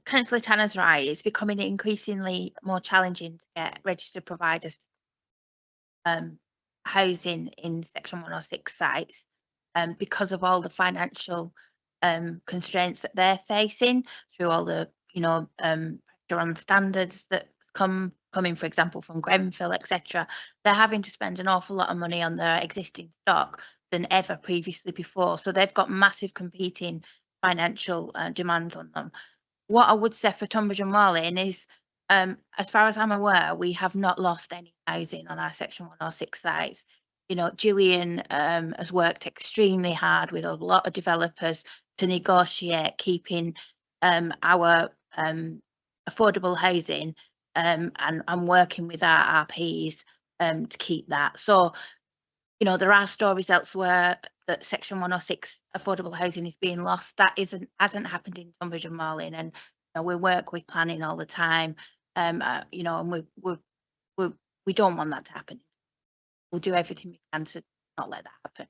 Councillor Tanner's right. It's becoming increasingly more challenging to get registered providers housing in Section 106 sites because of all the financial constraints that they're facing through all the pressure on standards that coming, for example, from Grenfell, etc. They're having to spend an awful lot of money on their existing stock than ever previously before. So they've got massive competing financial demands on them. What I would say for Tunbridge and Marlin is, as far as I'm aware, we have not lost any housing on our Section 106 sites. Gillian has worked extremely hard with a lot of developers to negotiate keeping our affordable housing, and I'm working with our RPs to keep that. So, there are stories elsewhere that Section 106 affordable housing is being lost. That hasn't happened in Tunbridge and Marlin, and we work with planning all the time. And we're We don't want that to happen. We'll do everything we can to not let that happen.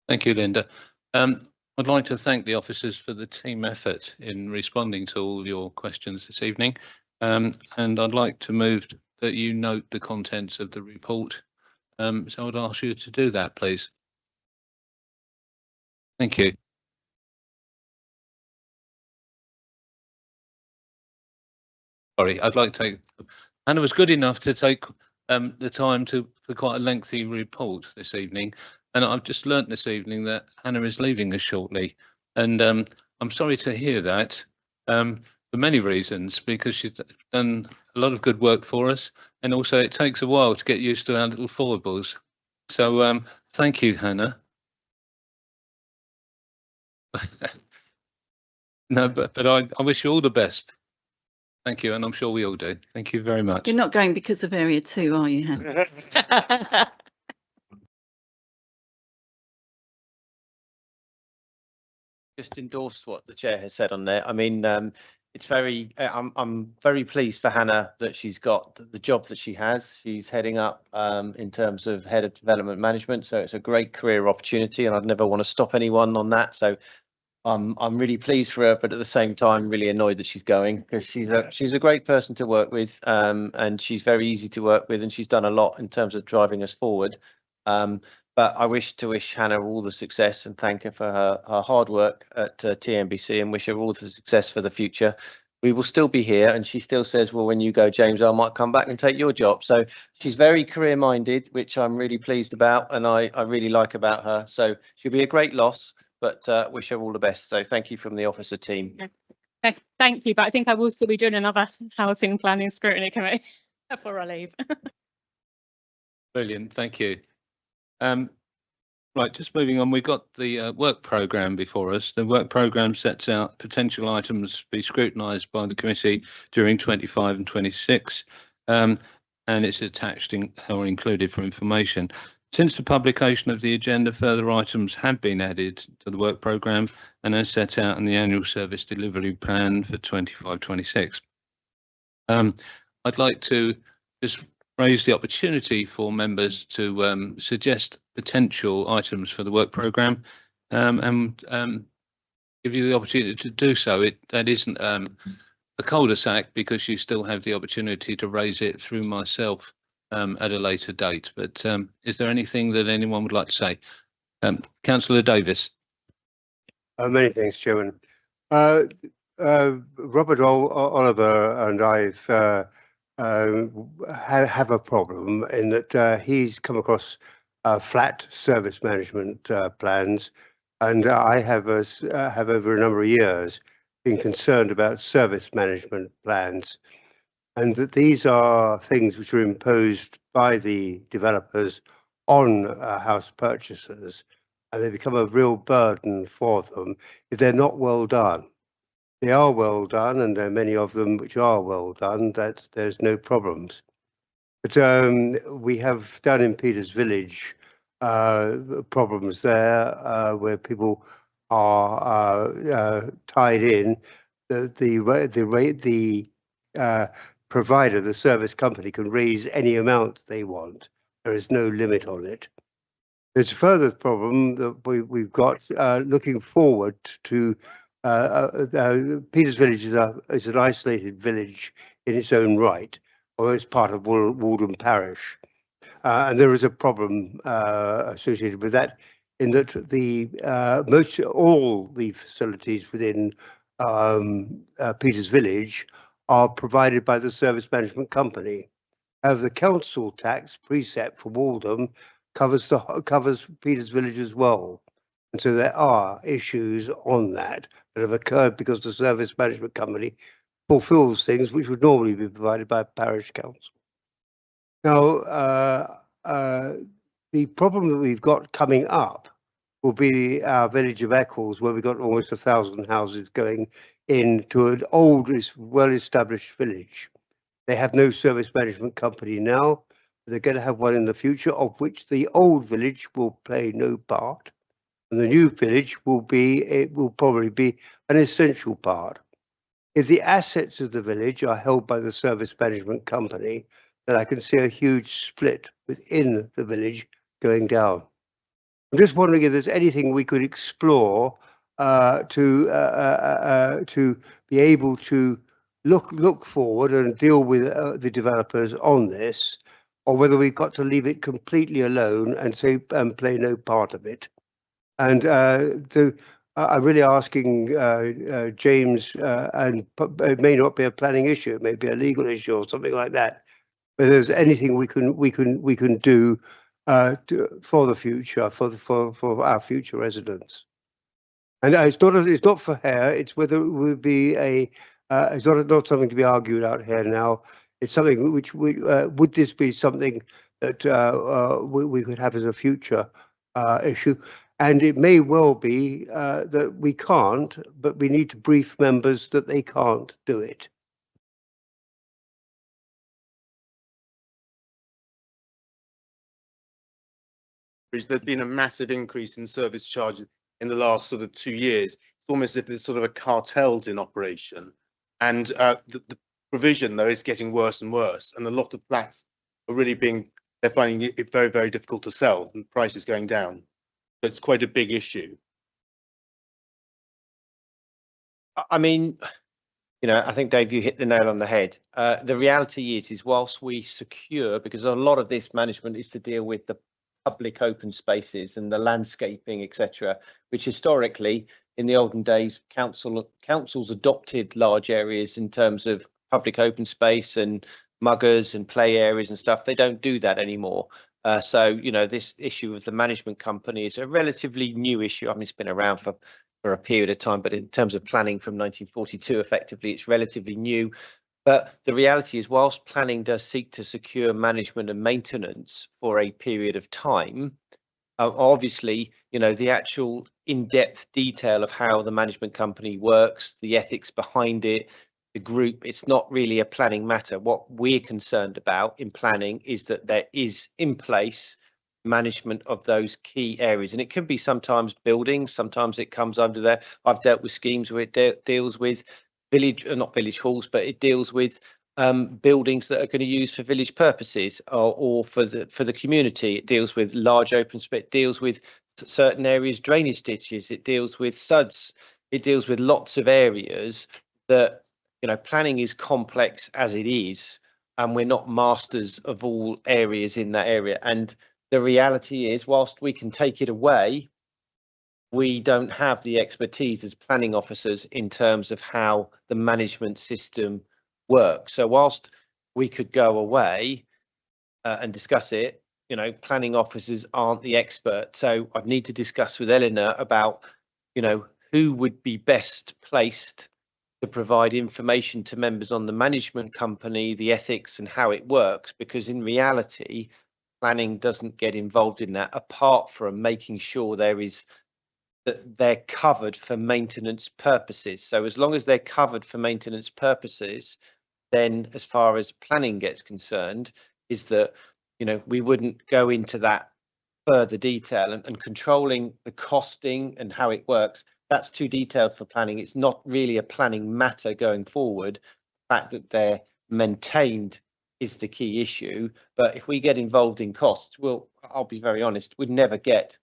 Thank you, Linda. I'd like to thank the officers for the team effort in responding to all your questions this evening. And I'd like to move that you note the contents of the report. So I'd ask you to do that, please. Thank you. Sorry, I'd like to take, Hannah was good enough to take the time for quite a lengthy report this evening. And I've just learnt this evening that Hannah is leaving us shortly. And I'm sorry to hear that for many reasons, because she's done a lot of good work for us. And also it takes a while to get used to our little foibles. So thank you, Hannah. No, but I wish you all the best. Thank you, and I'm sure we all do. Thank you very much. You're not going because of Area 2, are you, Hannah? Just endorse what the chair has said on there. I mean, it's very. I'm very pleased for Hannah that she's got the job that she has. She's heading up in terms of head of development management, so it's a great career opportunity, and I'd never want to stop anyone on that. So I'm really pleased for her, but at the same time, really annoyed that she's going, because she's a great person to work with, and she's very easy to work with, and she's done a lot in terms of driving us forward. But I wish Hannah all the success and thank her for her hard work at TNBC, and wish her all the success for the future. We will still be here, and she still says, well, when you go, James, I might come back and take your job. So she's very career minded, which I'm really pleased about, and I really like about her. So she'll be a great loss, but wish her all the best. So thank you from the officer team. Thank you, but I think I will still be doing another housing planning scrutiny committee before I leave. Brilliant, thank you. Right, just moving on, we've got the work programme before us. The work programme sets out potential items to be scrutinised by the committee during 25 and 26, and it's attached or included for information. Since the publication of the agenda, further items have been added to the work programme and are set out in the annual service delivery plan for 25-26. I'd like to just raise the opportunity for members to suggest potential items for the work programme and give you the opportunity to do so. That isn't a cul-de-sac, because you still have the opportunity to raise it through myself at a later date. But is there anything that anyone would like to say? Councillor Davis. Many thanks, Chairman. Robert Oliver and I've have a problem in that he's come across flat service management plans, and I have over a number of years been concerned about service management plans, and that these are things which are imposed by the developers on house purchasers, and they become a real burden for them if they're not well done. They are well done, and there are many of them which are well done, that there's no problems. But we have down in Peters Village problems there where people are tied in. The provider, the service company, can raise any amount they want. There is no limit on it. There's a further problem that we've got looking forward to. Peters Village is an isolated village in its own right, although it's part of Walden Parish. And there is a problem associated with that, in that all the facilities within Peters Village are provided by the service management company. However, the council tax precept for Walden covers Peters Village as well. And so there are issues on that have occurred because the service management company fulfills things which would normally be provided by parish council. Now, the problem that we've got coming up will be our village of Eccles, where we've got almost 1,000 houses going into an old, well-established village. They have no service management company now. They're going to have one in the future, of which the old village will play no part. And the new village will probably be an essential part. If the assets of the village are held by the service management company, then I can see a huge split within the village going down. I'm just wondering if there's anything we could explore to be able to look forward and deal with the developers on this, or whether we've got to leave it completely alone and say play no part of it. And I'm really asking James, and it may not be a planning issue, it may be a legal issue or something like that. But there's anything we can do for the future, for our future residents. And it's not for here. It's whether it would be a. It's not something to be argued out here now. It's something which would this be something that we could have as a future issue. And it may well be that we can't, but we need to brief members that they can't do it. There's been a massive increase in service charges in the last sort of 2 years. It's almost as if there's sort of a cartel's in operation. And the provision, though, is getting worse and worse. And a lot of flats are really they're finding it very, very difficult to sell, and prices going down. So it's quite a big issue. I mean, you know, I think, Dave, you hit the nail on the head. The reality is whilst we secure, because a lot of this management is to deal with the public open spaces and the landscaping, etc., which historically, in the olden days, councils adopted large areas in terms of public open space and muggers and play areas and stuff. They don't do that anymore. So, you know, this issue of the management company is a relatively new issue. I mean, it's been around for a period of time, but in terms of planning from 1942, effectively, it's relatively new. But the reality is, whilst planning does seek to secure management and maintenance for a period of time, obviously, you know, the actual in-depth detail of how the management company works, the ethics behind it, the group, it's not really a planning matter. What we're concerned about in planning is that there is in place management of those key areas, and it can be sometimes buildings, sometimes it comes under there. I've dealt with schemes where it deals with not village halls, but it deals with buildings that are going to use for village purposes or for the community. It deals with large open space, it deals with certain areas, drainage ditches, it deals with suds, it deals with lots of areas that, you know, planning is complex as it is, and we're not masters of all areas in that area. And the reality is, whilst we can take it away, we don't have the expertise as planning officers in terms of how the management system works. So whilst we could go away and discuss it, you know, planning officers aren't the expert. So I'd need to discuss with Eleanor about, you know, who would be best placed to provide information to members on the management company, the ethics and how it works, because in reality, planning doesn't get involved in that, apart from making sure that they're covered for maintenance purposes. So as long as they're covered for maintenance purposes, then as far as planning gets concerned, is that, you know, we wouldn't go into that further detail, and controlling the costing and how it works, that's too detailed for planning. It's not really a planning matter going forward. The fact that they're maintained is the key issue. But if we get involved in costs, well, I'll be very honest, we'd never get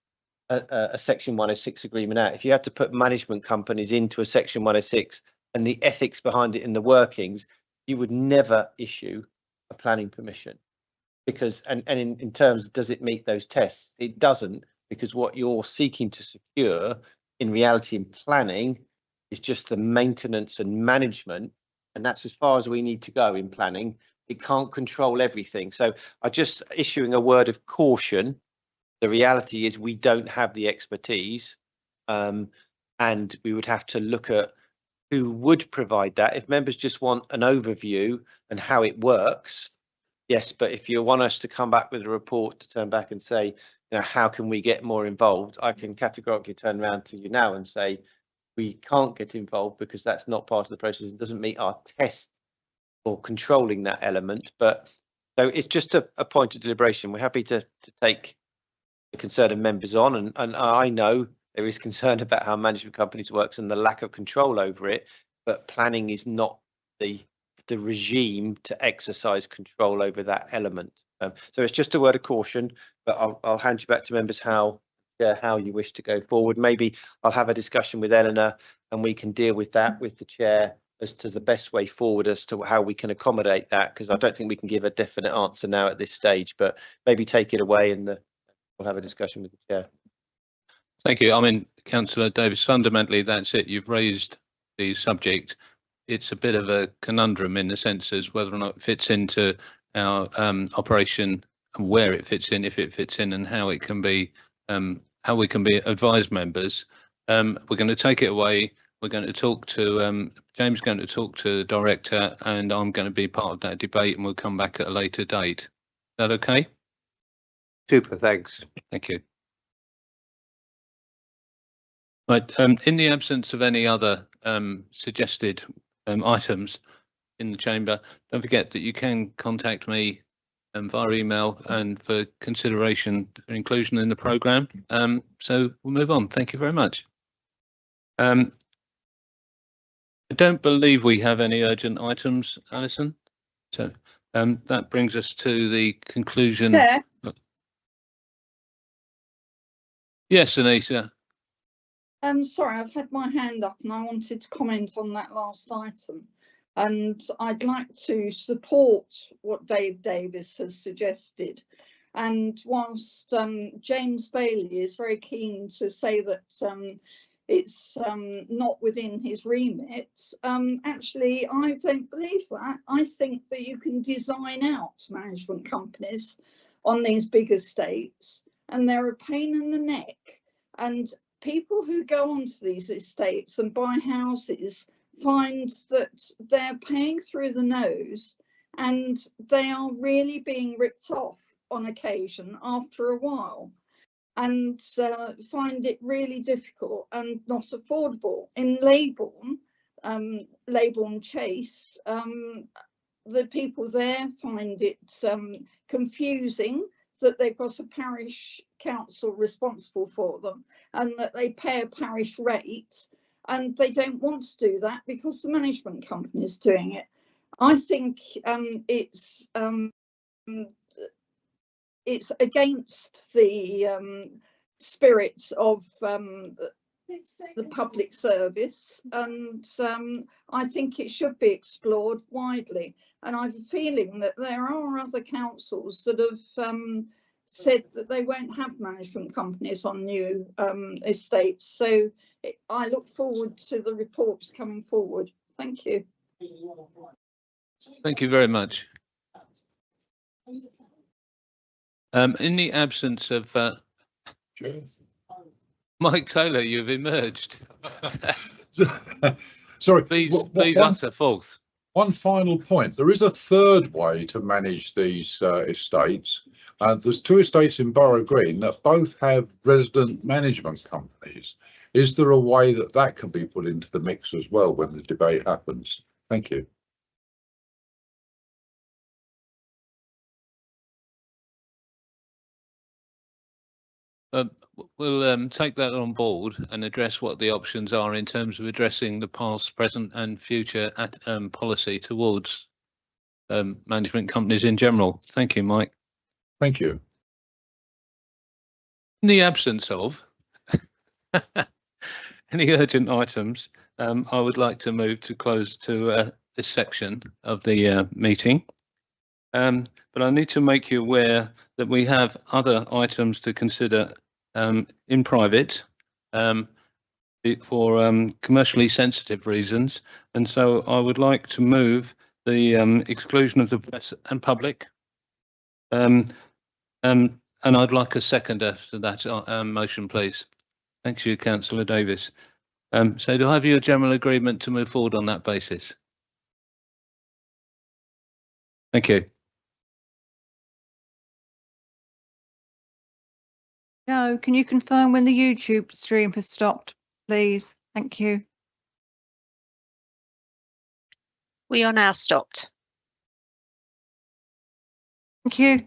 a Section 106 agreement out. If you had to put management companies into a Section 106 and the ethics behind it and the workings, you would never issue a planning permission. Because, and in terms, does it meet those tests? It doesn't, because what you're seeking to secure in reality in planning is just the maintenance and management, and that's as far as we need to go in planning. It can't control everything. So I'm just issuing a word of caution. The reality is we don't have the expertise, and we would have to look at who would provide that. If members just want an overview and how it works, yes, but if you want us to come back with a report to turn back and say, you know, how can we get more involved, I can categorically turn around to you now and say we can't get involved because that's not part of the process. It doesn't meet our test for controlling that element. But so it's just a point of deliberation. We're happy to take the concern of members on, and I know there is concern about how management companies works and the lack of control over it. but planning is not the regime to exercise control over that element. So it's just a word of caution, but I'll hand you back to members how you wish to go forward. Maybe I'll have a discussion with Eleanor and we can deal with that with the chair as to the best way forward as to how we can accommodate that, because I don't think we can give a definite answer now at this stage, but maybe take it away and we'll have a discussion with the chair. Thank you. I mean, Councillor Davis, fundamentally, that's it. You've raised the subject. It's a bit of a conundrum in the sense as whether or not it fits into our operation and where it fits in, if it fits in, and how it can be, how we can be advised members. We're going to take it away. We're going to talk to James, is going to talk to the director, and I'm going to be part of that debate, and we'll come back at a later date. Is that okay? Super, thanks. Thank you. Right, in the absence of any other suggested items in the chamber, don't forget that you can contact me via email and for consideration for inclusion in the programme. So we'll move on. Thank you very much. I don't believe we have any urgent items, Alison. So that brings us to the conclusion. Chair. Yes, Anissa. Sorry, I've had my hand up and I wanted to comment on that last item. And I'd like to support what Dave Davis has suggested. And whilst James Bailey is very keen to say that it's not within his remit, actually, I don't believe that. I think that you can design out management companies on these big estates, and they're a pain in the neck. And people who go onto these estates and buy houses find that they're paying through the nose and they are really being ripped off on occasion after a while, and find it really difficult and not affordable. In Leybourne Chase, the people there find it confusing that they've got a parish council responsible for them and that they pay a parish rate, and they don't want to do that because the management company is doing it. I think it's against the spirit of the public service, and I think it should be explored widely. And I have a feeling that there are other councils that have said that they won't have management companies on new estates. So I look forward to the reports coming forward. Thank you. Thank you very much. In the absence of Mike Taylor, you've emerged. Sorry, please answer forth. One final point. There is a third way to manage these estates. There's two estates in Borough Green that both have resident management companies. Is there a way that that can be put into the mix as well when the debate happens? Thank you. We'll take that on board and address what the options are in terms of addressing the past, present and future policy towards management companies in general. Thank you, Mike. Thank you. In the absence of any urgent items, I would like to move to close to this section of the meeting. But I need to make you aware that we have other items to consider in private for commercially sensitive reasons, and so I would like to move the exclusion of the press and public, and I'd like a seconder to that motion, please. Thank you, Councillor Davis. So do I have your general agreement to move forward on that basis? Thank you. Joe, can you confirm when the YouTube stream has stopped, please? Thank you. We are now stopped. Thank you.